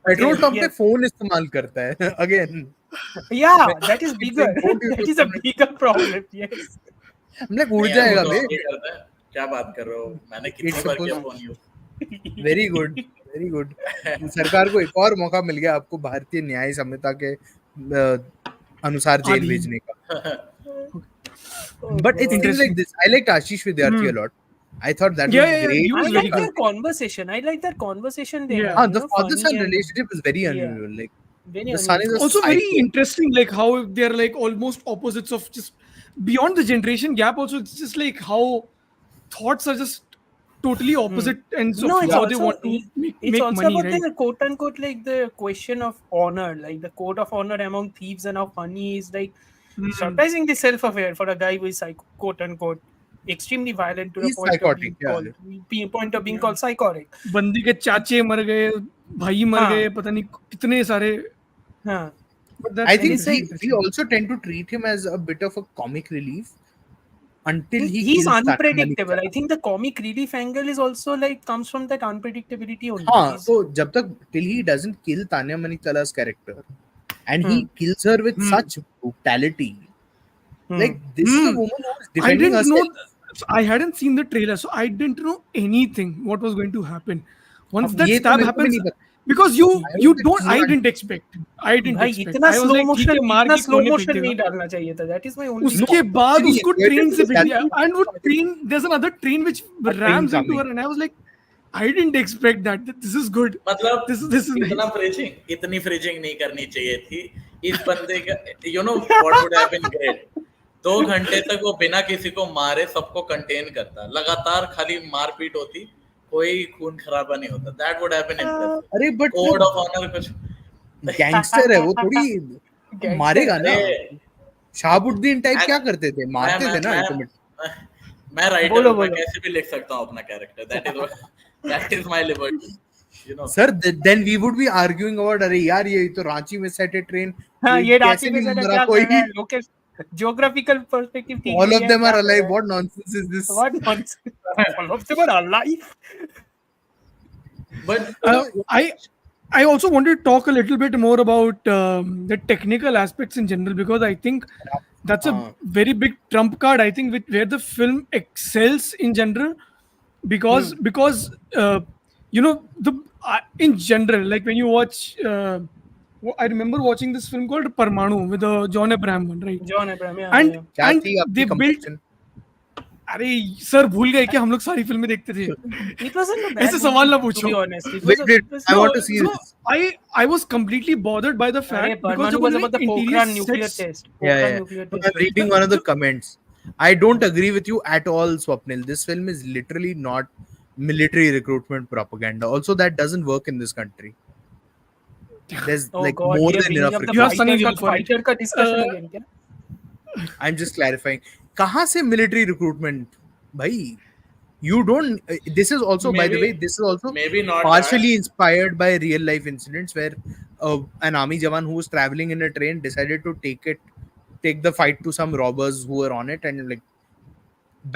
Petrol pump पे फोन इस्तेमाल करता है again. Yeah, that is bigger. That is a bigger problem. Yes. हमने उड़ जाएगा बे. क्या बात कर रहे हो? मैंने कितनी बार किया phone use. Very good, very good. सरकार को एक और मौका मिल गया आपको भारतीय न्याय संहिता के अनुसार जेल भेजने का. But it's things like this. I liked Ashish Vidyarthi a lot. I thought that was great. he was I very like good. their conversation. I like that conversation they Yeah. have. The father-son relationship is very unusual. Like Very the son is a Also very psycho. interesting, like how they're like almost opposites of just beyond the generation gap. Also, it's just like how thoughts are just totally opposite ends of No, it's how also, they want to it's make also money, about right? the quote unquote like the question of honor, like the code of honor among thieves, and how funny is like surprisingly self-aware for a guy who is quote unquote extremely violent to the He's point psychotic, of being point of being called psychotic. बंदी के चाचे मर गए, भाई मर हाँ. गए, पता नहीं कितने सारे. Huh. But that's I think interesting. we also tend to treat him as a bit of a comic relief until he He's kills Tanya unpredictable. Malika. I think the comic relief angle is also like comes from that unpredictability only. हाँ, He's- so जब तक till he doesn't kill Tanya Manikala's character and he kills her with such brutality, like this is a woman who is I defending didn't herself. know. I hadn't seen the trailer, so I didn't know anything what was going to happen. Once अब that ये तो stab मेरे को भी happens, नहीं पता. because you was don't. I like, didn't expect. I didn't भाई expect. इतना I was स्लो like, ठीक मोशन है, मार इतना के स्लो कोने फेंक मोशन नहीं देगा. डालना चाहिए था. That is my only उसके बाद Actually, उसको where ट्रेन did से this फेंक दिया, happen? and वो train, there's another train which rams into coming. her, and I was like, I didn't expect that. This is good. मतलब This is इतना nice. Freezing, इतनी freezing नहीं करनी चाहिए थी इस बंदे का. You know what would have been great, 2 घंटे तक वो बिना किसी को मारे सबको कंटेन करता, लगातार खाली मारपीट होती, कोई खून खराबा नहीं होता. That would have been impressive. अरे but कोड ऑफ ऑनर कुछ गैंगस्टर है वो, थोड़ी मारेगा ना. शाहबुद्दीन टाइप क्या करते थे, मारते थे ना ultimately. मैं राइटर बोलो, हूं, मैं बोलो. कैसे भी लिख सकता हूं अपना character. That is my liberty, you know. Sir, then we would be arguing about अरे यार ये तो रांची में सेट है ट्रेन. हाँ, ये रांची कैसे में नहीं से मरा क्या कोई. कर रहा है, लोकेशन geographical perspective ठीक All नहीं of है, them क्या are कर रहा alive. है? What nonsense is this? What nonsense? All of them are alive. But I also wanted to talk a little bit more about the technical aspects in general, because I think that's a very big trump card. I think where the film excels in general, because you know in general, like when you watch. I remember watching this film called Parmanu with the John Abraham one, right? John Abraham, yeah, And yeah. क्या and थी आपकी they built complexion? अरे sir भूल गए कि हम लोग सारी फिल्में देखते थे. It wasn't a bad ऐसे सवाल ना movie, to पूछो. be honest. It was Wait, I No, want to see so this. I was completely bothered by the Arey, fact because Parmanu जब was उन्होंने about the interior Pokhran nuclear sets, test. Yeah, Pokhran yeah. nuclear No, test. I'm reading one of the comments. I don't agree with you at all, Swapnil. This film is literally not military recruitment propaganda. Also, that doesn't work in this country. There's Oh like God, more we are than bringing enough up the You have recruitment. Sunny fighter, Deol for it. fighter का discussion Uh, again. क्या? I'm just clarifying. कहाँ से military recruitment? भाई, you don't. This is also, by the way, Maybe, this is also maybe not partially that. inspired by real life incidents where an army jawan who was traveling in a train decided to take the fight to some robbers who were on it and like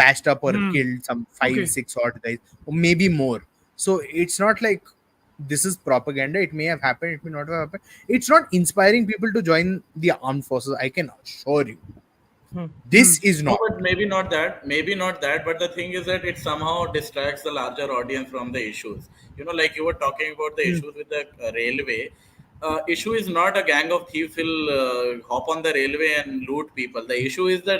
bashed up or killed some five, okay. six odd guys, or maybe more. So it's not like this is propaganda. It may have happened, it may not have happened. It's not inspiring people to join the armed forces. I can assure you. This is No, not. but maybe not that. Maybe not that. But the thing is that it somehow distracts the larger audience from the issues. Like you were talking about the issues with the railway. Issue is not a gang of thieves will hop on the railway and loot people. The issue is the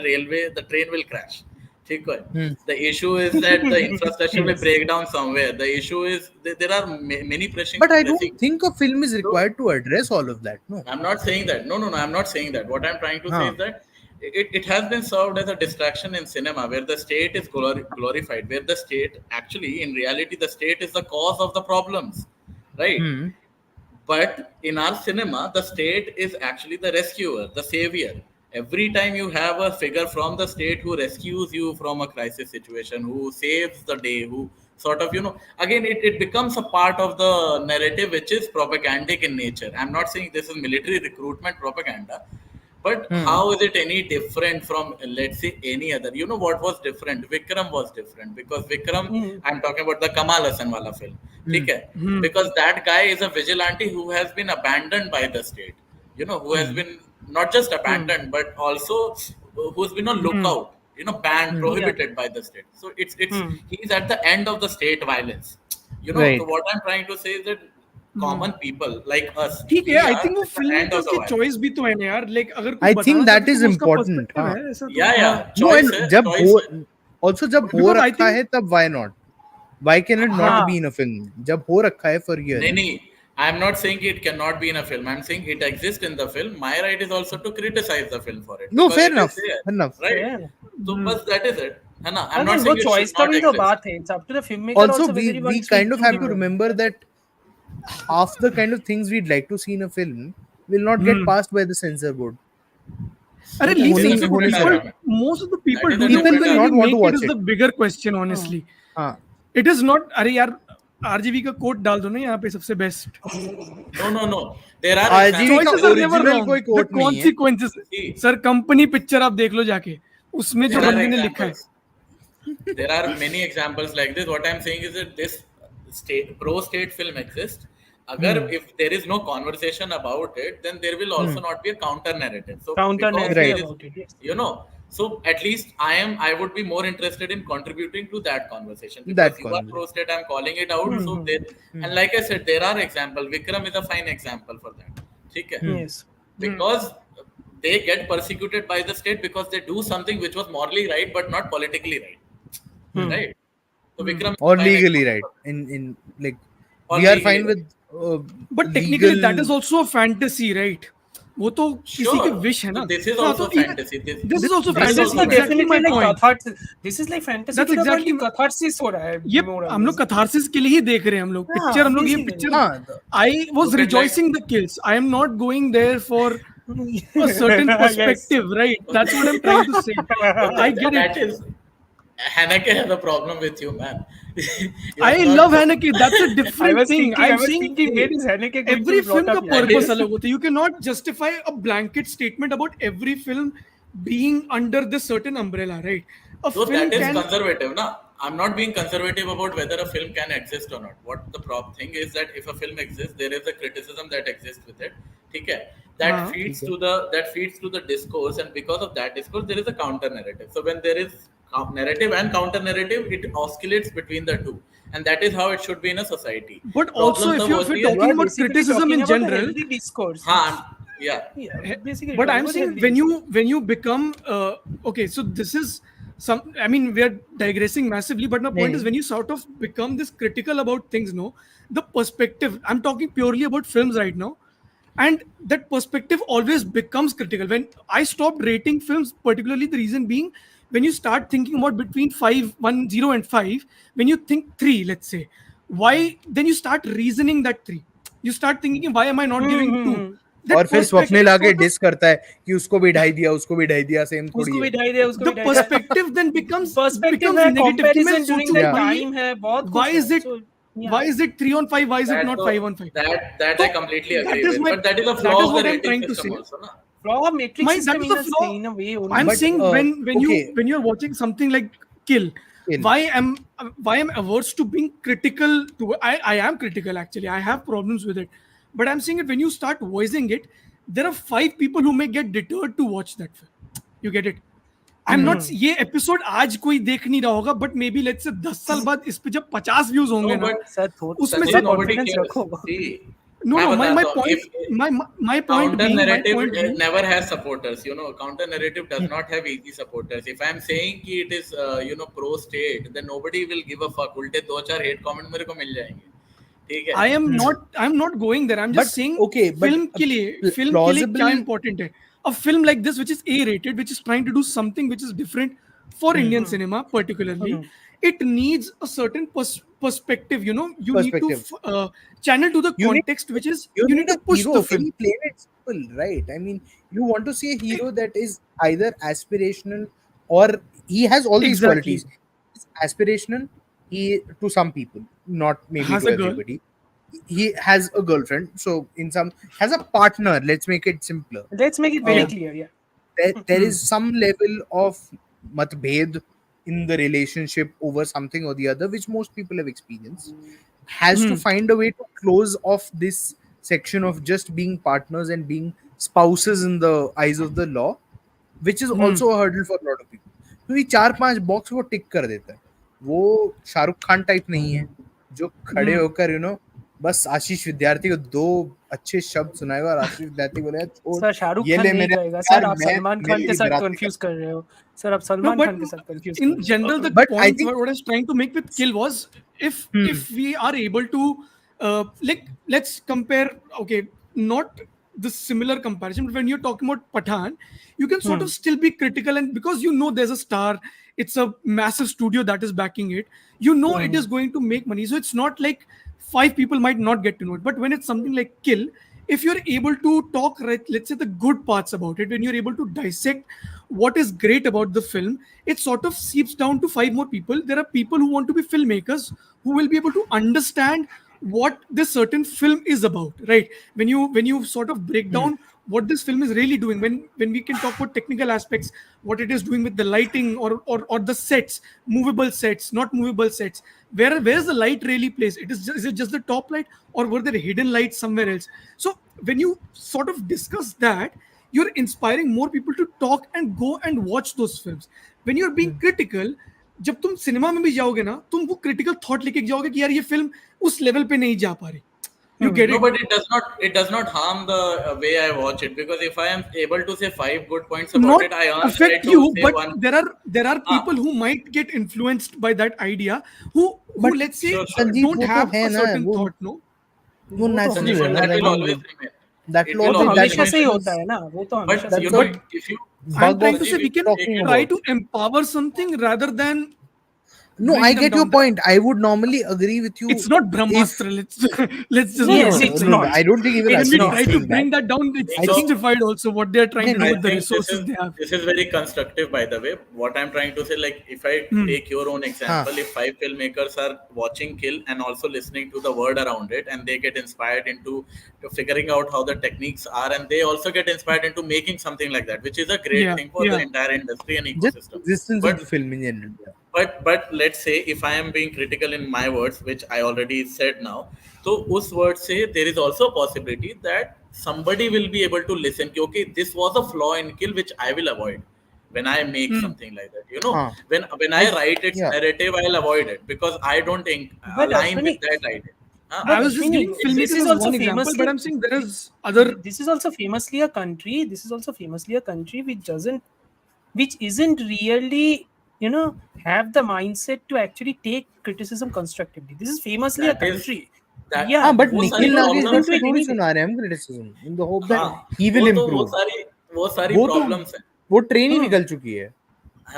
train will crash. ठीक है? The issue is that the infrastructure will break down somewhere. The issue is there are many pressing. But I don't think a film is So, required to address all of that. No. I'm not saying that. No, no, no. I'm not saying that. What I'm trying to say Huh. is that it has been served as a distraction in cinema where the state is glorified, where the state actually, in reality, the state is the cause of the problems, right? But in our cinema, the state is actually the rescuer, the savior. Every time you have a figure from the state who rescues you from a crisis situation, who saves the day, who sort of, again, it becomes a part of the narrative which is propagandic in nature. I'm not saying this is military recruitment propaganda, but how is it any different from, let's say, any other? You know what was different? Vikram was different because Vikram, I'm talking about the Kamal Hassan wala film. Okay? Because that guy is a vigilante who has been abandoned by the state. Who has been not just abandoned, but also who's been on lookout, banned, prohibited by the state. So it's he's at the end of the state violence. Right. So what I'm trying to say is that common people like us, ठीक we है. I are think वो at the end of filmmakers the की violence. choice भी तो है ना यार. Like अगर I कोई think बताना that चाहता है is तो वो उसका important. perspective हाँ. है. ऐसा तो Yeah, yeah. No, Choice and है, जब choice हो है. also जब हो Because I रखा है think तब why not? Why can it not हाँ. be in a film? जब हो रखा है for years. नहीं, I'm not saying it cannot be in a film. I'm saying it exists in the film. My right is also to criticize the film for it. No, Because fair it is enough. there, Fair enough. right? Fair. So, but that is it. है ना? I'm not Again, वो saying it choice should का not भी तो exist. बात है. It's up to the filmmaker Also, also whether he we wants kind to of have to include it. remember that half the kind of things we'd like to see in a film will not get passed by the censor board. अरे तो leave होने- censor board. होने People, लगा। most of the people That is do a not different really not want to make it watch is the it. bigger question, honestly. हाँ. It is not. अरे यार RGB का coat डाल दो ना यहाँ पे सबसे best. No. There are RGB examples. का Choices are never original wrong. कोई The कोट नहीं है. consequences. See. Sir company picture आप देख लो जाके. उसमें जो There are बंदे ने लिखा है. examples. There are many examples like this. What I'm saying is that this pro-state film exists. Agar if there is no conversation about it, then there will also not be a counter narrative. So Counter because narrative there is- about it, yes. So at least I would be more interested in contributing to that conversation. That Because you are conversation. pro-state, I'm calling it out. So there, and like I said, there are examples. Vikram is a fine example for that. ठीक है? Yes. Because they get persecuted by the state because they do something which was morally right but not politically right. Right? So Vikram Or fine legally example. right. In like Or we are legally fine with But technically legal- that is also a fantasy, right? वो तो किसी की Sure. wish है ना. So this is हाँ, also तो even- fantasy. This is also this is fantasy. also This is Exactly definitely my like point. catharsis. This is like fantasy. That's to the point exactly- कि catharsis हो रहा है. ये more or हम लोग less. catharsis के लिए ही देख रहे हैं हम लोग. हाँ, Picture हम लोग ये basically. picture. हाँ, I was Look at rejoicing the kills. I am not going there for a certain perspective, right? That's what I'm trying to say. I get That it. is Haneke has a problem with you, man. You I are not- love Haneke. That's a I different was thing. thinking, I I'm was saying thinking, where is Haneke going every to be film brought का up here? purpose अलग होता है. You cannot justify a blanket statement about every film being under this certain umbrella, right? A So film that is can. conservative, na? I'm not being conservative about whether a film can exist or not. What the thing is that if a film exists, there is a criticism that exists with it. ठीक है? That हाँ. feeds to the discourse, and because of that discourse, there is a counter narrative. So when there is narrative and counter narrative, it oscillates between the two, and that is how it should be in a society. But also, Problems if of you're working- talking You are about basically criticism talking in about a general, healthy discourse. yeah. Yeah, basically. but talking I'm about saying healthy when discourse. you become okay, so this is I mean, we are digressing massively, but my point is नहीं when you sort of become this critical about things, no, the perspective. I'm talking purely about films right now, and that perspective always becomes critical. When I stopped rating films, particularly the reason being, when you start thinking about between 5, 1, 0 and 5, when you think 3, let's say, why? Then you start reasoning that 3. You start thinking, why am I not giving 2? और That फिर Swapnil perspective आके sort of dish करता है कि उसको भी ढाई दिया, उसको भी ढाई दिया, सेम थोड़ी उसको है. भी ढाई दे, उसको the भी ढाई दे. perspective then पर्सपेक्टिव becomes है, negative कि मैं कंपैरिजन ड्यूरिंग सोचूं कि दैट Yeah. भाई टाइम है, बहुत why कुछ is है. it So why is it 3 on 5, why is it That not so 5 on 5? that I So completely that agree is with. my But that is a that flaw is of the what I'm rating trying to system say. also, na? flaw of metric My that system is in the a flaw. in a way I'm only. But saying okay, when you're watching something like Kill, kill. why am averse to being critical to I am critical actually. I have problems with it. But I'm saying it when you start voicing it, there are 5 people who may get deterred to watch that film. You get it? I'm not ये episode आज कोई देख नहीं रहा होगा but may be let's say 10 साल बाद इस पे जब 50 व्यूज होंगे No, ना but सर उसमें थोड़ा से Sanjeet, nobody कॉन्फिडेंस cares. रखो. See, no मैं no my बताता हूँ. point If my point counter being narrative never has supporters, counter narrative does not have easy supporters. If I'm saying कि it is pro state, then nobody will give a fuck. उल्टे 2-4 hate comment मेरे को मिल जाएंगे. ठीक है. I'm not going there. I'm But just saying okay, but film के लिए क्या plausible. important है. A film like this, which is A-rated, which is trying to do something which is different for Indian cinema, particularly, it needs a certain perspective. You need to Perspective. channel to the You need context, which is you you need need to a push hero. the Very film. plain and simple, right? I mean, you want to see a hero that is either aspirational or he has all these Exactly. qualities. He's aspirational, he to some people, not maybe Has to a girl. everybody. He has a girlfriend, so in some has a partner. Let's make it simpler. Let's make it very Yeah. clear. Yeah. There is some level of matbhed in the relationship over something or the other, which most people have experienced. Has to find a way to close off this section of just being partners and being spouses in the eyes of the law, which is also a hurdle for a lot of people. तो ये 4-5 box वो टिक कर देता है. वो Shahrukh Khan type नहीं है जो खड़े होकर बस आशीष विद्यार्थी को 2 अच्छे शब्द सुनाएगा और आशीष विद्यार्थी बोलेगा छोड़ सर शाहरुख ये खान ले नहीं मेरे कहेगा. यार सर आप मैं सलमान मेरे खान के लिए साथ बराती कंफ्यूज कर रहे हो. सर आप No, सलमान but खान के साथ कंफ्यूज कर in रहे हो. general, the But I point think what I was trying to make with Kill was if we are able to like let's compare. Okay, not the similar comparison, but when you're talking about Pathan, you can sort of still be critical, and because there's a star, it's a massive studio that is backing it. It is going to make money, so it's not like 5 people might not get to know it. But when it's something like Kill, if you're able to talk, right, let's say the good parts about it, when you're able to dissect what is great about the film, it sort of seeps down to 5 more people. There are people who want to be filmmakers who will be able to understand what this certain film is about, right? When you sort of break down what this film is really doing, when we can talk about technical aspects, what it is doing with the lighting or the sets, movable sets, not movable sets, where's the light really placed? Is it just the top light, or were there hidden lights somewhere else? So when you sort of discuss that, you're inspiring more people to talk and go and watch those films. When you're being critical, जब तुम cinema में भी जाओगे ना, तुम वो critical thought लेके जाओगे कि यार ये फिल्म उस लेवल पे नहीं जा पा रही. You get No, it? but it does not harm the way I watch it, because if I am able to say 5 good points about Not it, I earn right affect to you, say but one. there are people who might get influenced by that idea, who But let's say Sure. Sanjeet don't वो तो have है a ना certain वो thought, no? वो वो तो natural Sanjeev, है but ना. that I will mean, always remain. that It will वो will तो always always that हमेशा remain. से ही natural होता है ना. वो तो हमेशा But से that's what if you I'm bug trying of to say we can talking try about. to empower something rather than No, bring I them get your down. point. I would normally agree with you It's not if Brahmastra. Let's just no, be no, Yes, honest. it's no, no. not. I don't think even When It's we Ashwani is try not. to saying that. bring that down, it's I think justified also what they're trying no, to no. do I with the think this resources is they have. this is very constructive, by the way. What I'm trying to say, like, if I take your own example, if 5 filmmakers are watching Kill and also listening to the word around it, and they get inspired into to figuring out how the techniques are, and they also get inspired into making something like that, which is a great Yeah, thing for the yeah. entire industry and Just ecosystem. existence of But the film in general. Yeah. but let's say if I am being critical in my words, which I already said now, so us word say there is also a possibility that somebody will be able to listen कि, okay, this was a flaw in Kill which I will avoid when I make something like that, Huh. when I I write its yeah. narrative, I'll avoid it because I don't think But align with Ashwani, that idea. Huh? I but was just Ashwini, giving this filmmakers is as also one example, but famously I'm saying there is other. this is also famously a country. This is also famously a country which isn't really have the mindset to actually take criticism constructively. This is famously a That is country. that Yeah, हाँ, but वो you सारी Nikhil can Nagesh look Bhatt problems into पे it थोड़ी anything. सुना रहे हैं हम criticism in the hope that हाँ, ही विल वो तो इम्प्रूव. वो सारी वो तो प्रॉब्लम्स है वो ट्रेन ही Hmm. निकल चुकी है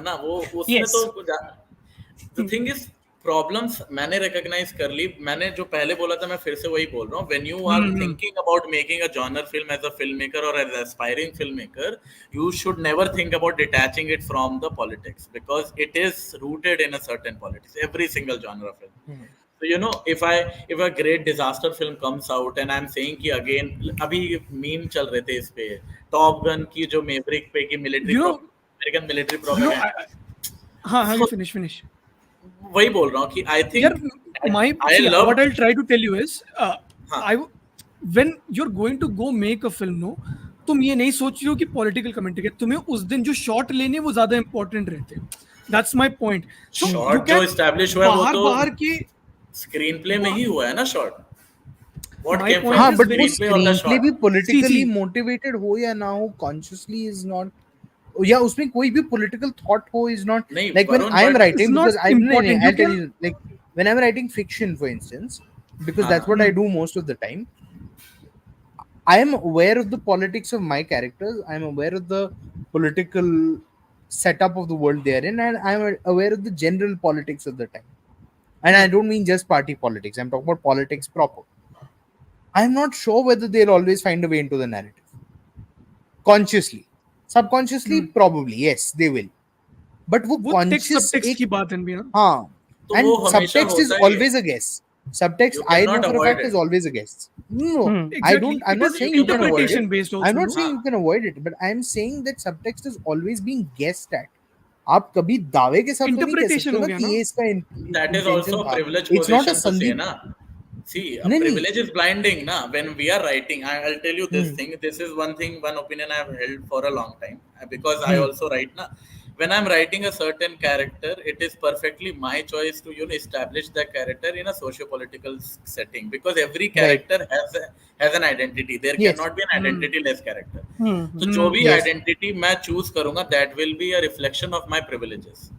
ना. वो उसमें तो Yes. The thing is problems मैंने रिकॉग्नाइज कर ली. मैंने जो पहले बोला था मैं फिर से वही बोल रहा हूँ. When you are thinking about making a genre film as a film maker और as aspiring film maker, you should never think about detaching it from the politics because it is rooted in a certain politics, every single genre film. है. So if a great disaster film comes out and I'm saying कि again अभी meme चल रहे थे इस पे top gun की जो मेवरिक पे की military You know, American military you know, propaganda. हाँ हाँ, you So finish. वही बोल रहा हूँ कि आई Yeah, think my I see love. what I'll try to tell you is, हाँ, I when you're going to go make a film, no, तुम ये नहीं सोच रहे हो कि पॉलिटिकल कमेंट्री है. तुम्हें उस दिन जो शॉट लेने वो ज्यादा इंपॉर्टेंट रहते हैं. That's my point. So you short जो कैन इस्टेब्लिश हुआ है वो बाहर तो बाहर के स्क्रीन प्ले में ही हुआ है ना short. What my came point first, हाँ, द इज बट वेरी वो स्क्रीन प्ले और द स्क्रीन प्ले भी शॉट? सी पॉलिटिकली मोटिवेटेड हो या ना हो, कॉन्शियसली इज नॉट, या उसमें कोई भी पॉलिटिकल थॉट हो इज नॉट. नहीं like when Varun I am but it's writing, because not I नहीं, important. I you tell can you, like when I am writing fiction for instance, because हाँ that's what I do most of the time, I am aware of the politics of my characters. I am aware of the political setup of the world they are in, and I am aware of the general politics of the time. And I don't mean just party politics. I'm talking about politics proper. I'm not sure whether they'll always find a way into the narrative. Consciously, subconsciously, probably yes, they will. But वो वो text conscious subtext एक, की बात है भी ना. हाँ, तो वो and हमेशा subtext is होता ही है. always a guess. Subtext, You I know cannot for a avoid fact, is it. always a guess. No, Hmm. I don't. Exactly. I'm It not is saying you can avoid it. interpretation based I'm also, not no? saying you can avoid it, but I'm saying that subtext is always being guessed at. आप कभी दावे के साथ तो नहीं कह Interpretation सकते हो ना गया कि ना. ये इसका That is intention also a था. privileged It's not a position to say Sandeep. na. See, a नहीं नहीं. privilege is blinding na. When we are writing, I'll tell you this Hmm. thing. This is one thing, one opinion I have held for a long time because I Hmm. also write na. When I'm writing a certain character, it is perfectly my choice to establish that character in a socio-political setting because every Right. character has an identity. There Yes. cannot be an identity-less character. Hmm. तो जो भी Yes. Identity मैं choose करूंगा that will be a reflection of my privileges.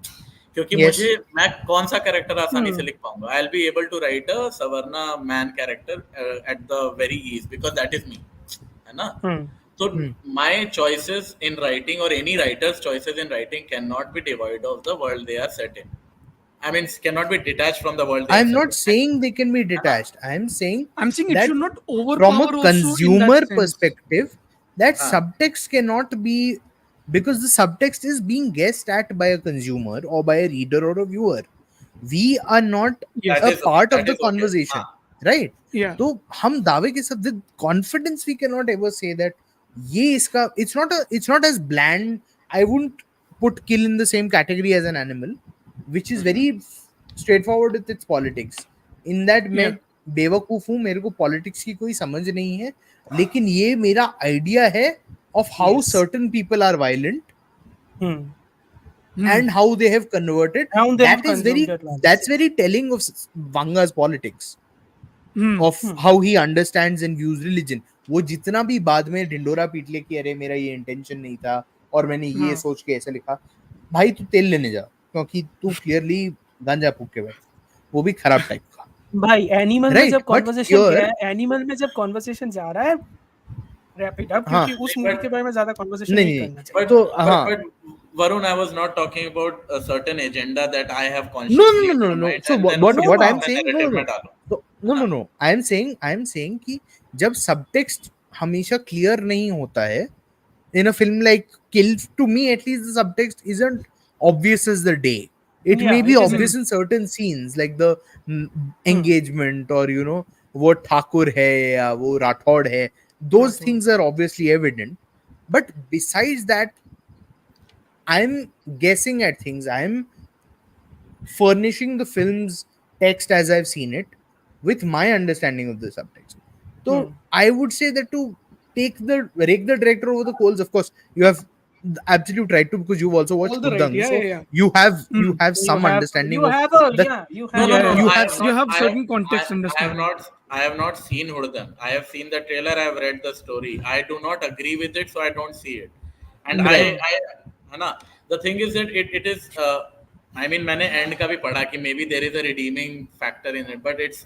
क्योंकि Yes. मुझे मैं कौन सा कैरेक्टर आसानी से Hmm. लिख पाऊंगा. I will be able to write a savarna man character at the very ease because that is me, है ना. Hmm. तो Hmm. My choices in writing और any writers choices in writing can not be divide of the world they are set in. I mean can not be detach from the world they are I'm set not in, saying they can be है ना. detached. I'm saying I'm saying it that should not from a overpower also in that consumer sense. perspective, that हाँ, subtext cannot be, because the subtext is being guessed at by a consumer or by a reader or a viewer. We are not Yes. a part of that the is okay. conversation, हाँ, right? Yeah. तो हम दावे के साथ with confidence we cannot ever say that ये इसका, it's not as bland. I wouldn't put kill in the same category as an animal, which is very straightforward with its politics. In that मैं Yeah. बेवकूफ हूँ, मेरे को politics की कोई समझ नहीं है, लेकिन ये मेरा आइडिया है of how Yes. certain people are violent Hmm. and how they have converted. How they have That is very, consumed that violence, that's yes. very telling of Vanga's politics, Hmm. of how he understands and views religion. वो जितना भी बाद में ढिंडोरा पीट ले कि अरे मेरा ये इंटेंशन नहीं था और मैंने ये हाँ. सोच के ऐसा लिखा, भाई तू तेल लेने जा, क्योंकि तू क्लियरली गांजा फूक के बैठ, वो भी खराब टाइप का. भाई एनिमल में Right, जब but कॉन्वर्सेशन here- गया है, एनिमल में जब कॉन्वर्सेशन जा रहा है, रैप इट अप, हाँ. क्योंकि उस But- मूवी के बारे में ज्यादा कॉन्वर्सेशन नहीं नहीं नहीं करना चाहिए. but, तो but, हाँ. but Varun, I was not talking about a certain agenda that I have No, consciously no, no, no, in no. mind So and then what उसको what मैं I'm अपने saying, no, narrative no, में डालूं. no, no, no, no. I'm saying कि जब subtext हमेशा clear नहीं होता है in a film like Kill, to me at least the subtext isn't obvious as the day. It Yeah, may be it isn't. obvious in certain scenes like the engagement or वो ठाकुर है या वो राठौड़ है. Those Rathore. things are obviously evident. But besides that, I'm guessing at things. I'm furnishing the film's text as I've seen it with my understanding of the subtext. So I would say that to rake the director over the coals, of course, you have the absolute right to, because you've also watched All the right. Hudang, Yeah, so yeah. you have some understanding You of have a, the. yeah, you No, have. no, Yeah, no, yeah. no. You I have have You not. have certain context understanding. I have not seen Hurdam. I have seen the trailer. I have read the story. I do not agree with it, so I don't see it. And Right. I, है ना. The thing is that it is. I mean, मैंने end का भी पढ़ा कि maybe there is a redeeming factor in it, but it's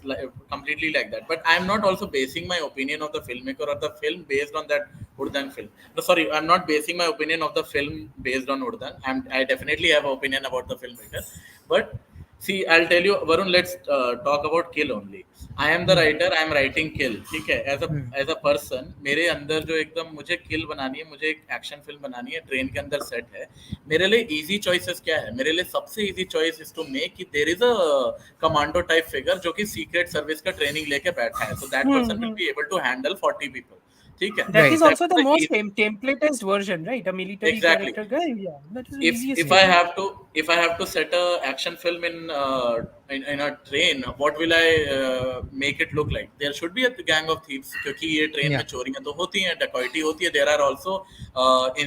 completely like that. But I'm not also basing my opinion of the filmmaker or the film based on that Urdan film. No, sorry, I'm not basing my opinion of the film based on Urdan. I definitely have an opinion about the filmmaker, but see, I'll tell you, Varun. Let's talk about Kill only. I am the writer. I am writing Kill. ठीक है? As a person, मेरे अंदर जो एकदम मुझे Kill बनानी है, मुझे एक एक्शन फिल्म बनानी है, ट्रेन के अंदर सेट है. मेरे लिए इजी चॉइसेस क्या है? मेरे लिए सबसे easy choice is to make कि there is a commando type figure जो कि सीक्रेट सर्विस का ट्रेनिंग लेके बैठा है. So that person will be able to handle 40 people. ठीक है? That is Right. also That's the the most easy. templatized version, right? A military Exactly. character guy. Yeah, that is the if easiest if way. I have to set a action film in a train, what will I make it look like? There should be a gang of thieves क्योंकि ये train में Yeah. चोरियां तो होती हैं, डकैती होती है. There are also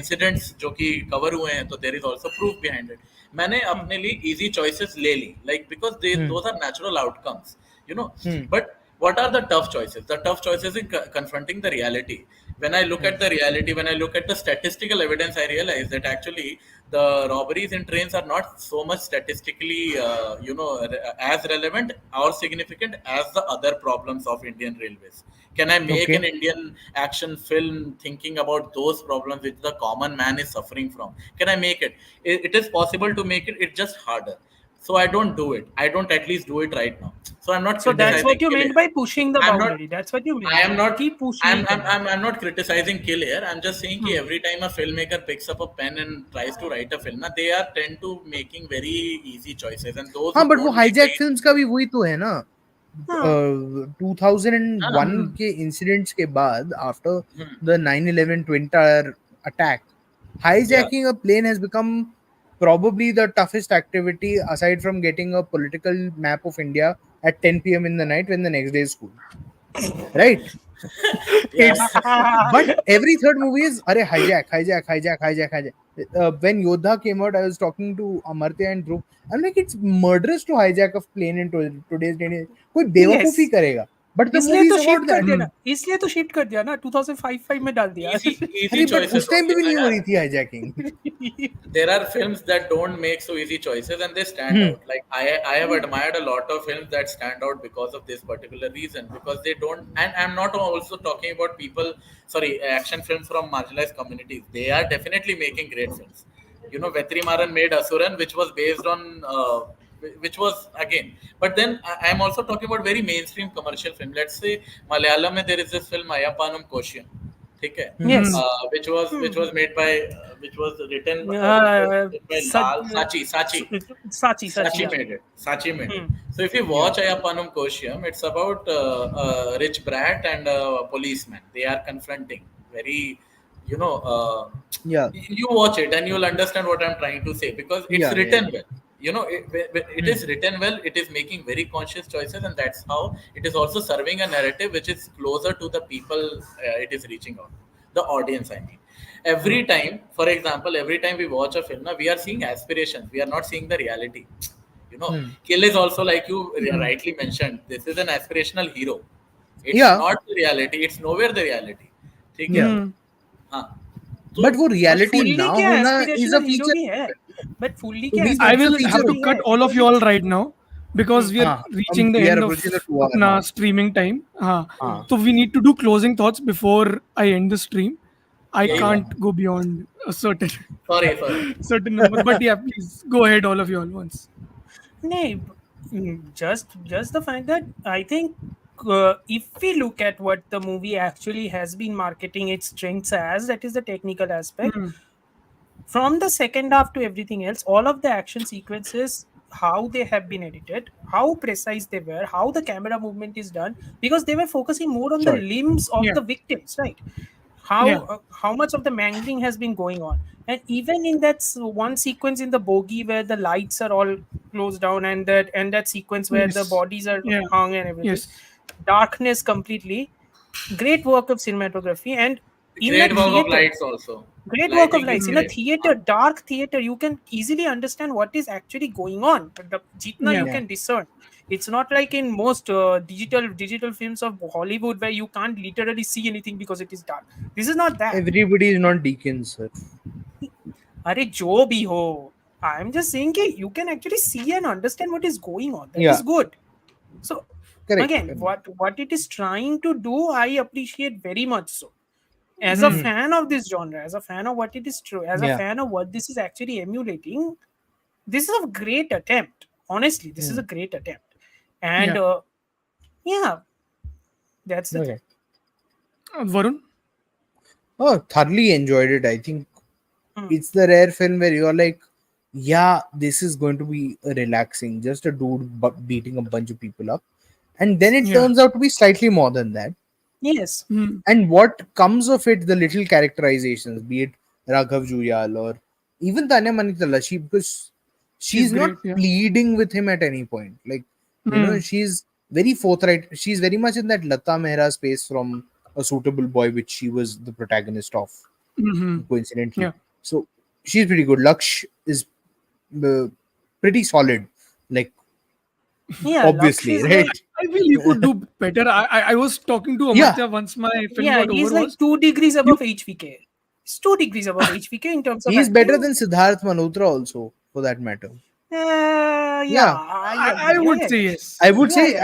incidents जो कि कवर हुए हैं, तो there is also proof behind it. मैंने अपने लिए easy choices ले ली, like because those are natural outcomes, you know. But what are the tough choices? The tough choices in confronting the reality. When I look at the reality, when I look at the statistical evidence, I realize that actually the robberies in trains are not so much statistically as relevant or significant as the other problems of Indian railways. Can I make Okay. an Indian action film thinking about those problems which the common man is suffering from? Can I make it? It is possible to make it. It's just harder. So I don't do it. I don't at least do it right now. So I'm not So that's what criticizing you Kill meant here. by pushing the I'm not. boundary. That's what you meant. I am not. Keep pushing it. I'm not criticizing Kill here. I'm just saying that every time a filmmaker picks up a pen and tries to write a film, na, they are tend to making very easy choices, and those हाँ who but वो don't make hijack very, films का भी वही तो है ना. Hmm. 2001 के incidents के बाद after the 9/11 twin tower attack, yeah. hijacking a plane has become probably the toughest activity aside from getting a political map of India at 10 p.m. in the night when the next day is school. Right? Yeah. It's but every third movie is अरे hijack. When Yodha came out, I was talking to Amartya and Dhruv. I'm like, it's murderous to hijack a plane in today's day and age. कोई बेवकूफी Yes. करेगा. But the इसलिए movie तो is shift about कर that. दिया ना, इसलिए तो शिफ्ट कर दिया ना, 2005 में डाल दिया. Easy अरे but choices उस टाइम पे only. भी नहीं हो रही थी hijacking. There are films that don't make so easy choices and they stand out. Like I have admired a lot of films that stand out because of this particular reason, because they don't. And I'm not also talking about people, sorry, action films from marginalized communities. They are definitely making great films. You know, Vetrimaran made Asuran, which was based on which was again, but then I'm also talking about very mainstream commercial film. Let's say Malayalam में there is this film Ayapanam Koshiyam, ठीक है, Yes. which was made by which was written by Lal Sachi, Sachi yeah. made it. Sachi made it. Hmm. So if you watch Ayapanam Koshiyam, it's about a rich brat and a policeman. They are confronting very, you know, Yeah. you watch it and you'll understand what I'm trying to say because it's Yeah. written well. You know, it is written well. It is making very conscious choices, and that's how it is also serving a narrative which is closer to the people it is reaching out, the audience. I mean, every time, for example, every time we watch a film, now we are seeing aspirations. We are not seeing the reality. You know, Kill is also like you rightly mentioned. This is an aspirational hero. It's Yeah. not the reality. It's nowhere the reality. ठीक है? Yeah. हाँ. But वो But reality fully ना क्या होना is a aspirational hero feature. भी है. But fully To क्या me, I it's a will aspirational have feature. hero to भी cut है. all of you all right now because we are reaching the we are end of approaching the 2 hour अपना mark. streaming time. हाँ. हाँ. So we need to do closing thoughts before I end the stream. I Yeah, can't go beyond a certain Sorry. certain number. But yeah, please go ahead, all of you all once. No, just the fact that I think if we look at what the movie actually has been marketing its strengths as, that is the technical aspect. From the second half to everything else, all of the action sequences, how they have been edited, how precise they were, how the camera movement is done, because they were focusing more on the Sorry. limbs of Yeah. the victims, right? Yeah. How much of the mangling has been going on, and even in that one sequence in the bogie where the lights are all closed down, and that sequence where the Yes. bodies are Yeah. hung and everything, Yes. darkness completely, great work of cinematography, and in a Great work of theater, lights also. great work of Lighting is lights in a great. theater, dark theater, you can easily understand what is actually going on. The jitna you Yeah. can discern. It's not like in most digital films of Hollywood where you can't literally see anything because it is dark. This is not that. Everybody is not Deacons, sir. अरे जो भी हो, I'm just saying कि you can actually see and understand what is going on. That Yeah. is good. So Correct. again, what it is trying to do, I appreciate very much so. As a Hmm. fan of this genre, as a fan of what it is true, as a Yeah. fan of what this is actually emulating, this is a great attempt. Honestly, this is a great attempt. And Yeah. yeah, that's the thing. Okay. Varun? Oh, thoroughly enjoyed it. I think Hmm. it's the rare film where you're like, yeah, this is going to be relaxing, just a dude beating a bunch of people up, and then it Yeah. turns out to be slightly more than that. Yes. Hmm. And what comes of it, the little characterizations, be it Raghav Juyal or even Tanya Manitala, because she's not great, yeah. pleading with him at any point. Like, Hmm. she's very forthright. She's very much in that Lata Mehra space from A Suitable Boy, which she was the protagonist of, Hmm. coincidentally. Yeah. So she's pretty good. Laksh is uh, pretty solid. Like, Yeah, Laksh obviously, is right? like, I feel he could do better. I was talking to Yeah, Amartya once my film yeah, got he's over like was 2 degrees you above HVK. He's 2 degrees above HVK in terms of he's better acting. than Siddharth Malhotra also, for that matter. Yeah, Yeah, I I agree. would I say agree. yes. Yeah.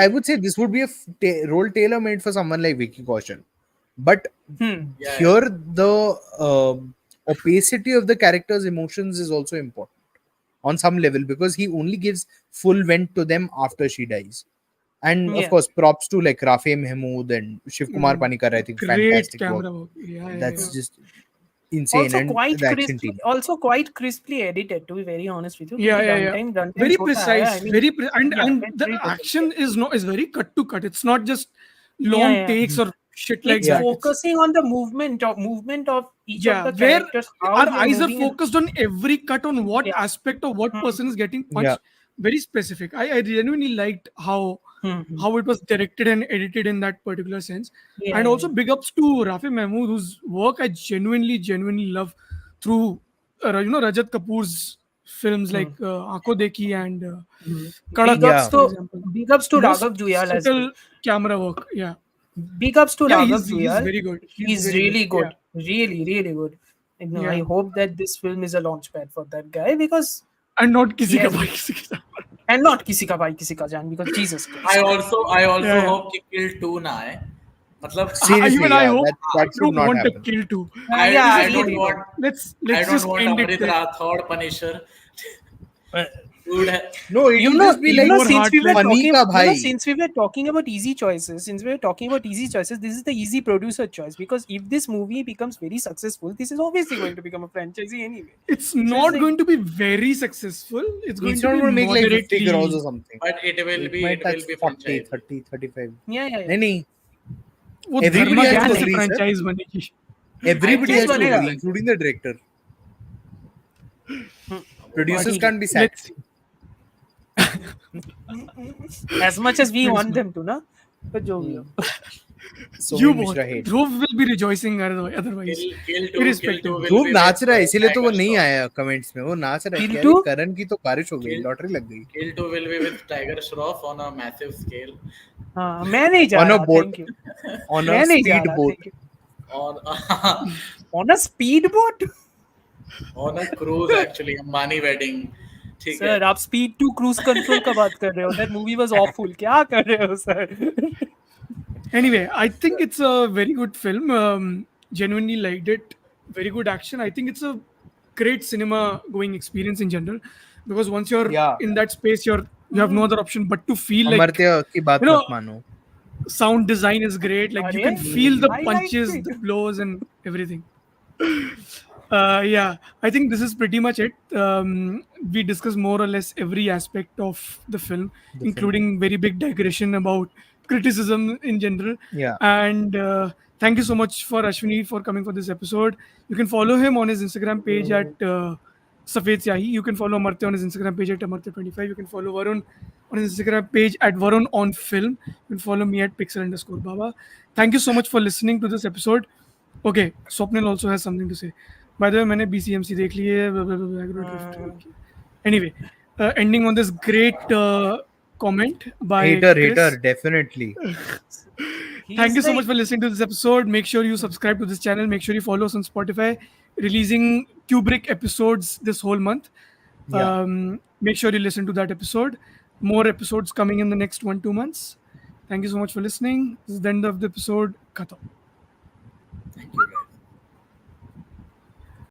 I would say this would be a role tailor made for someone like Vicky Kaushal. But Hmm. Yeah. here, the opacity of the character's emotions is also important on some level, because he only gives full vent to them after she dies. And of Yeah. course, props to like Rafe Mahmood and Shiv Kumar Mm, Panikar. I think great fantastic work. camera work. Yeah. That's just insane. Also And quite the action crisp, team. also quite crisply edited. To be very honest with you, Yeah, क्योंकि yeah, yeah. runtime Very छोटा है. I precise. mean, And yeah, the very precise. action is very cut to cut. It's not just Yeah, long yeah. takes or shit like It's Yeah. that. It's focusing on the movement of each of yeah, the where characters, how our they are eyes are moving, and focused on every cut on what yeah. aspect of what Hmm. person is getting Yeah. punched. Very specific. I genuinely liked how Hmm. how it was directed and edited in that particular sense. Yeah, And yeah, also big ups to Rafi Mahmood, whose work I genuinely love through Rajat Kapoor's films yeah. like Aankho Dekhi and Big Kadak, ups Yeah. for to example. big ups to Most Raghav Juyal as well. subtle camera work. Yeah, Big ups to yeah, Raghav he's Juyal. very good. He's He's very good. really Yeah, good. Really, really good. And I yeah. hope that this film is a launchpad for that guy because And not he kisi ka has bhai, been, kisi ka jaan. and not Kisi Ka Bhai Kisi Ka Jaan because Jesus I Christ. also I also Yeah, yeah. hope कि Kill 2 ना आए. मतलब Even Seriously, I yeah. hope That I should don't not want a happen. kill too. Yeah, Let's I just don't really want don't. I let's don't just want end it Amrit there. Rathod Punisher. Dude, No, it will just be You like know, more since we were heartless. funny talking, ka bhai. since we were talking about easy choices, this is the easy producer choice because if this movie becomes very successful, this is obviously going to become a franchisee anyway. It's So it's not like, going to be very successful. It's going It's to not be going to make like 50 crores or moderately. something. but It might it will touch be 40, franchise. 30, 35. yeah. Nahi, वो everybody Dharma has to ज्ञान से agree, sir. franchise बनेगी. Everybody Yes, has to banega. agree, including the director. Producers ठीक है. can't be Let's sacked. see. As much as we Very want smart. them to, na. But jo bhi ho. You Somen both. Mishra hate. Dhruv will be rejoicing otherwise. Kill 2 Irrespective. will Dhruv be नाच रहा है, with इसीलिए तो वो Tiger नहीं Shroff. आया comments में. वो नाच रहा है Kill कि two? अरे करण की तो बारिश हो गई, Kill- लॉटरी लग गई. Kill 2 will be with Tiger Shroff on a massive scale. हाँ, मैं नहीं जा On a रहा. boat. Thank you. On a मैं नहीं जा speed रहा. boat. Thank you. On On a speedboat? on a cruise actually, Ambani wedding. ठीक है. सर आप स्पीड टू क्रूज कंट्रोल का बात कर रहे हो दैट मूवी वाज ऑफुल क्या कर रहे हो sir Anyway, I think it's a very good film. Genuinely liked it. Very good action. I think it's a great cinema going experience in general because once you're Yeah. in that space, you have no other option but to feel like Amartya की बात you know मत मानो. sound design is great. Like you अरे, can feel the I liked punches, it. the blows, and everything. Yeah, I think this is pretty much it. We discussed more or less every aspect of the film, including very big digression about criticism in general. Yeah. And thank you so much for Ashwani for coming for this episode. You can follow him on his Instagram page at Safed Syahi. You can follow Amartya on his Instagram page at Amartya25. You can follow Varun on his Instagram page at Varun on Film. You can follow me at Pixel_Baba. Thank you so much for listening to this episode. Okay, Swapnil also has something to say. By the way, मैंने BCMC देख ली है. Agrodrift. Anyway, ending on this great comment by Hater, Chris. definitely. Thank you so much for listening to this episode. Make sure you subscribe to this channel. Make sure you follow us on Spotify. Releasing Kubrick episodes this whole month. Yeah. Make sure you listen to that episode. More episodes coming in the next 1-2 months. Thank you so much for listening. This is the end of the episode. Khatam.